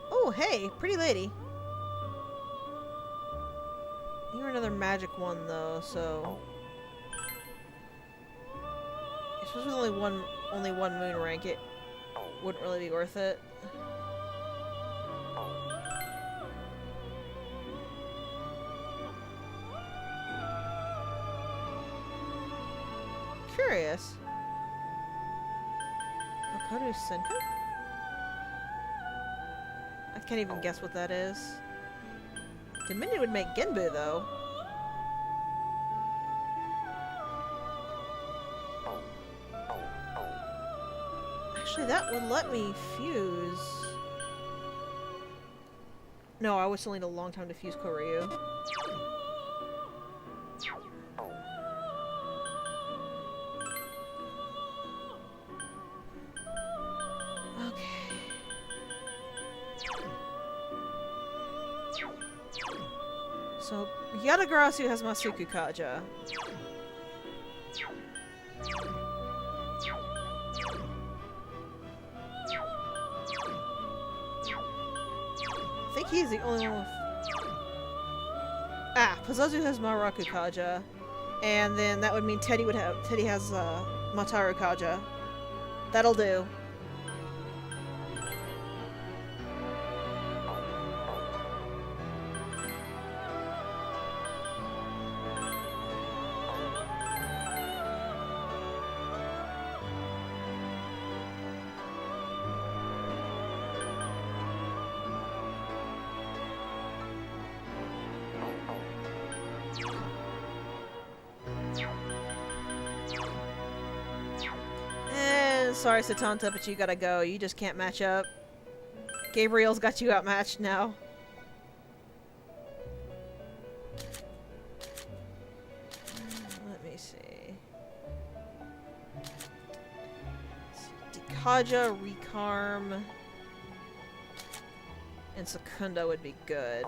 Oh, hey, pretty lady. You're another magic one, though, so... I suppose with only one moon rank, it wouldn't really be worth it. Curious. Okoru Senku? I can't even guess what that is. Dominion would make Genbu, though. Actually, that would let me fuse. No, I would still need a long time to fuse Koryu. So, Yatagarasu has Masuku Kaja. I think he's the only one with... Ah, Pazuzu has Maraku Kaja. And then that would mean Teddy has Mataru Kaja. That'll do. Sorry, Satanta, but you gotta go. You just can't match up. Gabriel's got you outmatched now. Let me see. Dikaja, Recarm, and Secunda would be good.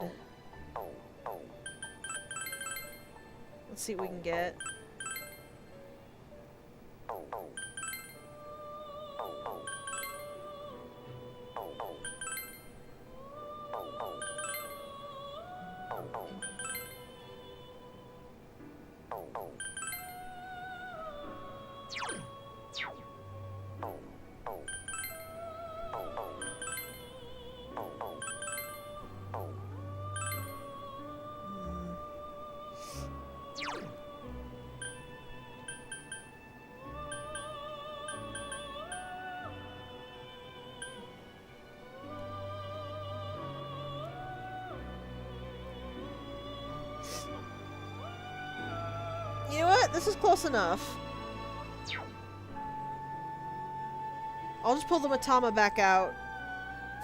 Let's see what we can get. what? This is close enough. I'll just pull the Matama back out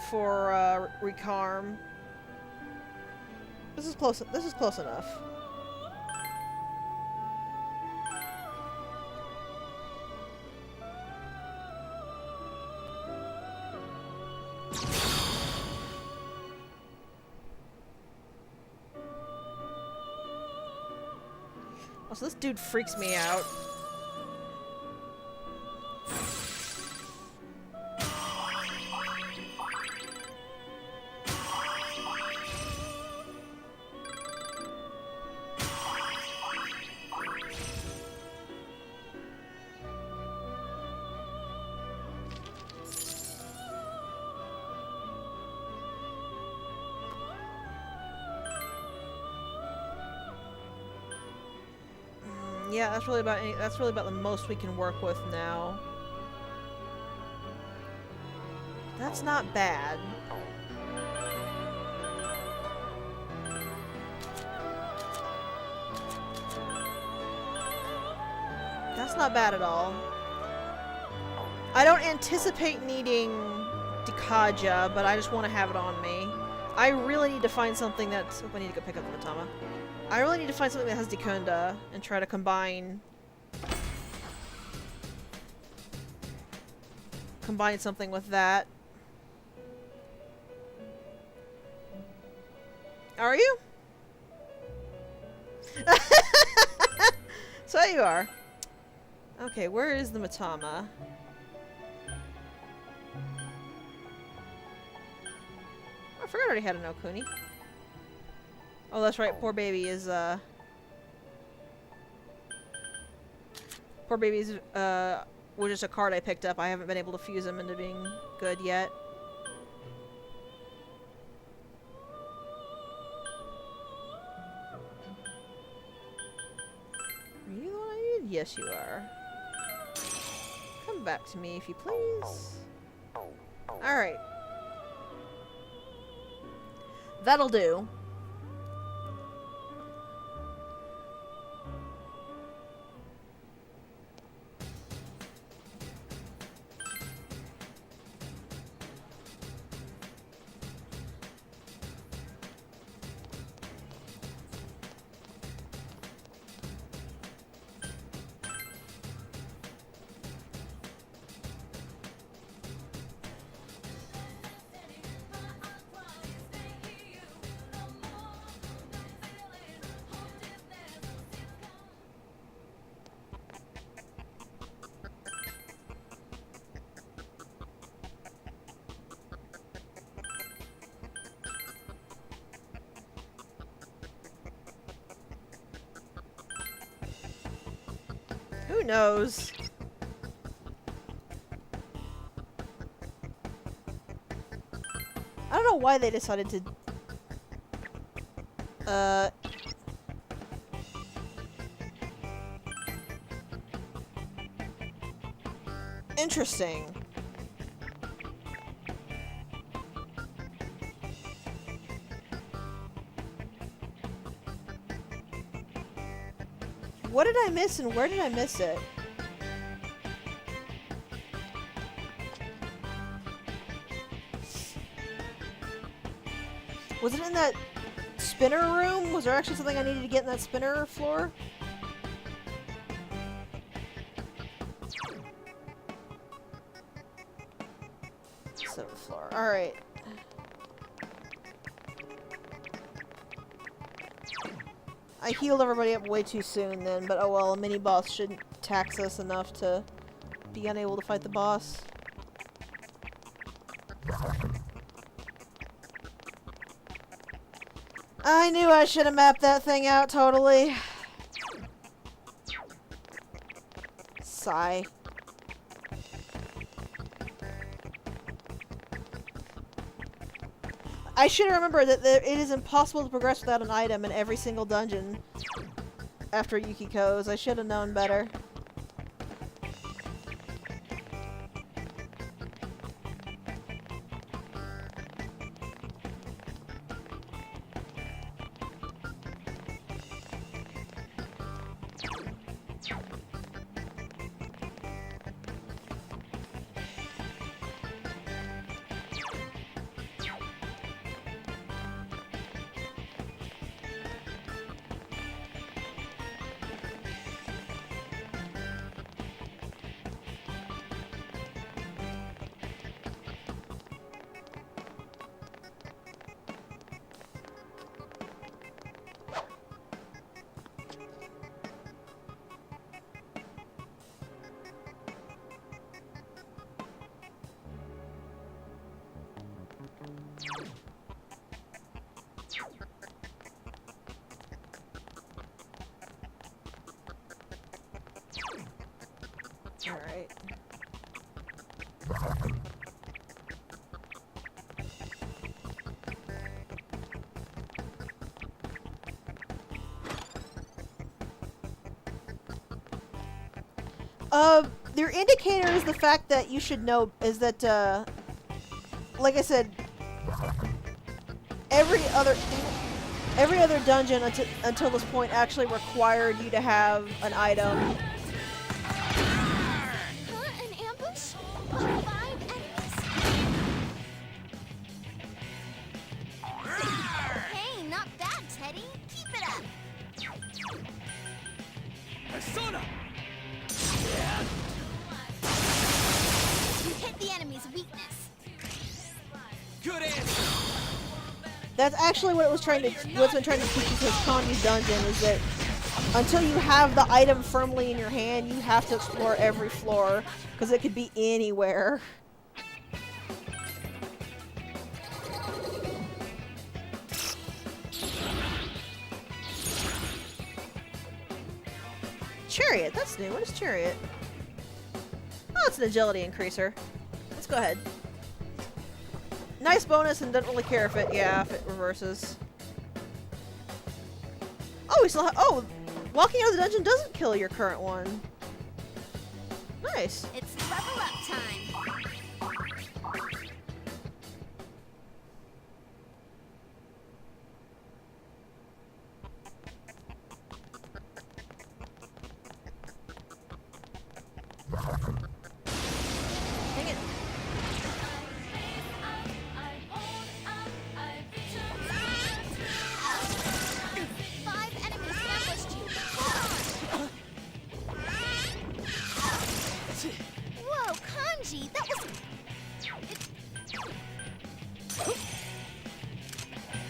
for recarm. This is close enough. So this dude freaks me out. Yeah, that's really about the most we can work with now. That's not bad. That's not bad at all. I don't anticipate needing Dikaja, but I just want to have it on me. I really need to find something that's... I need to go pick up the Matama. I really need to find something that has Dekunda and try to combine something with that. Are you? So you are. Okay, where is the Matama? I forgot I already had an Okuni. Oh, that's right. Poor baby is, was just a card I picked up. I haven't been able to fuse him into being good yet. Are you the one I need? Yes, you are. Come back to me, if you please. Alright. That'll do. Who knows? I don't know why they decided to... Interesting. What did I miss and where did I miss it? Was it in that spinner room? Was there actually something I needed to get in that spinner floor? Seventh floor. Alright. I healed everybody up way too soon then, but oh well, a mini-boss shouldn't tax us enough to be unable to fight the boss. I knew I should have mapped that thing out totally. Sigh. I should remember that it is impossible to progress without an item in every single dungeon after Yukiko's. I should have known better. Alright. Their indicator is the fact that you should know is that, like I said, every other dungeon until this point actually required you to have an item. Huh? An ambush? With 5 enemies? Hey, not bad, Teddy. Keep it up. Persona! You hit the enemy's weakness. Good answer. That's actually what what's been trying to teach you this Konami's dungeon is that until you have the item firmly in your hand, you have to explore every floor because it could be anywhere. Chariot, that's new. What is Chariot? Oh, it's an agility increaser. Let's go ahead. Nice bonus and doesn't really care if it reverses. Oh, we still have, oh! Walking out of the dungeon doesn't kill your current one. Nice. It's level up time. Dang it. 5 enemies ambushed you. Whoa, Kanji, that was...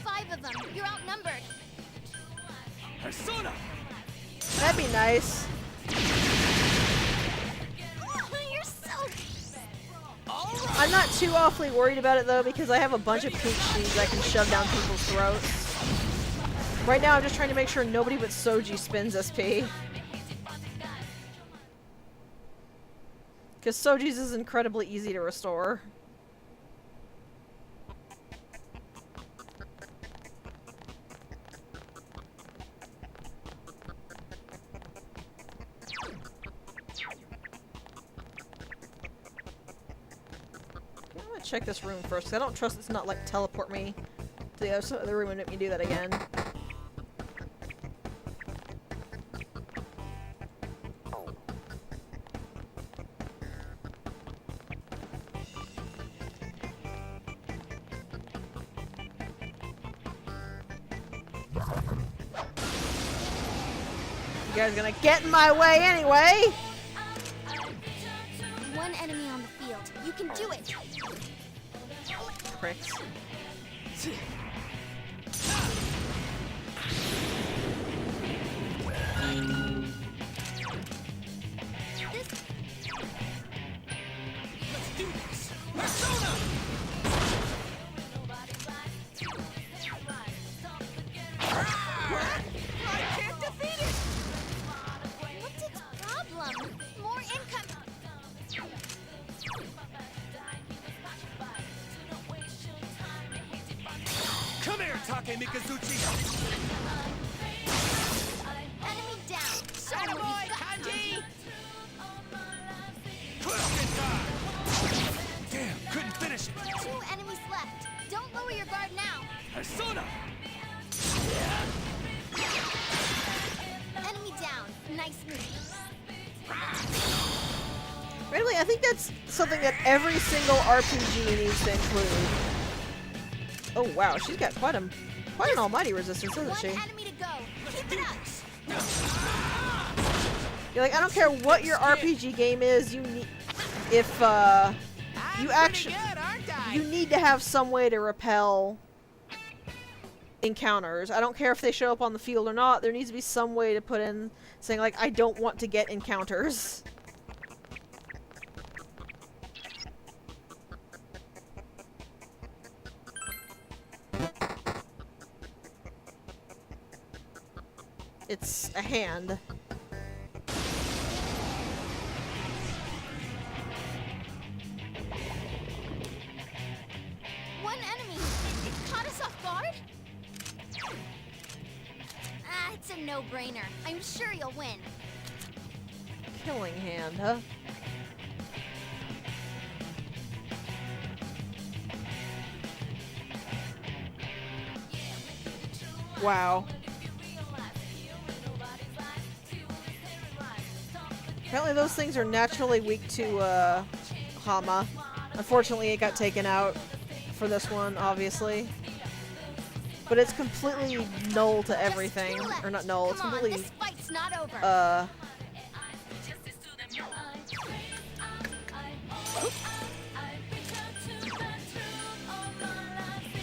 5 of them. You're outnumbered. Persona! That'd be nice. Oh, you're so... I'm not too awfully worried about it though because I have a bunch of pink sheets I can shove down people's throats. Right now I'm just trying to make sure nobody but Soji spins SP. Because Soji's is incredibly easy to restore. I'm gonna check this room first, 'cause I don't trust it's not like teleport me to the other side of the room and make me do that again. You guys gonna get in my way anyway? 1 enemy on the field. You can do it. Pricks. Let's do this. Persona! I can't defeat it! What's its problem? More income. Come here, Take Mikazuchi! Enemy down. Show 'em what Attaboy, you've got. Kanji! Damn, couldn't finish it! 2 enemies left. Don't lower your guard now. Persona! Enemy down. Nice move. Really, I think that's something that every single RPG needs to include. Oh wow, she's got quite an almighty resistance, doesn't 1 she? enemy to go. Keep it up. You're like, I don't care what your RPG game is, you need if you I'm actually pretty good, aren't I? you need to have some way to repel encounters. I don't care if they show up on the field or not, there needs to be some way to put in saying like, I don't want to get encounters. It's a hand. It's a no-brainer. I'm sure you'll win. Killing hand, huh? Wow. Apparently those things are naturally weak to, Hama. Unfortunately, it got taken out for this one, obviously. But it's completely null to everything. Or not null, it's Come on, completely, this fight's not over.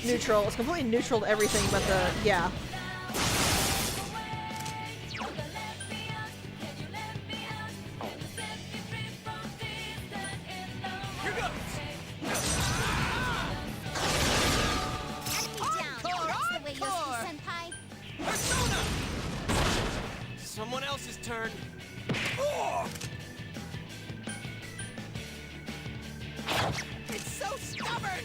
Neutral. It's completely neutral to everything but the, yeah. Here goes! Enemy down. That's the way, Yosuke-senpai. Persona! Someone else's turn. Oh! It's so stubborn!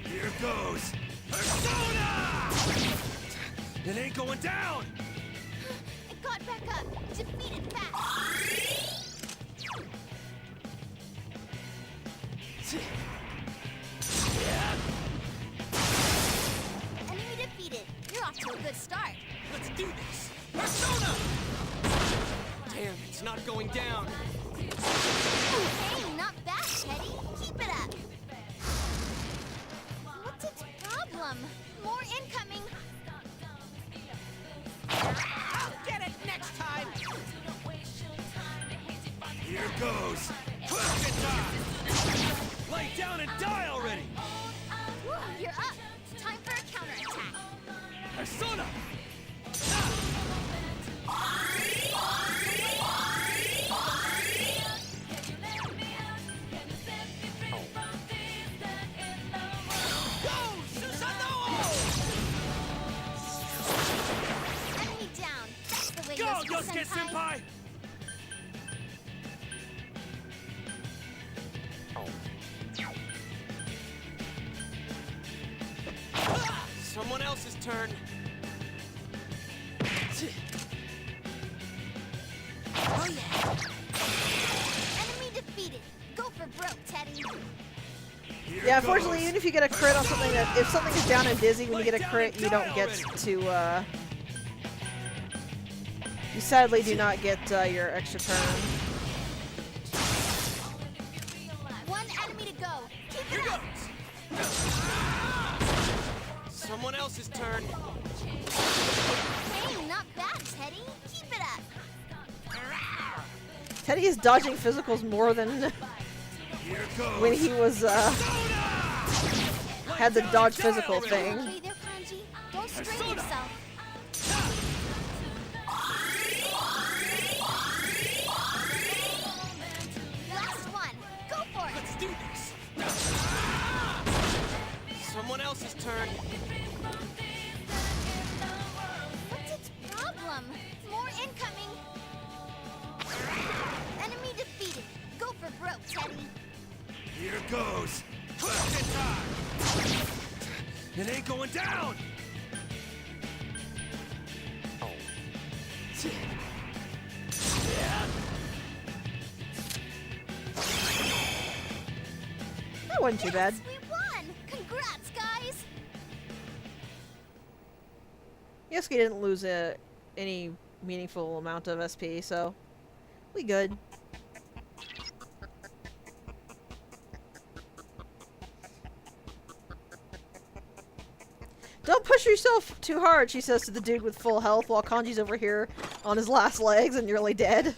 Here goes. Persona! It ain't going down! It got back up. Defeat it fast. Enemy defeated. You're off to a good start. Let's do this! Persona! Damn, it's not going down. Hey, not bad, Teddy. Keep it up. What's its problem? More incoming. I'll get it next time! Here goes. Question time! Lay down and die already! Whew, you're up. Time for a counterattack. Persona! Go, Susanoo! Enemy down. That's the way, Go, Yosuke Yosuke-senpai. Senpai! Someone else's turn. Oh yeah. Enemy defeated. Go for broke, Teddy. Here Yeah, goes. unfortunately, even if you get a crit on something that, if something is down and dizzy when you get a crit, you don't get to, you sadly do not get, your extra turn. One enemy to go. Keep Here it up. goes! Someone else's turn. Hey, not bad, Teddy. Keep it up. Teddy is dodging physicals more than Here goes. when he was, had the dodge physical thing. Okay there, Kanji. Don't strain Persona. yourself. Last one. Go for it. Let's do this! Someone else's turn. What's its problem? More incoming. Enemy defeated. Go for broke, Teddy. Here goes. Question time! It ain't going down! That wasn't too bad. Yes, we won. Congrats, guys. Yosuke didn't lose any meaningful amount of SP, so we good. Don't push yourself too hard, she says to the dude with full health while Kanji's over here on his last legs and nearly dead.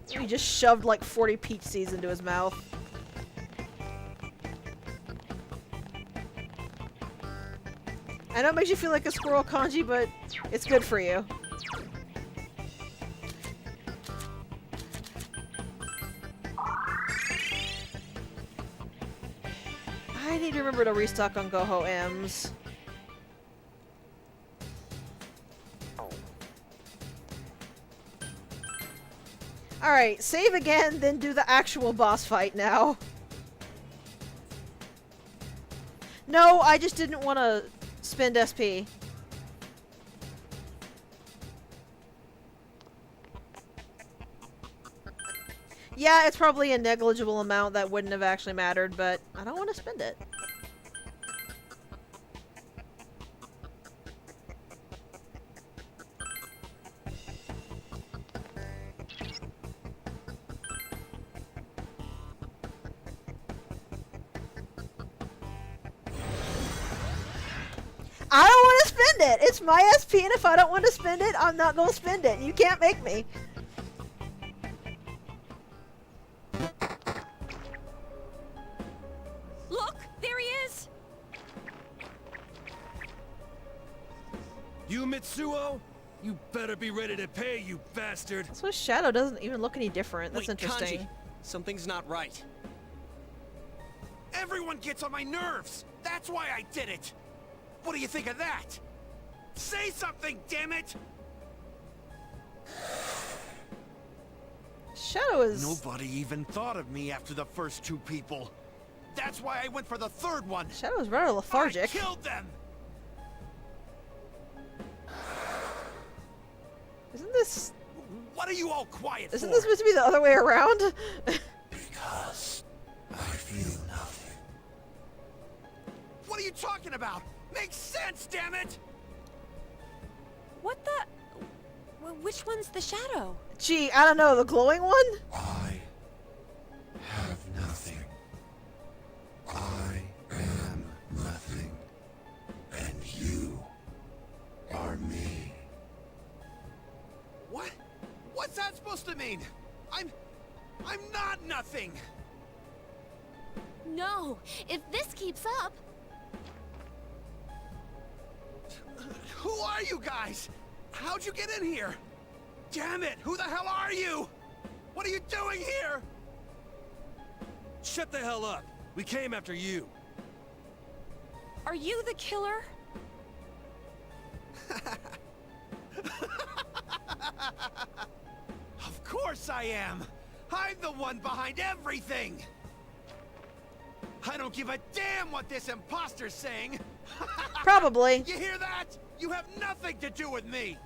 He just shoved like 40 peach seeds into his mouth. I know it makes you feel like a squirrel, Kanji, but it's good for you. I need to remember to restock on Goho M's. Alright, save again, then do the actual boss fight now. No, I just didn't want to spend SP. Yeah, it's probably a negligible amount that wouldn't have actually mattered, but I don't want to spend it. I don't want to spend it! It's my SP, and if I don't want to spend it, I'm not going to spend it. You can't make me. Look, there he is. You, Mitsuo? You better be ready to pay, you bastard! So his shadow doesn't even look any different. That's Wait, interesting. Kanji, something's not right. Everyone gets on my nerves. That's why I did it. What do you think of that? Say something, damn it! Shadow is... Nobody even thought of me after the first two people. That's why I went for the third one. Shadow is rather lethargic. I killed them. Isn't this... What are you all quiet Isn't for? this supposed to be the other way around? Because I feel nothing. What are you talking about? Makes sense, damn it! What the? Which one's the shadow? Gee, I don't know, the glowing one? I have nothing. I am nothing. And you are me. What? What's that supposed to mean? I'm not nothing! No, if this keeps up, Who are you guys? How'd you get in here? Damn it, who the hell are you? What are you doing here? Shut the hell up! We came after you! Are you the killer? Of course I am! I'm the one behind everything! I don't give a damn what this imposter's saying! Probably. You hear that? You have nothing to do with me!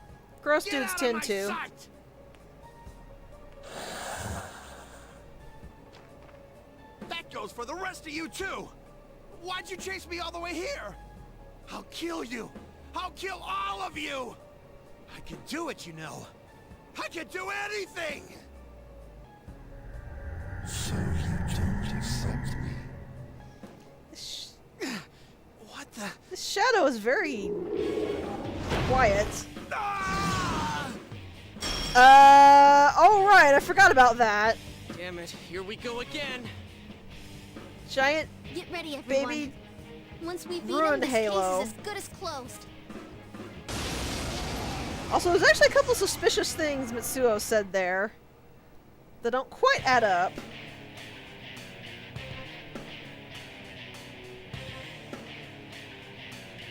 Gross Get dudes out of tend my to. sight! That goes for the rest of you too! Why'd you chase me all the way here? I'll kill you! I'll kill all of you! I can do it, you know. I can do anything! So you don't accept me. What the? The shadow is very... quiet. Ah! Oh right, I forgot about that. Damn it, here we go again. Giant get ready, everyone. baby... Once we beat ruined him, this Halo. case is as good as closed. Also, there's actually a couple suspicious things Mitsuo said there that don't quite add up.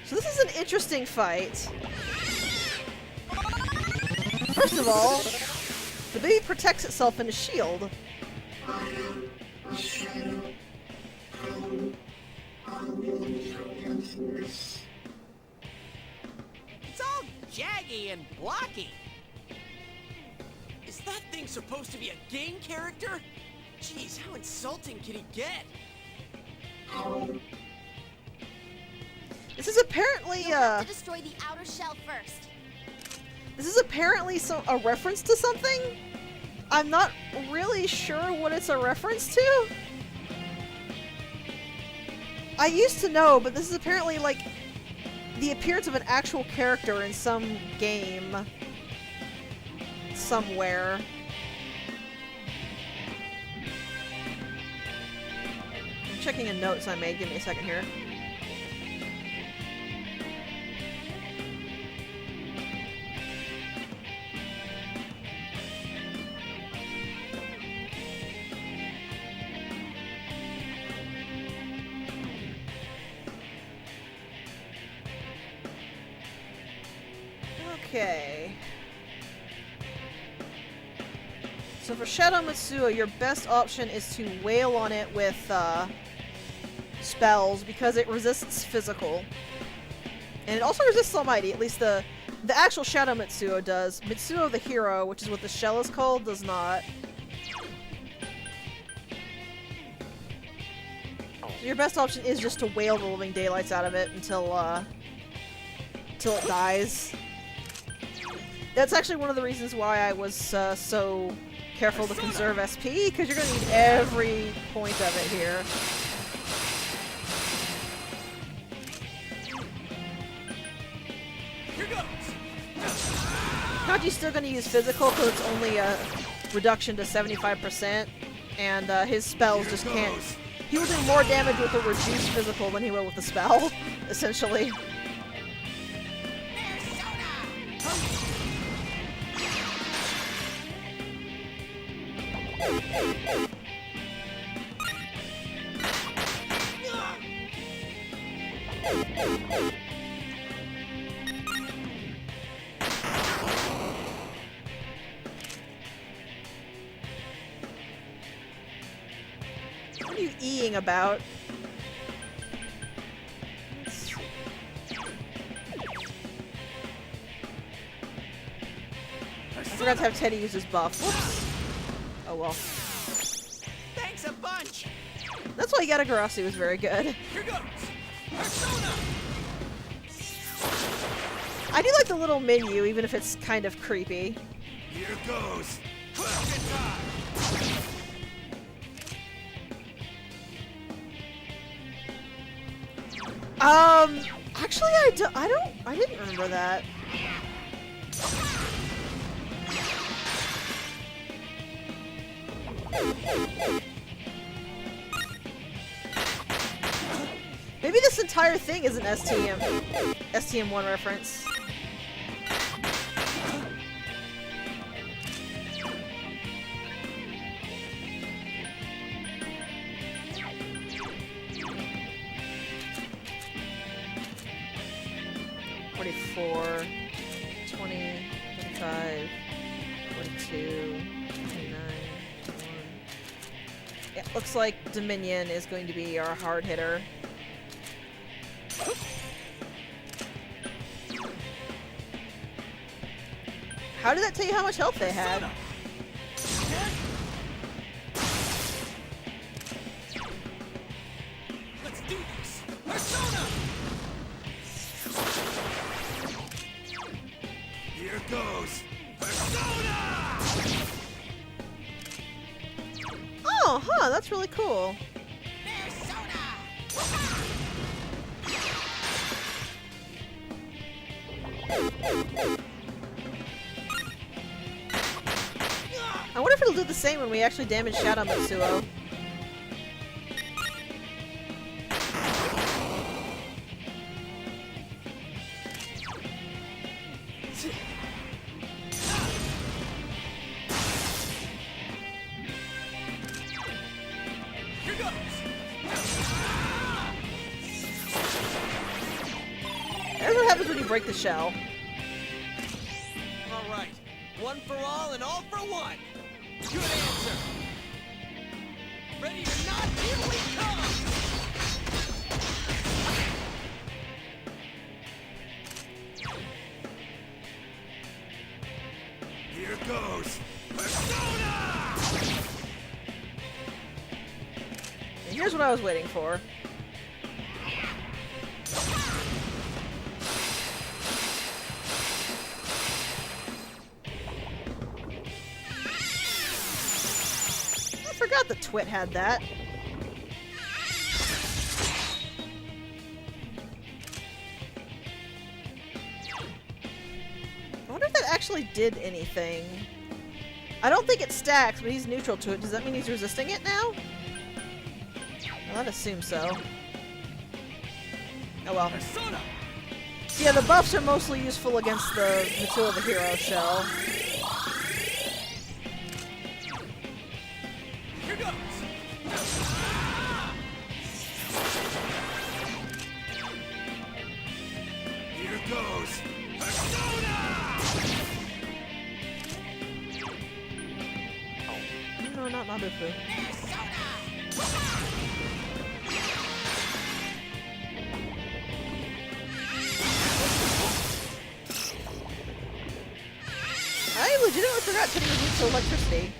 So this is an interesting fight. First of all, the baby protects itself in a shield. It's all jaggy and blocky. Is that thing supposed to be a game character? Jeez, how insulting can he get? This is apparently You'll have to destroy the outer shell first. this is apparently a reference to something. I'm not really sure what it's a reference to. I used to know, but this is apparently like the appearance of an actual character in some game somewhere. I'm checking a notes I made. Give me a second here. Okay. So for Shadow Mitsuo, your best option is to wail on it with spells because it resists physical. And it also resists Almighty, at least the actual Shadow Mitsuo does. Mitsuo the hero, which is what the shell is called, does not. So your best option is just to wail the living daylights out of it until it dies. That's actually one of the reasons why I was so careful to conserve SP, because you're going to need every point of it here. Kaji's still going to use physical because it's only a reduction to 75%, and his spells just can't... He will do more damage with a reduced physical than he will with the spell, essentially. What are you eating about? I forgot to have Teddy use his buff. Whoops. Oh well. Thanks a bunch! That's why Yatagarasu was very good. Here goes! Persona! I do like the little menu, even if it's kind of creepy. Here goes. Actually, I didn't remember that. Maybe this entire thing is an STM1 reference. $44, $20, $25, $42, $29, $21. Yeah, looks like Dominion is going to be our hard hitter. How did that tell you how much health they had? Let's do this! Persona! Here goes. Persona! Oh, huh, that's really cool. I wonder if it'll do the same when we actually damage Shadow Mitsuo. Here goes! Here's what happens when you break the shell. All right. One for all and all for one. Good answer. Ready or not, here we come! Here goes. Persona! And here's what I was waiting for. I forgot the twit had that. I wonder if that actually did anything. I don't think it stacks, but he's neutral to it. Does that mean he's resisting it now? Well, I'd assume so. Oh well. Persona! So yeah, the buffs are mostly useful against the Mitsuo the Hero shell. Here goes! Here goes. Persona! No, not Mabufu. I legitimately forgot Teddy was used to electricity.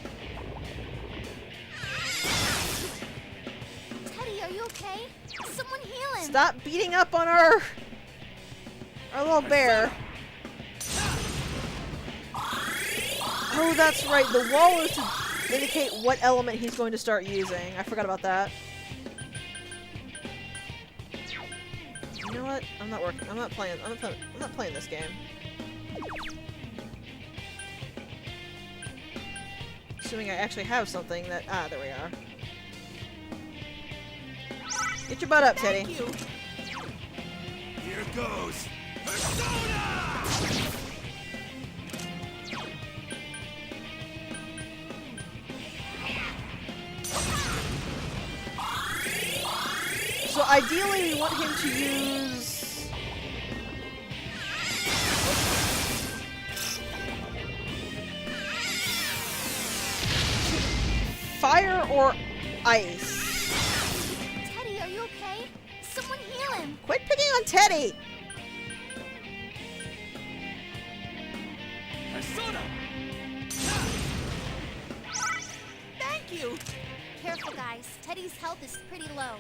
Teddy, are you okay? Someone heal him! Stop beating up on our little bear. Oh, that's right. The wall is to indicate what element he's going to start using. I forgot about that. You know what? I'm not working. I'm not playing this game. Assuming I actually have something that there we are. Get your butt up, Teddy. Thank you. Here goes. Persona! So ideally, we want him to use fire or ice. Teddy, are you okay? Someone heal him! Quit picking on Teddy. Persona! Thank you. Careful, guys. Teddy's health is pretty low.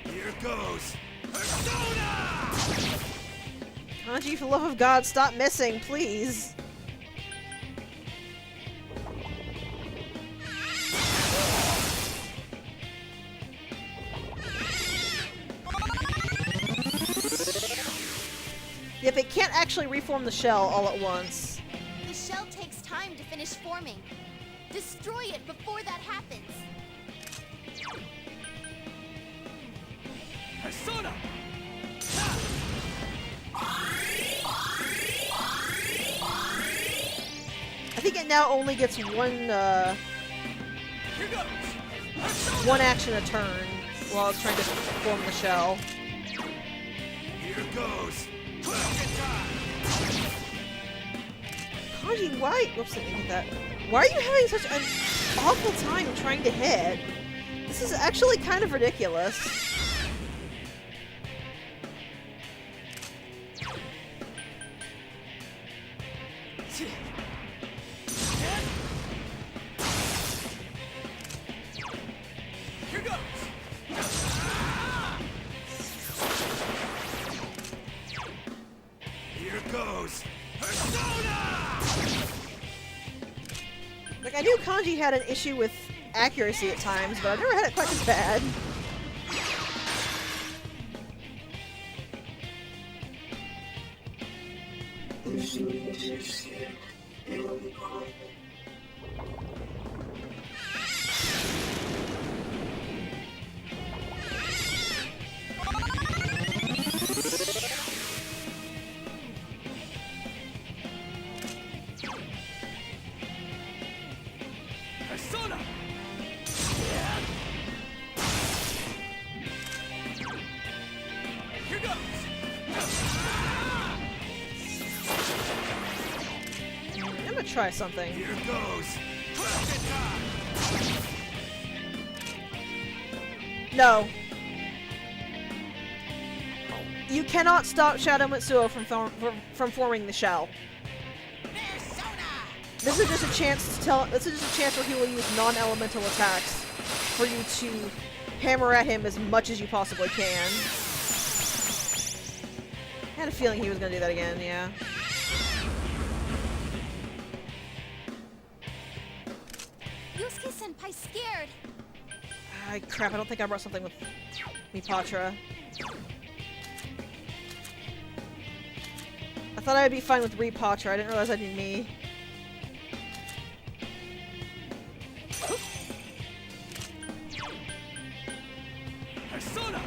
Here goes. Persona! Kanji, for the love of God, stop missing, please. Yep, it can't actually reform the shell all at once. The shell takes time to finish forming. Destroy it before that happens. Persona! I think it now only gets one, Here goes. one action a turn while it's trying to form the shell. Here goes. Kanji, why? Whoops, I didn't get that. Why are you having such an awful time trying to hit? This is actually kind of ridiculous. Here goes. Here goes. Persona! Like, I knew Kanji had an issue with accuracy at times, but I've never had it quite as bad. Persona! Here goes. I'm gonna try something. Here goes. No. You cannot stop Shadow Mitsuo from forming the shell. This is just a chance to tell. This is just a chance where he will use non-elemental attacks for you to hammer at him as much as you possibly can. I had a feeling he was gonna do that again. Yeah. Yusuke-senpai's scared. Ah, crap, I don't think I brought something with Mipatra. I thought I would be fine with Repatra. I didn't realize I need me. Persona!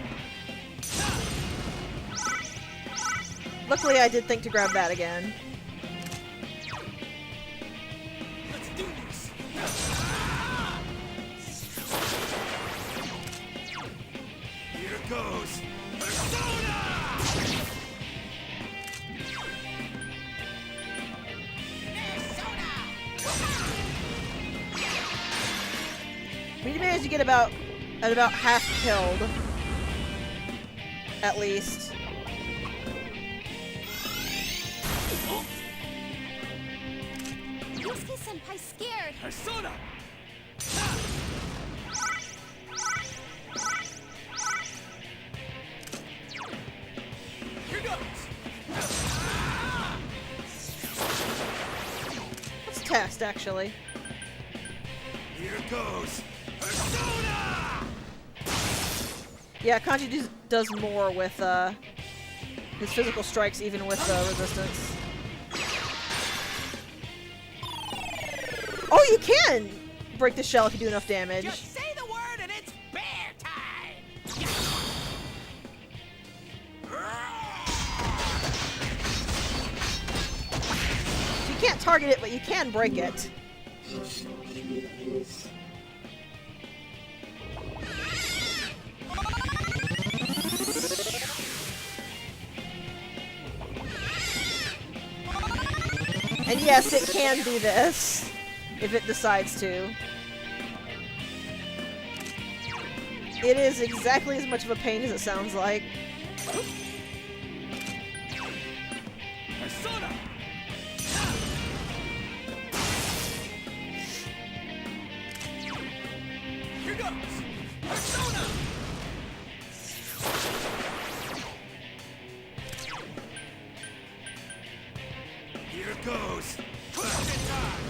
Luckily, I did think to grab that again. Let's do this. We managed to get about half killed. At least. Yusuke-senpai's scared. Persona! Here goes! Let's test, actually. Here goes! Persona! Yeah, Kanji does more with his physical strikes, even with resistance. Oh, you can break the shell if you do enough damage. Just say the word and it's bear time! You can't target it, but you can break it. And yes, it can do this, if it decides to. It is exactly as much of a pain as it sounds like. Persona! Here goes! Persona! Here goes! Question time!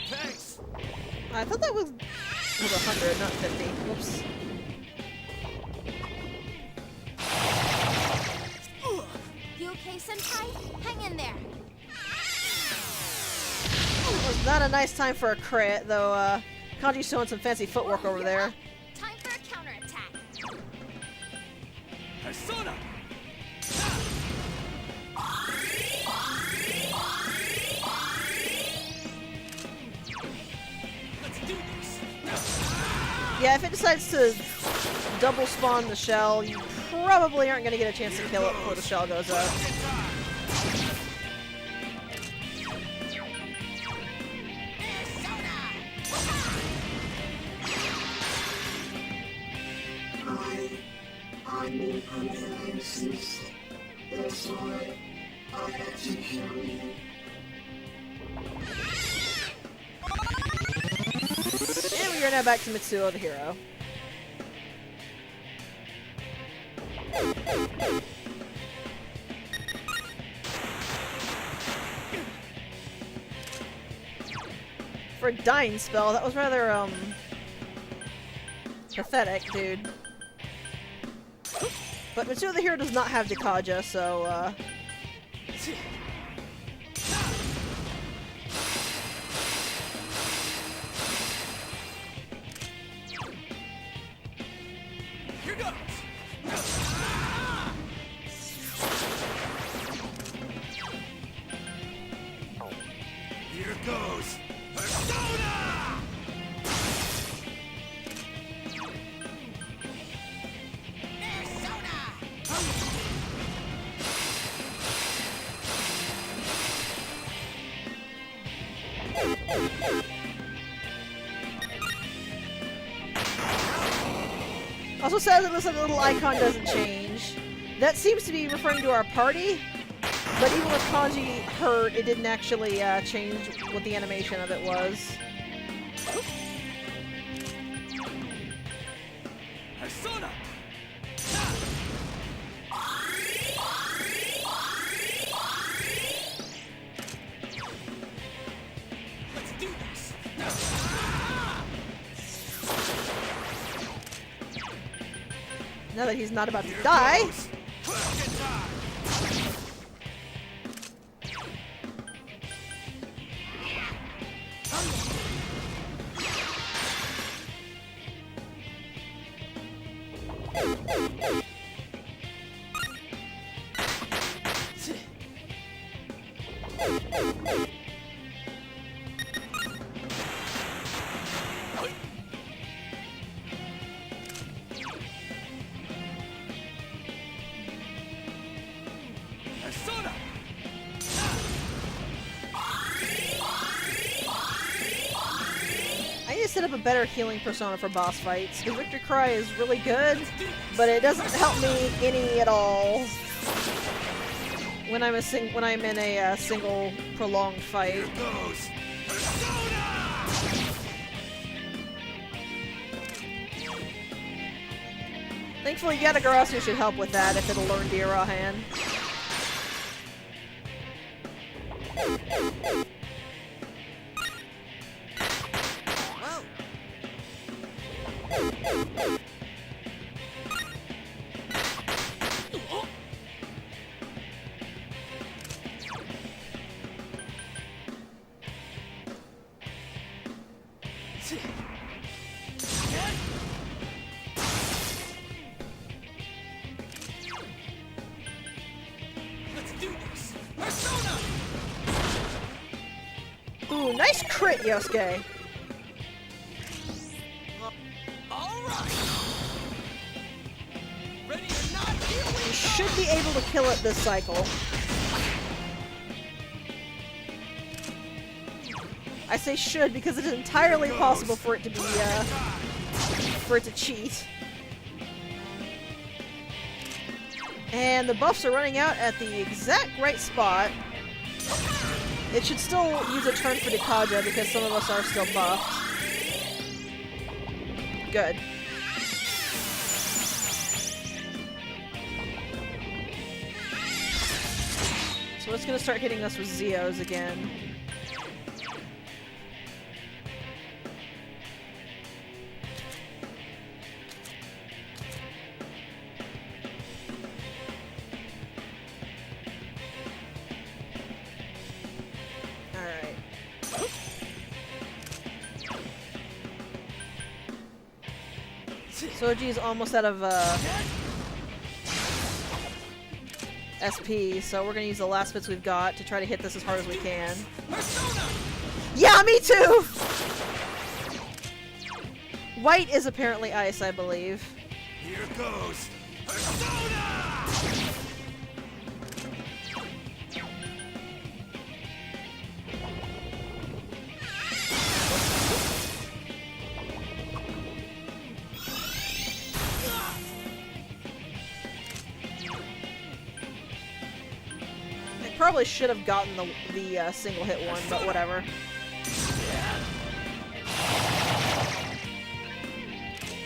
Thanks! I thought that was 100, not 50. Whoops. You okay, Senpai? Hang in there. Was not a nice time for a crit, though. Kanji's showing some fancy footwork over there. Time for a counterattack. Persona! Let's do this! Yeah, if it decides to double spawn the shell, you probably aren't going to get a chance to kill it before the shell goes up. I need analysis. That's why I have to kill you. And we are now back to Mitsuo the hero. For a dying spell, that was rather, pathetic, dude. But Mitsuo the hero does not have Dekaja, so, Here goes! Here goes! Persona! Also says it looks like the little icon doesn't change. That seems to be referring to our party, but even with Kanji hurt, it didn't actually change what the animation of it was. Persona! Let's do this! Now that he's not about to die. Question time! set up a better healing persona for boss fights. The Victory Cry is really good, but it doesn't help me any at all when I'm in a single prolonged fight. Goes. Thankfully, Yatagarasu should help with that if it'll learn Dira Hand. Let's do this! Persona! Ooh, nice crit, Yosuke. Alright! Ready or not, here we You should be able to kill it this cycle. I say should because it is entirely possible for it to be, for it to cheat. And the buffs are running out at the exact right spot. It should still use a turn for Dekaja because some of us are still buffed. Good. So it's gonna start hitting us with Zeos again. Soji's almost out of SP, so we're gonna use the last bits we've got to try to hit this as hard as we can. Yeah, me too! White is apparently ice, I believe. Here goes. Persona! Probably should have gotten the single hit one, but whatever.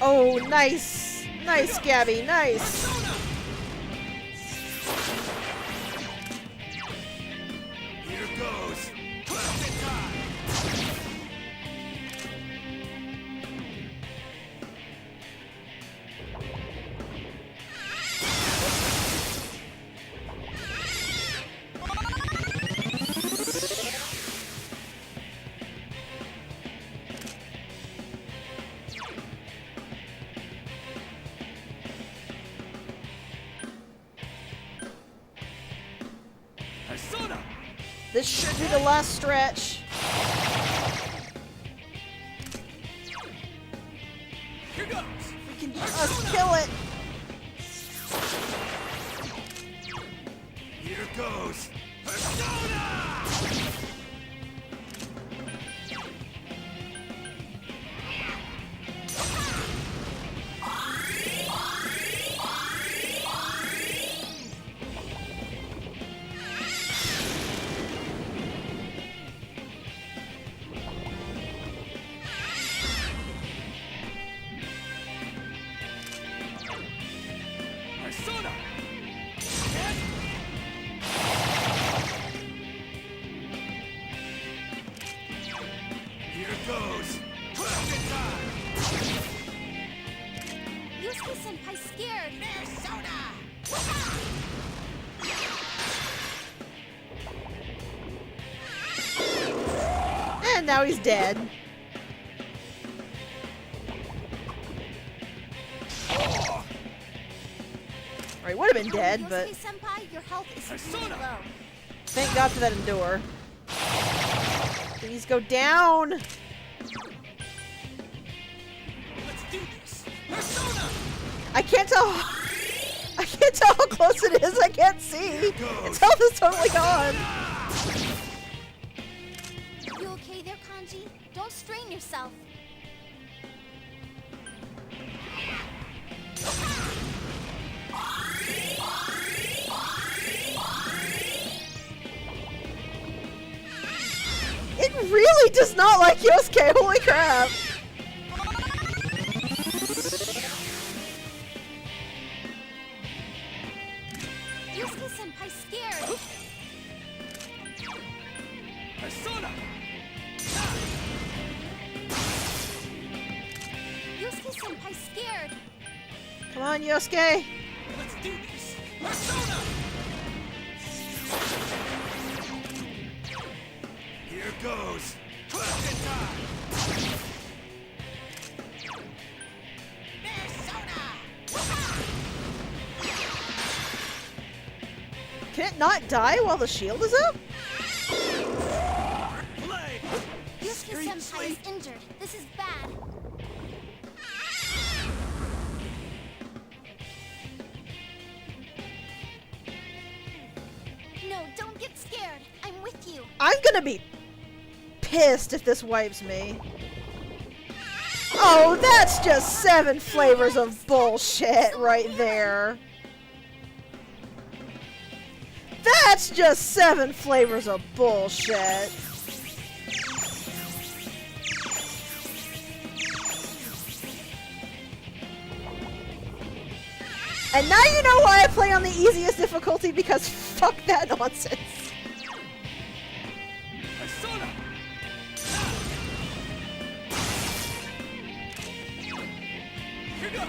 Oh, nice! Nice, Gabby, nice! Here goes. This should be the last stretch. Here goes! We can just kill it. Here goes. Persona! Yusuke-senpai scared. And now he's dead. Or he would have been dead, but Yusuke-senpai, your health is really low. thank God for that endure. Please go down! Let's do this! Persona! I can't tell. I can't tell how close it is. I can't see. Its health is totally gone. You okay there, Kanji? Don't strain yourself. really does not like Yosuke, holy crap! Yusuke-senpai's scared! Persona! Yusuke-senpai's scared! Come on, Yosuke! Let's do this! Persona! Here goes! Question time! Can it not die while the shield is up? Play! Yusuke-senpai is injured. This is bad. No, don't get scared. I'm with you. I'm gonna be pissed if this wipes me. Oh, that's just 7 flavors of bullshit right there. That's just 7 flavors of bullshit. And now you know why I play on the easiest difficulty, because fuck that nonsense. Persona! Here goes!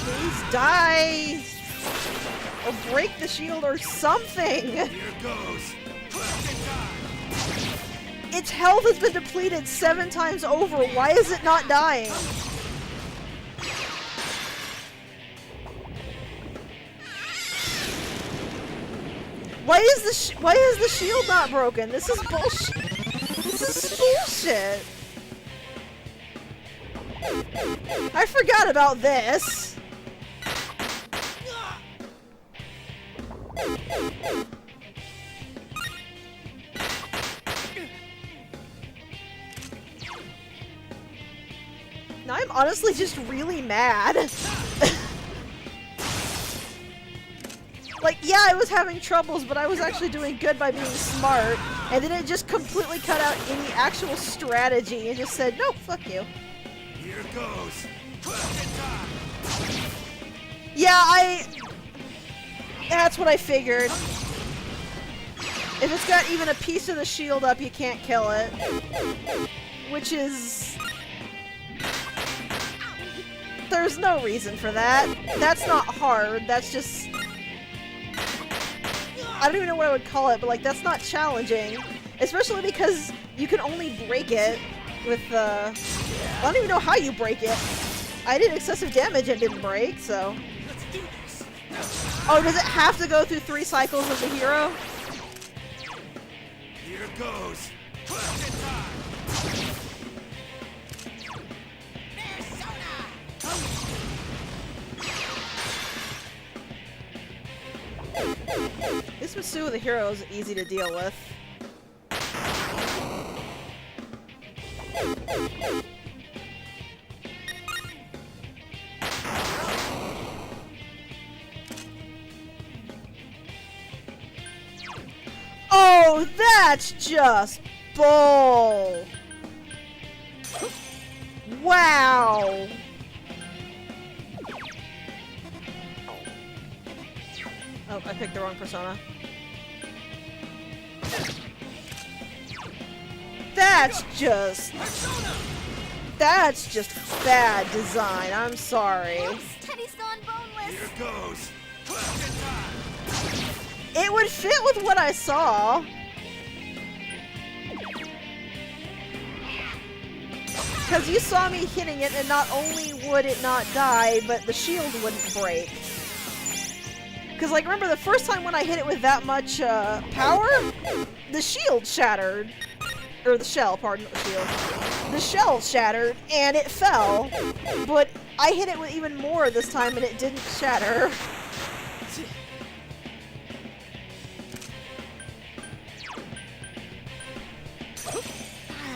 Please die! Or break the shield or something! Here goes! Question time! Its health has been depleted 7 times over. Why is it not dying? Why is the shield not broken? This is bullshit. This is bullshit. I forgot about this. Now I'm honestly just really mad. Like, yeah, I was having troubles, but I was actually doing good by being smart, and then it just completely cut out any actual strategy and just said, no, fuck you. Here goes! Question time! Yeah, that's what I figured. If it's got even a piece of the shield up, you can't kill it. Which is... There's no reason for that. That's not hard, that's just... I don't even know what I would call it, but like, that's not challenging. Especially because you can only break it with I don't even know how you break it. I did excessive damage and didn't break, so... Let's do this! Oh, does it have to go through 3 cycles of the hero? Here goes! Question time! This Masu with the hero is easy to deal with. Oh, that's just bull! Wow! Oh, I picked the wrong persona. That's just bad design. I'm sorry. Oops, Teddy's gone boneless. Here goes! Question time! It would fit with what I saw. Because you saw me hitting it, and not only would it not die, but the shield wouldn't break. Because, like, remember the first time when I hit it with that much power? The shield shattered. Or the shell, pardon, not the shield. The shell shattered, and it fell. But I hit it with even more this time, and it didn't shatter.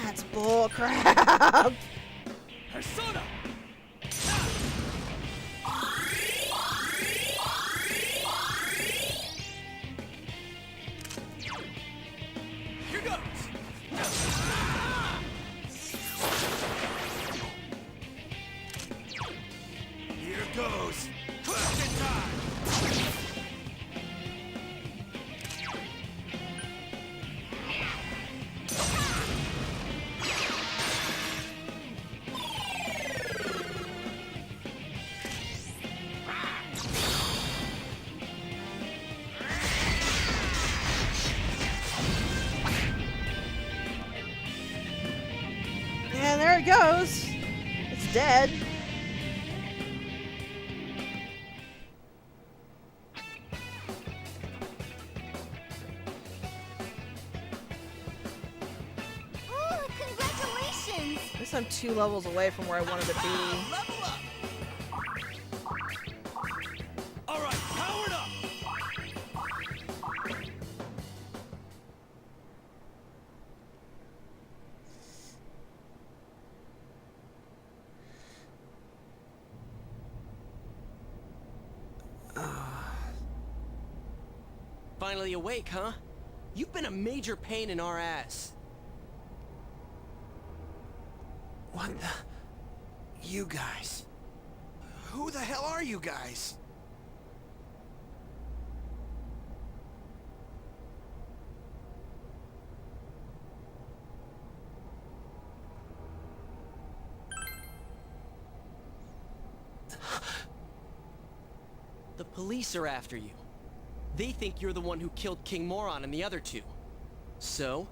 That's bullcrap. Persona! Here goes! it goes. It's dead. Ooh, congratulations! At least I'm 2 levels away from where I wanted to be. Level up! Alright, powered up! Finally awake, huh? You've been a major pain in our ass. What the... You guys... Who the hell are you guys? The police are after you. They think you're the one who killed King Moron and the other two. So,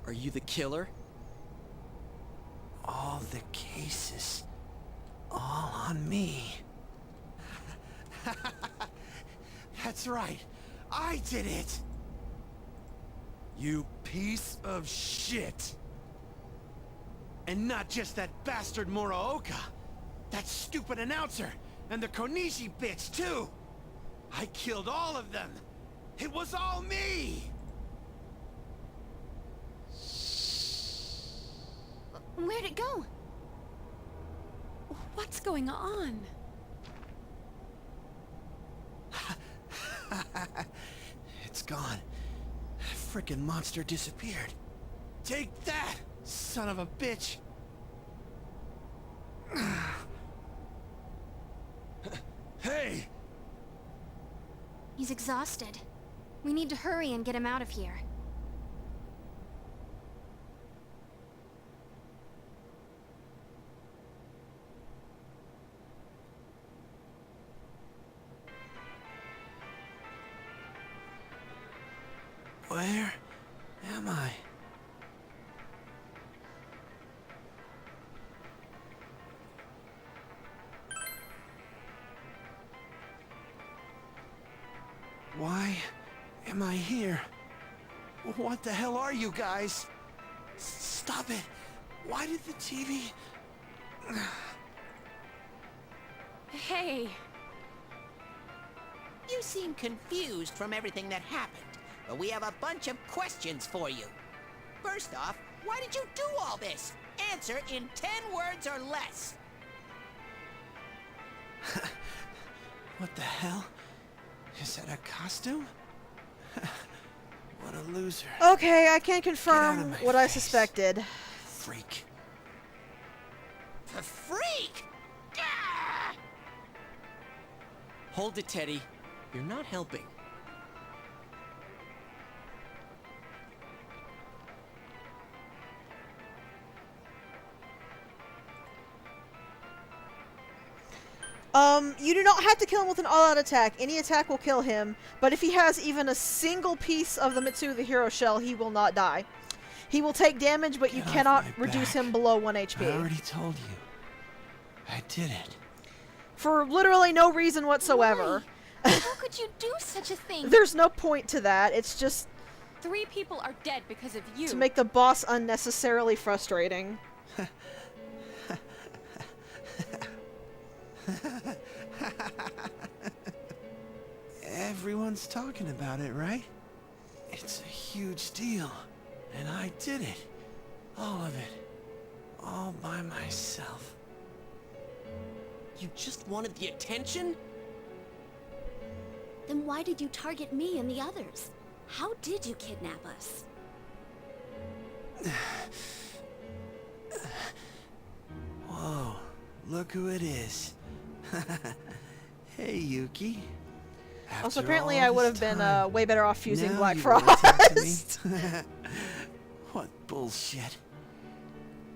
are you the killer? All the cases... all on me. That's right. I did it! You piece of shit! And not just that bastard Muraoka. That stupid announcer. And the Konishi bitch, too. I killed all of them. It was all me! Where'd it go? What's going on? It's gone. That frickin' monster disappeared. Take that, son of a bitch! Hey! He's exhausted. We need to hurry and get him out of here. Where am I? Why am I here? What the hell are you guys? Stop it! Why did the TV... Hey, You seem confused from everything that happened, but we have a bunch of questions for you. First off, why did you do all this? Answer in 10 words or less. What the hell? Is that a costume? What a loser. Okay, I can Get out confirm of my what I face. suspected. Freak. The freak! Gah! Hold it, Teddy. You're not helping. You do not have to kill him with an all-out attack. Any attack will kill him, but if he has even a single piece of the Mitsu the Hero Shell, he will not die. He will take damage, but you Get off cannot my reduce back. him below 1 I HP. already told you. I did it. For literally no reason whatsoever. How could you do such a thing? There's no point to that. It's just 3 people are dead because of you. to make the boss unnecessarily frustrating. Everyone's talking about it, right? It's a huge deal. And I did it. All of it. All by myself. You just wanted the attention? Then why did you target me and the others? How did you kidnap us? Whoa, look who it is. Hey, Yuki. Also, After apparently all I would this have been time, way better off using now Black you wanna talk to me? Frost. What bullshit.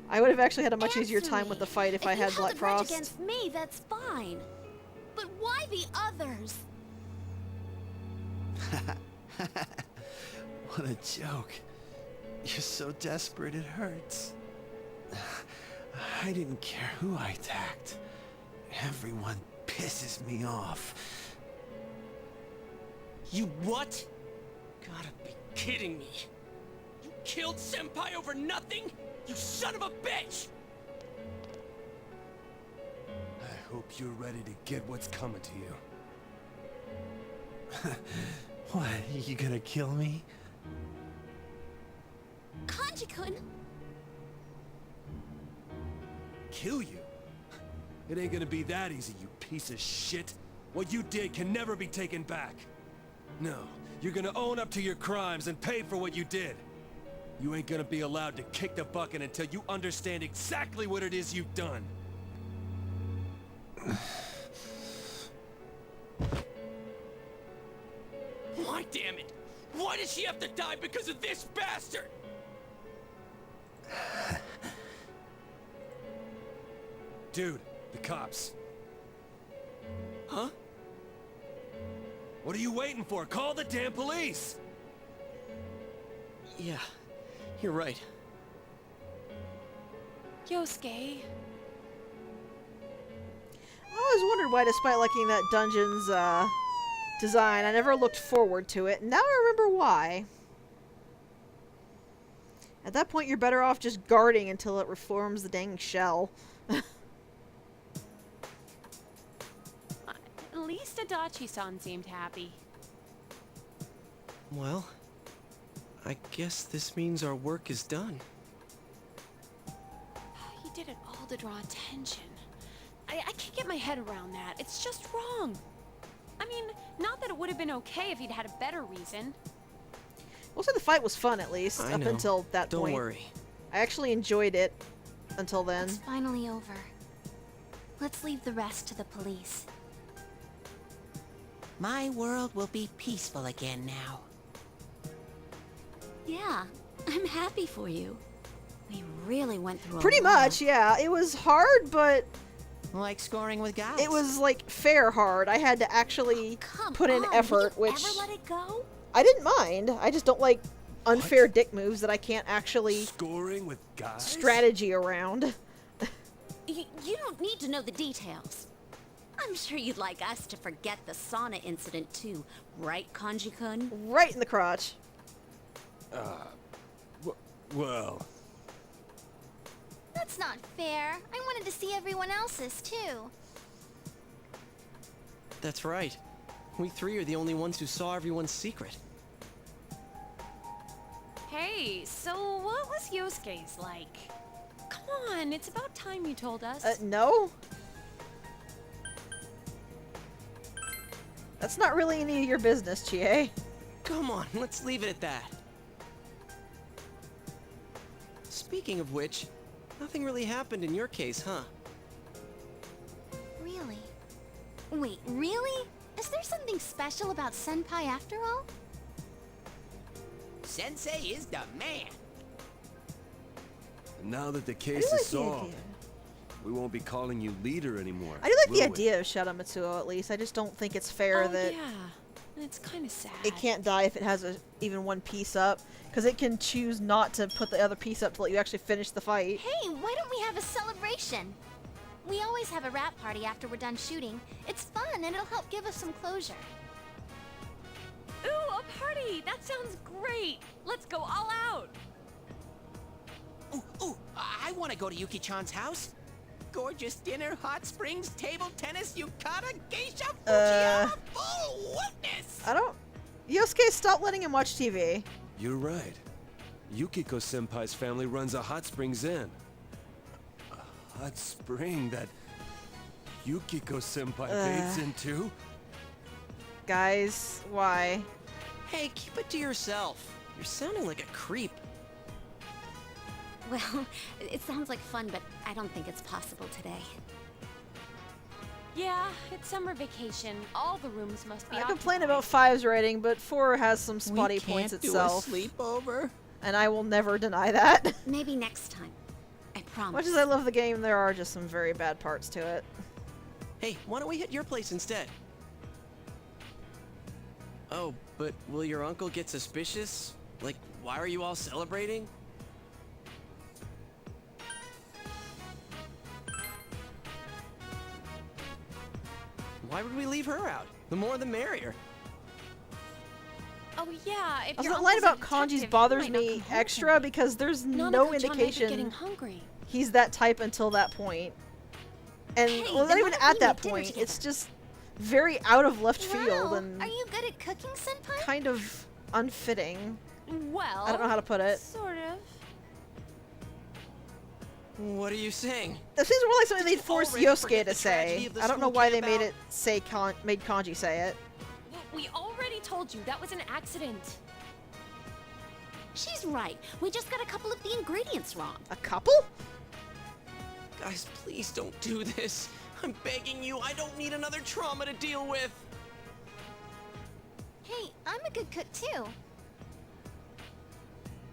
I would have actually had a much easier Answer time me. with the fight if I you had held Black a grudge Frost. against me, that's fine. But why the others? What a joke. You're so desperate it hurts. I didn't care who I attacked. Everyone pisses me off. You what? Gotta be kidding me. You killed Senpai over nothing? You son of a bitch! I hope you're ready to get what's coming to you. What, you gonna kill me? Kanji-kun! Kill you? It ain't gonna be that easy, you piece of shit. What you did can never be taken back. No, you're gonna own up to your crimes and pay for what you did. You ain't gonna be allowed to kick the bucket until you understand exactly what it is you've done. Why, damn it? Why did she have to die because of this bastard? Dude, the cops. Huh? What are you waiting for? Call the damn police! Yeah, you're right. Yosuke. I always wondered why, despite liking that dungeon's design, I never looked forward to it. Now I remember why. At that point, you're better off just guarding until it reforms the dang shell. At least Adachi-san seemed happy. Well, I guess this means our work is done. He did it all to draw attention. I can't get my head around that. It's just wrong. I mean, not that it would have been okay if he'd had a better reason. We'll say the fight was fun, at least, I up know. until that Don't point. worry. I actually enjoyed it until then. It's finally over. Let's leave the rest to the police. My world will be peaceful again now. Yeah, I'm happy for you. We really went through a Pretty lot. much, yeah. It was hard, but Like scoring with guys. it was, like, fair hard. I had to actually Come put in on, effort, will you which ever let it go? I didn't mind. I just don't like unfair dick moves that I can't actually Scoring with guys? strategy around. You don't need to know the details. I'm sure you'd like us to forget the sauna incident too, right, Kanji-kun? Right in the crotch. Well... That's not fair. I wanted to see everyone else's, too. That's right. We three are the only ones who saw everyone's secret. Hey, so what was Yosuke's like? Come on, it's about time you told us. No? That's not really any of your business, Chie. Come on, let's leave it at that. Speaking of which, nothing really happened in your case, huh? Really? Wait, really? Is there something special about Senpai after all? Sensei is the man. And now that the I case do like is the solved, idea. we won't be calling you leader anymore. I do like the will we? idea of Shadow Mitsuo, at least. I just don't think it's fair Oh, that yeah. It's kind of sad. it can't die if it has even one piece up. Because it can choose not to put the other piece up to let you actually finish the fight. Hey, why don't we have a celebration? We always have a wrap party after we're done shooting. It's fun and it'll help give us some closure. Ooh, a party! That sounds great! Let's go all out! Ooh, I want to go to Yuki-chan's house. Gorgeous dinner, hot springs, table tennis, yukata, geisha, Fujiyama, full witness! I don't... Yosuke, stop letting him watch TV. You're right. Yukiko-senpai's family runs a hot springs inn. A hot spring that Yukiko-senpai bathes in too? Guys, why? Hey, keep it to yourself. You're sounding like a creep. Well, it sounds like fun, but I don't think it's possible today. Yeah, it's summer vacation. All the rooms must be I occupied. complain about 5's rating, but 4 has some spotty we points can't itself. do a sleepover. And I will never deny that. Maybe next time. I promise. Much as I love the game, there are just some very bad parts to it. Hey, why don't we hit your place instead? Oh, but will your uncle get suspicious? Like, why are you all celebrating? Why would we leave her out? The more the merrier. Oh yeah, if Also, your the line uncle's a about kanjis detective, he bothers might not me come home extra tonight. because there's no Nanako-chan might be indication getting hungry. he's that type until that point. And Hey, well, not then even why don't at we that make dinner point. together? It's just very out of left field Wow, and are you good at cooking, Senpai? kind of unfitting. Well, I don't know how to put it. Sort of. What are you saying? That seems more like something Did they'd you force already Yosuke forget to the tragedy say. of the I don't know school why they camp made out? it say made Kanji say it. We already told you that was an accident. She's right. We just got a couple of the ingredients wrong. A couple? Guys, please don't do this. I'm begging you, I don't need another trauma to deal with. Hey, I'm a good cook too.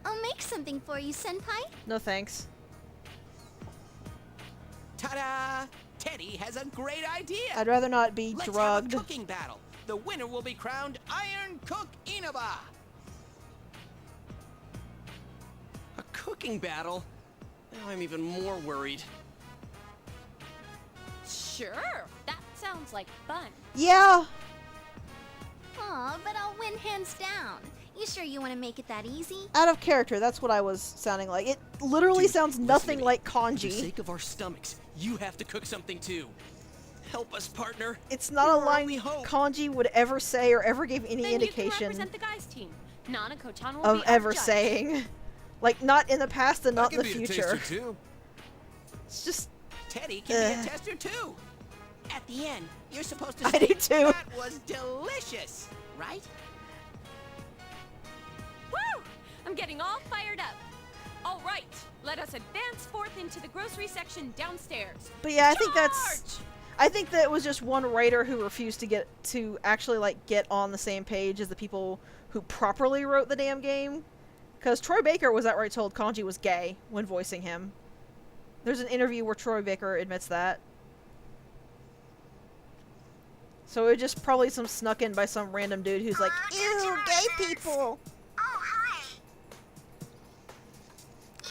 I'll make something for you, Senpai. No thanks. Ta-da! Teddy has a great idea. I'd rather not be Let's drugged. have a cooking battle. The winner will be crowned Iron Cook Inaba. A cooking battle? Now I'm even more worried. Sure, that sounds like fun. Yeah. Aw, but I'll win hands down. You sure you want to make it that easy? Out of character, that's what I was sounding like. It literally Dude, sounds listen nothing to me. like For the kanji. sake of our stomachs, you have to cook something too. Help us, partner. It's not You're a our line only hope. kanji would ever say or ever gave any Then you can indication represent the guys' team. Nanako-chan will of be our ever judge. saying. Like, not in the past and not in the I can be a future. taster too. It's just, Teddy can be a tester too. At the end, you're supposed to I say do too. that was delicious, right? Woo! I'm getting all fired up. All right, let us advance forth into the grocery section downstairs. but yeah, I think that's, Charge! I think that it was just one writer who refused to actually, like, get on the same page as the people who properly wrote the damn game. Because Troy Baker was outright told Kanji was gay when voicing him. There's an interview where Troy Baker admits that. So it was just probably some snuck in by some random dude who's like, ew, gay people! Oh, hi. Yeah,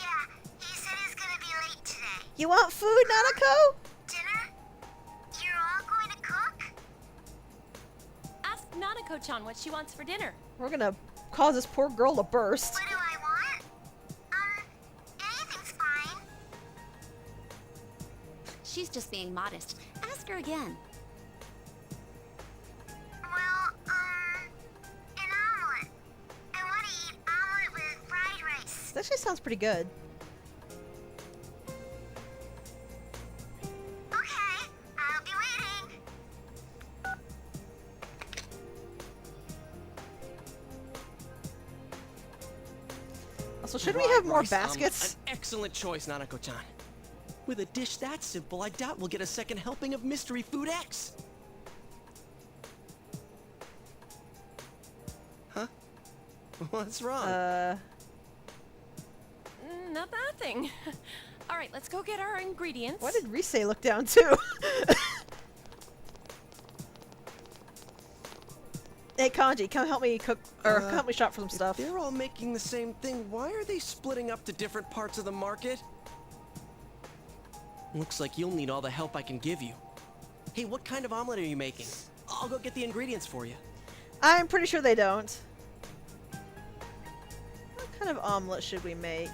he said he's gonna be late today. You want food, Nanako? Dinner? You're all going to cook? Ask Nanako-chan what she wants for dinner. We're gonna cause this poor girl to burst. What do I want? Anything's fine. She's just being modest. Ask her again. Well, an omelet. I want to eat omelet with fried rice. That actually sounds pretty good. Okay, I'll be waiting. Also, shouldn't we Fried have more rice omelet. baskets? An excellent choice, Nanako-chan. With a dish that simple, I doubt we'll get a second helping of Mystery Food X. Huh? What's wrong? Nothing. All right, let's go get our ingredients. Why did Rise look down too? Hey Kanji, come help me cook, or come help me shop for some stuff. If they're all making the same thing, why are they splitting up to different parts of the market? Looks like you'll need all the help I can give you. Hey, what kind of omelet are you making? I'll go get the ingredients for you. I'm pretty sure they don't. What kind of omelet should we make?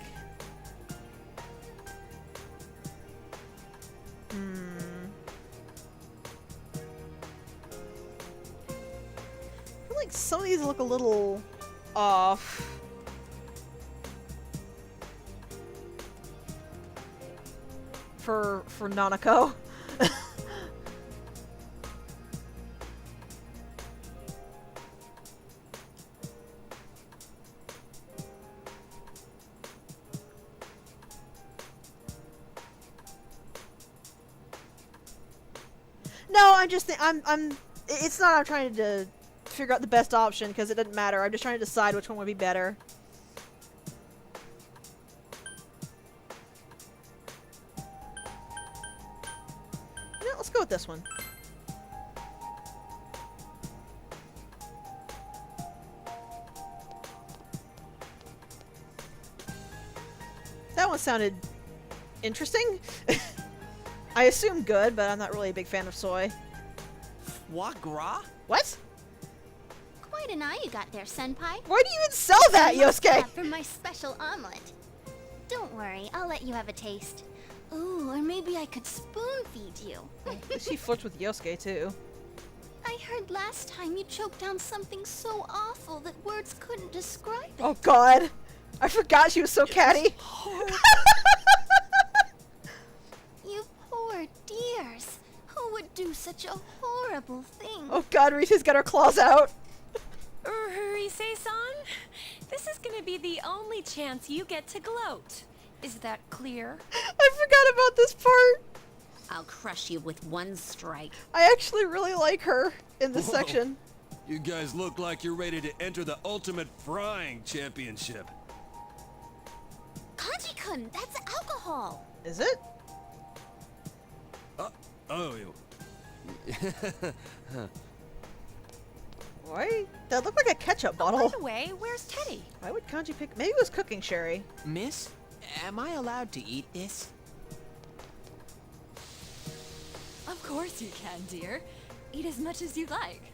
I feel like some of these look a little off. For Nanako. No, I'm just it's not I'm trying to figure out the best option because it doesn't matter. I'm just trying to decide which one would be better. Yeah, let's go with this one. That one sounded interesting. I assume good, but I'm not really a big fan of soy. Foie gras? What? Quite an eye you got there, Senpai. Why do you even sell that, Must Yosuke? have for my special omelet. Don't worry, I'll let you have a taste. Ooh, or maybe I could spoon feed you. She flirts with Yosuke too. I heard last time you choked down something so awful that words couldn't describe it. Oh God, I forgot she was so catty. You poor dears. Who would do such a horrible thing? Oh God, Rise's got her claws out. Rise-san, this is gonna be the only chance you get to gloat. Is that clear? I forgot about this part. I'll crush you with one strike. I actually really like her in this Whoa. section. You guys look like you're ready to enter the Ultimate Frying Championship. Kanji-kun, that's alcohol. Is it? Oh, Why? That looked like a ketchup By bottle. the way, where's Teddy? Why would Kanji pick? Maybe it was cooking sherry. Miss, am I allowed to eat this? Of course you can, dear. Eat as much as you like.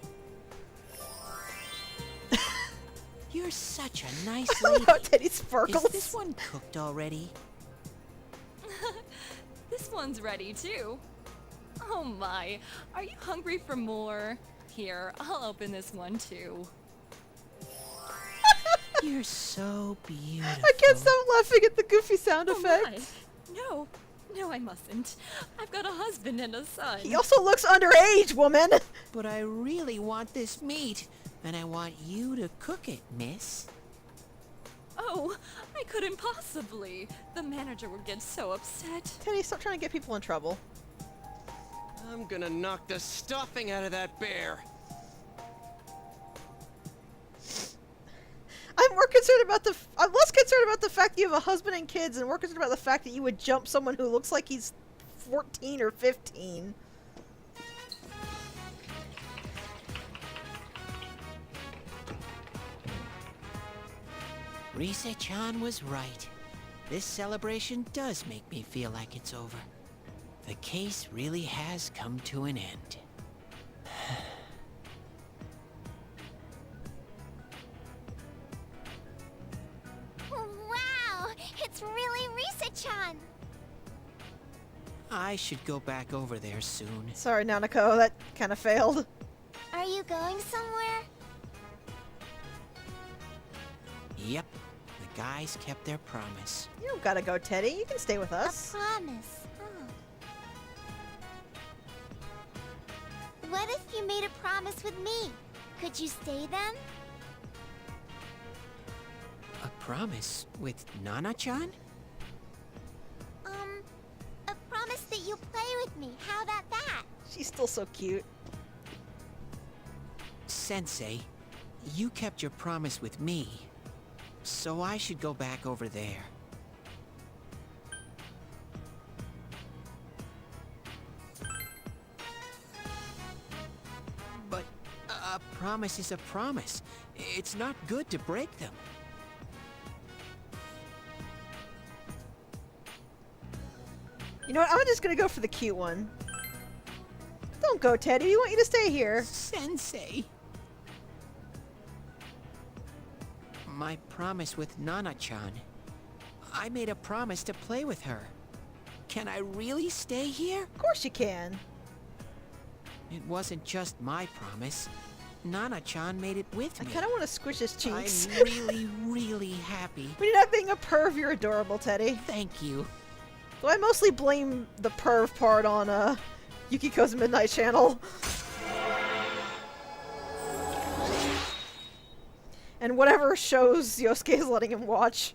You're such a nice I lady. love how Teddy Is sparkles. this one cooked already? This one's ready too. Oh my, are you hungry for more? Here, I'll open this one too. You're so beautiful. I can't stop laughing at the goofy sound Oh effect. my. No, I mustn't. I've got a husband and a son. He also looks underage, woman. But I really want this meat, and I want you to cook it, miss. Oh, I couldn't possibly. The manager would get so upset. Teddy, stop trying to get people in trouble. I'm gonna knock the stuffing out of that bear. I'm less concerned about the fact that you have a husband and kids, and more concerned about the fact that you would jump someone who looks like he's 14 or 15. Rise-chan was right. This celebration does make me feel like it's over. The case really has come to an end. Wow, it's really Risa-chan. I should go back over there soon. Sorry, Nanako, that kind of failed. Are you going somewhere? Yep, the guys kept their promise. You don't gotta go, Teddy. You can stay with us. A promise. What if you made a promise with me? Could you stay then? A promise with Nana-chan? A promise that you'll play with me. How about that? She's still so cute. Sensei, you kept your promise with me, so I should go back over there. But a promise is a promise. It's not good to break them. You know what? I'm just gonna go for the cute one. Don't go, Teddy. We want you to stay here. Sensei! My promise with Nana-chan. I made a promise to play with her. Can I really stay here? Of course you can. It wasn't just my promise. Nana-chan made it with I me. kind of want to squish his cheeks. I'm really, really happy. When you're not being a perv, you're adorable, Teddy. Thank you. Though I mostly blame the perv part on Yukiko's Midnight Channel. And whatever shows Yosuke is letting him watch.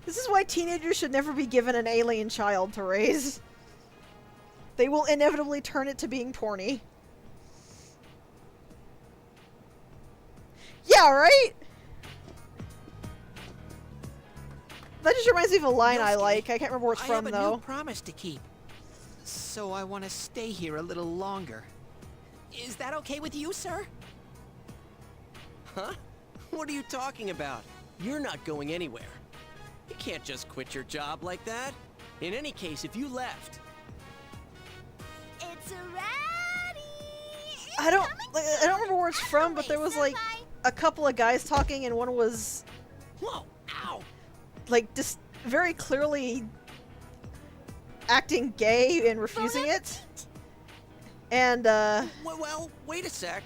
This is why teenagers should never be given an alien child to raise. They will inevitably turn it to being porny. Yeah, right? That just reminds me of a line I Yosuke, like. I can't remember where it's I from, have a though. new promise to keep. So I want to stay here a little longer. Is that okay with you, sir? Huh? What are you talking about? You're not going anywhere. You can't just quit your job like that. In any case, if you left... Maserati! I don't remember where it's from, but there was like a couple of guys talking, and one was Whoa! Ow! like just very clearly acting gay and refusing it. And Well, wait a sec.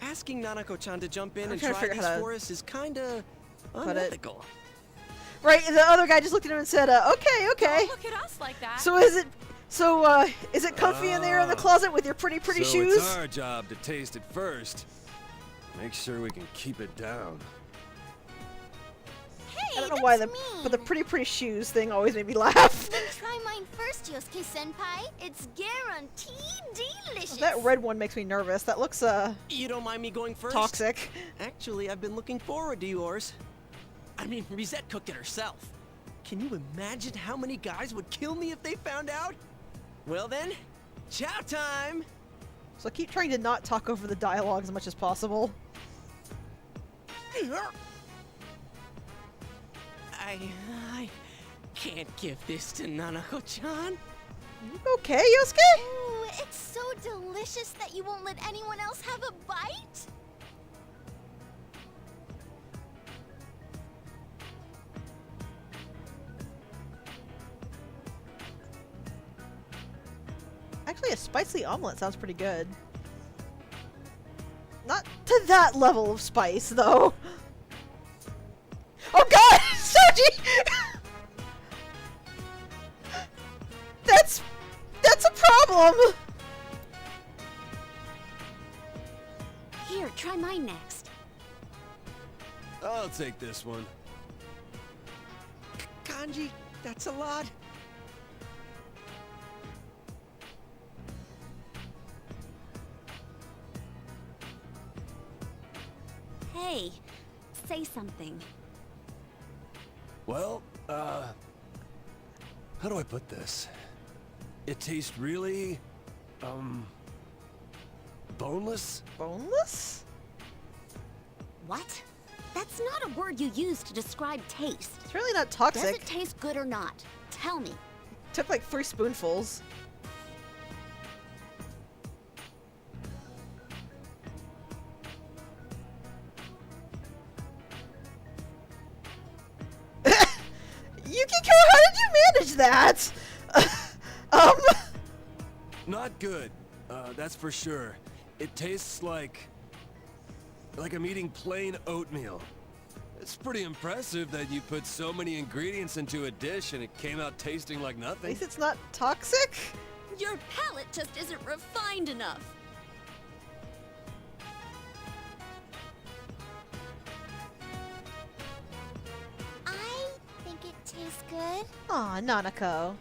Asking Nanako-chan to jump in I'm and trying to try figure these out how to for us is kinda put it. unethical. right, the other guy just looked at him and said, "Okay, okay." Don't look at us like that. So is it comfy in there in the closet with your pretty so shoes? it's our job to taste it first. Make sure we can keep it down. Hey, I don't know why that's but the mean. pretty shoes thing always made me laugh. Then try mine first, Yosuke-senpai. It's guaranteed delicious. That red one makes me nervous. That looks You don't mind me going first? toxic. Actually, I've been looking forward to yours. I mean, Risette cooked it herself. Can you imagine how many guys would kill me if they found out? Well then, chow time! So I keep trying to not talk over the dialogue as much as possible. I can't give this to Nanako-chan. Okay, Yosuke? Ooh, it's so delicious that you won't let anyone else have a bite? Actually, a spicy omelet sounds pretty good. Not to that level of spice, though. Oh god! Soji! That's a problem! Here, try mine next. I'll take this one. Kanji, that's a lot. Hey, say something. Well, how do I put this? It tastes really, boneless? Boneless? What? That's not a word you use to describe taste. It's really not Does toxic. it taste good or not? Tell me. Took like 3 spoonfuls. Yukiko, how did you manage that? Not good, that's for sure. It tastes like I'm eating plain oatmeal. It's pretty impressive that you put so many ingredients into a dish and it came out tasting like At nothing. least it's not toxic. Your palate just isn't refined enough. I think it tastes good. Aw, Nanako.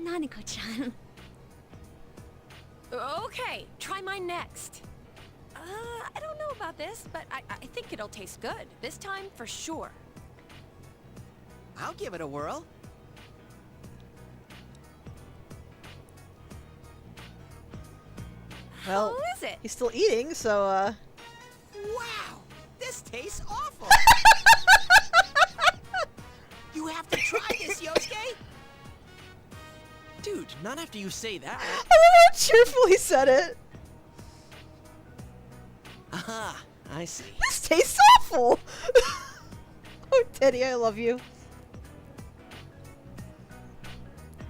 Nanako-chan. Okay, try mine next. I don't know about this, but I think it'll taste good. This time, for sure. I'll give it a whirl. Well, How is it? he's still eating, so, Wow! This tastes awful! You have to try this, Yosuke! Dude, not after you say that. I don't know how cheerful he said it. Aha, I see. This tastes awful. Oh, Teddy, I love you.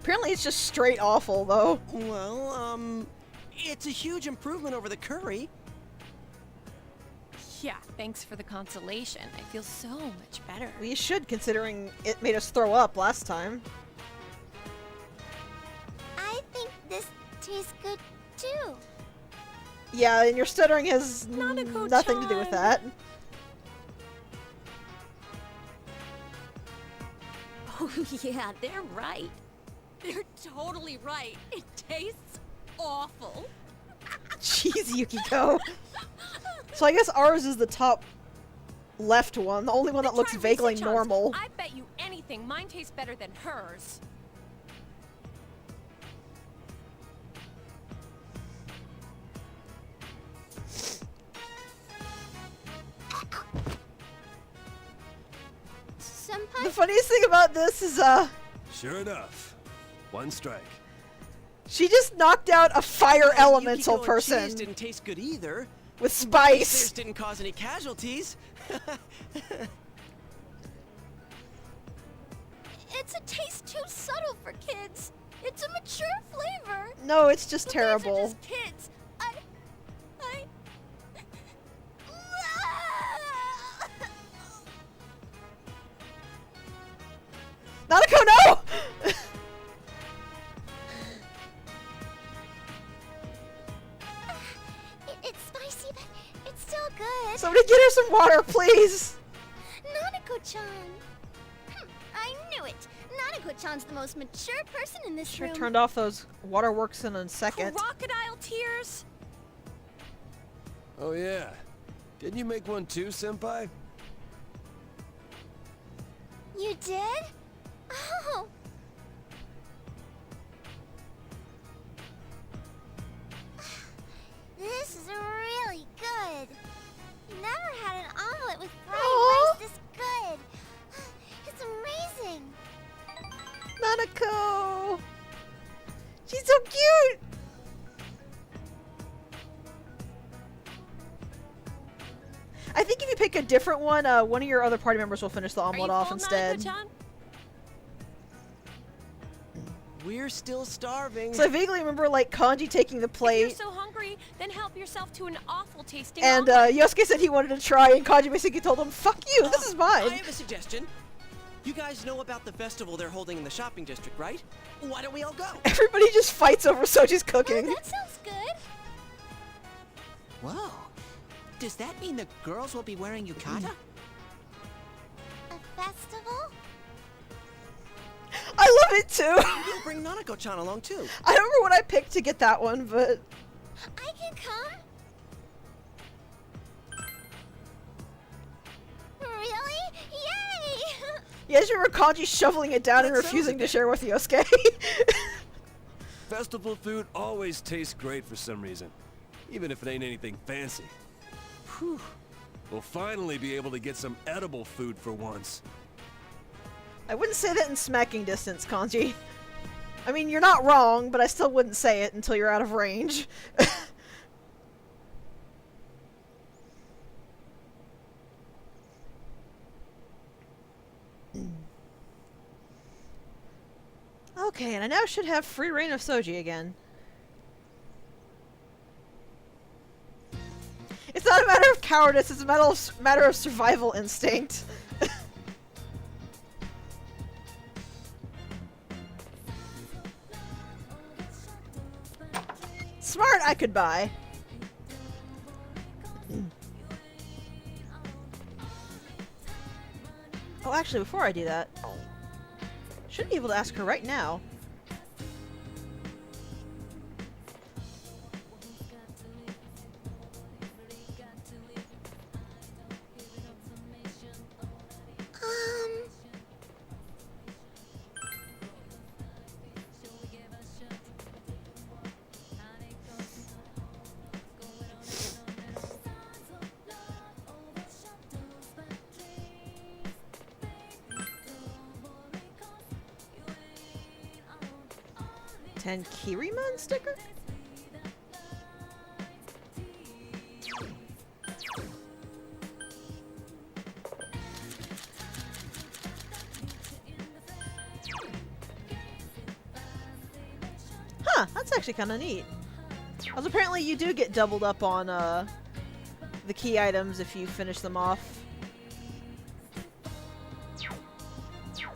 Apparently it's just straight awful, though. Well, it's a huge improvement over the curry. Yeah, thanks for the consolation. I feel so much better. We should, considering it made us throw up last time. I think this tastes good too. Yeah, and your stuttering has Nanako-chan. nothing to do with that. Oh yeah, they're right. They're totally right. It tastes awful. Jeez, Yukiko. So I guess ours is the top left one, the only one that looks Try vaguely Risa-chan's. normal. I bet you anything mine tastes better than hers. Senpai? The funniest thing about this is, Sure enough. One strike. She just knocked out a fire elemental Yukiko and person cheese didn't taste good either. with These spice. didn't cause any casualties. It's a taste too subtle for kids. It's a mature flavor. No, it's just But these are terrible. just kids. I... Nanako, no! It's spicy, but it's still good. Somebody get her some water, please. Nanako-chan. I knew it. Nanako-chan's the most mature person in this Sure room. turned off those waterworks in a second. Crocodile tears? Oh yeah. Didn't you make one too, Senpai? You did? Oh. This is really good. Never had an omelet with fried Aw. rice this good. It's amazing. Nanako! She's so cute! I think if you pick a different one, one of your other party members will finish the Are omelet you off full, instead. Nanako-chan? We're still starving. So I vaguely remember, like, Kanji taking the If you're plate, so hungry, then help yourself to an awful tasting and omelet. Yosuke said he wanted to try, and Kanji basically told him, "Fuck you, this is I mine." have a suggestion. You guys know about the festival they're holding in the shopping district, right? Why don't we all go? Everybody just fights over Soji's cooking. That sounds good. Whoa. Does that mean the girls will be wearing yukata? A festival? I love it too. We'll bring Nanako-chan along too. I don't remember what I picked to get that one, but I can come. Really? Yay! yes, you remember Kanji shoveling it down and That sounds refusing to okay. share with Yosuke. Festival food always tastes great for some reason, even if it ain't anything fancy. Whew. We'll finally be able to get some edible food for once. I wouldn't say that in smacking distance, Kanji. I mean, you're not wrong, but I still wouldn't say it until you're out of range. Okay, and I now should have free reign of Soji again. It's not a matter of cowardice, it's a matter of survival instinct. Smart, I could buy. Oh, actually, before I do that, should be able to ask her right now. Ten Kirimon sticker? Huh, that's actually kind of neat. Because apparently you do get doubled up on the key items if you finish them off.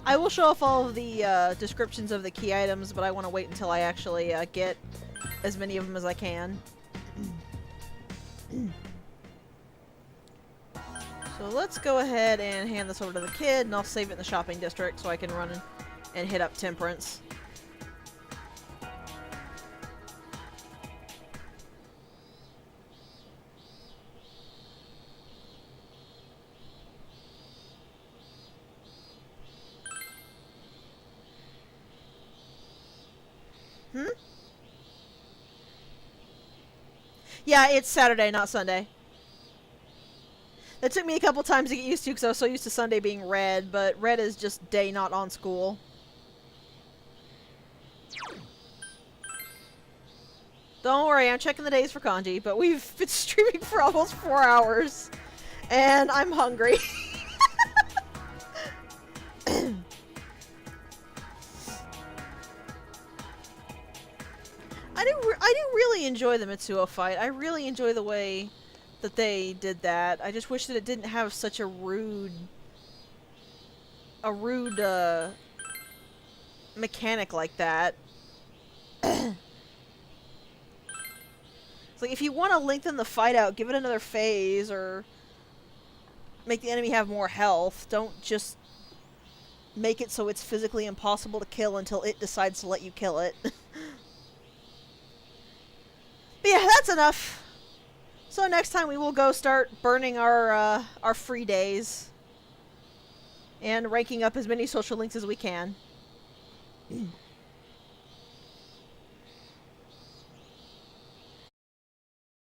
I will show off all of the descriptions of the key items, but I want to wait until I actually get as many of them as I can. So let's go ahead and hand this over to the kid, and I'll save it in the shopping district so I can run and hit up Temperance. Yeah, it's Saturday, not Sunday. That took me a couple times to get used to because I was so used to Sunday being red, but red is just day not on school. Don't worry, I'm checking the days for kanji, but we've been streaming for almost 4 hours. And I'm hungry. I do really enjoy the Mitsuo fight. I really enjoy the way that they did that. I just wish that it didn't have such a rude mechanic like that. It's like, if you want to lengthen the fight out, give it another phase, or make the enemy have more health. Don't just make it so it's physically impossible to kill until it decides to let you kill it. But yeah, that's enough. So next time we will go start burning our free days. And ranking up as many social links as we can.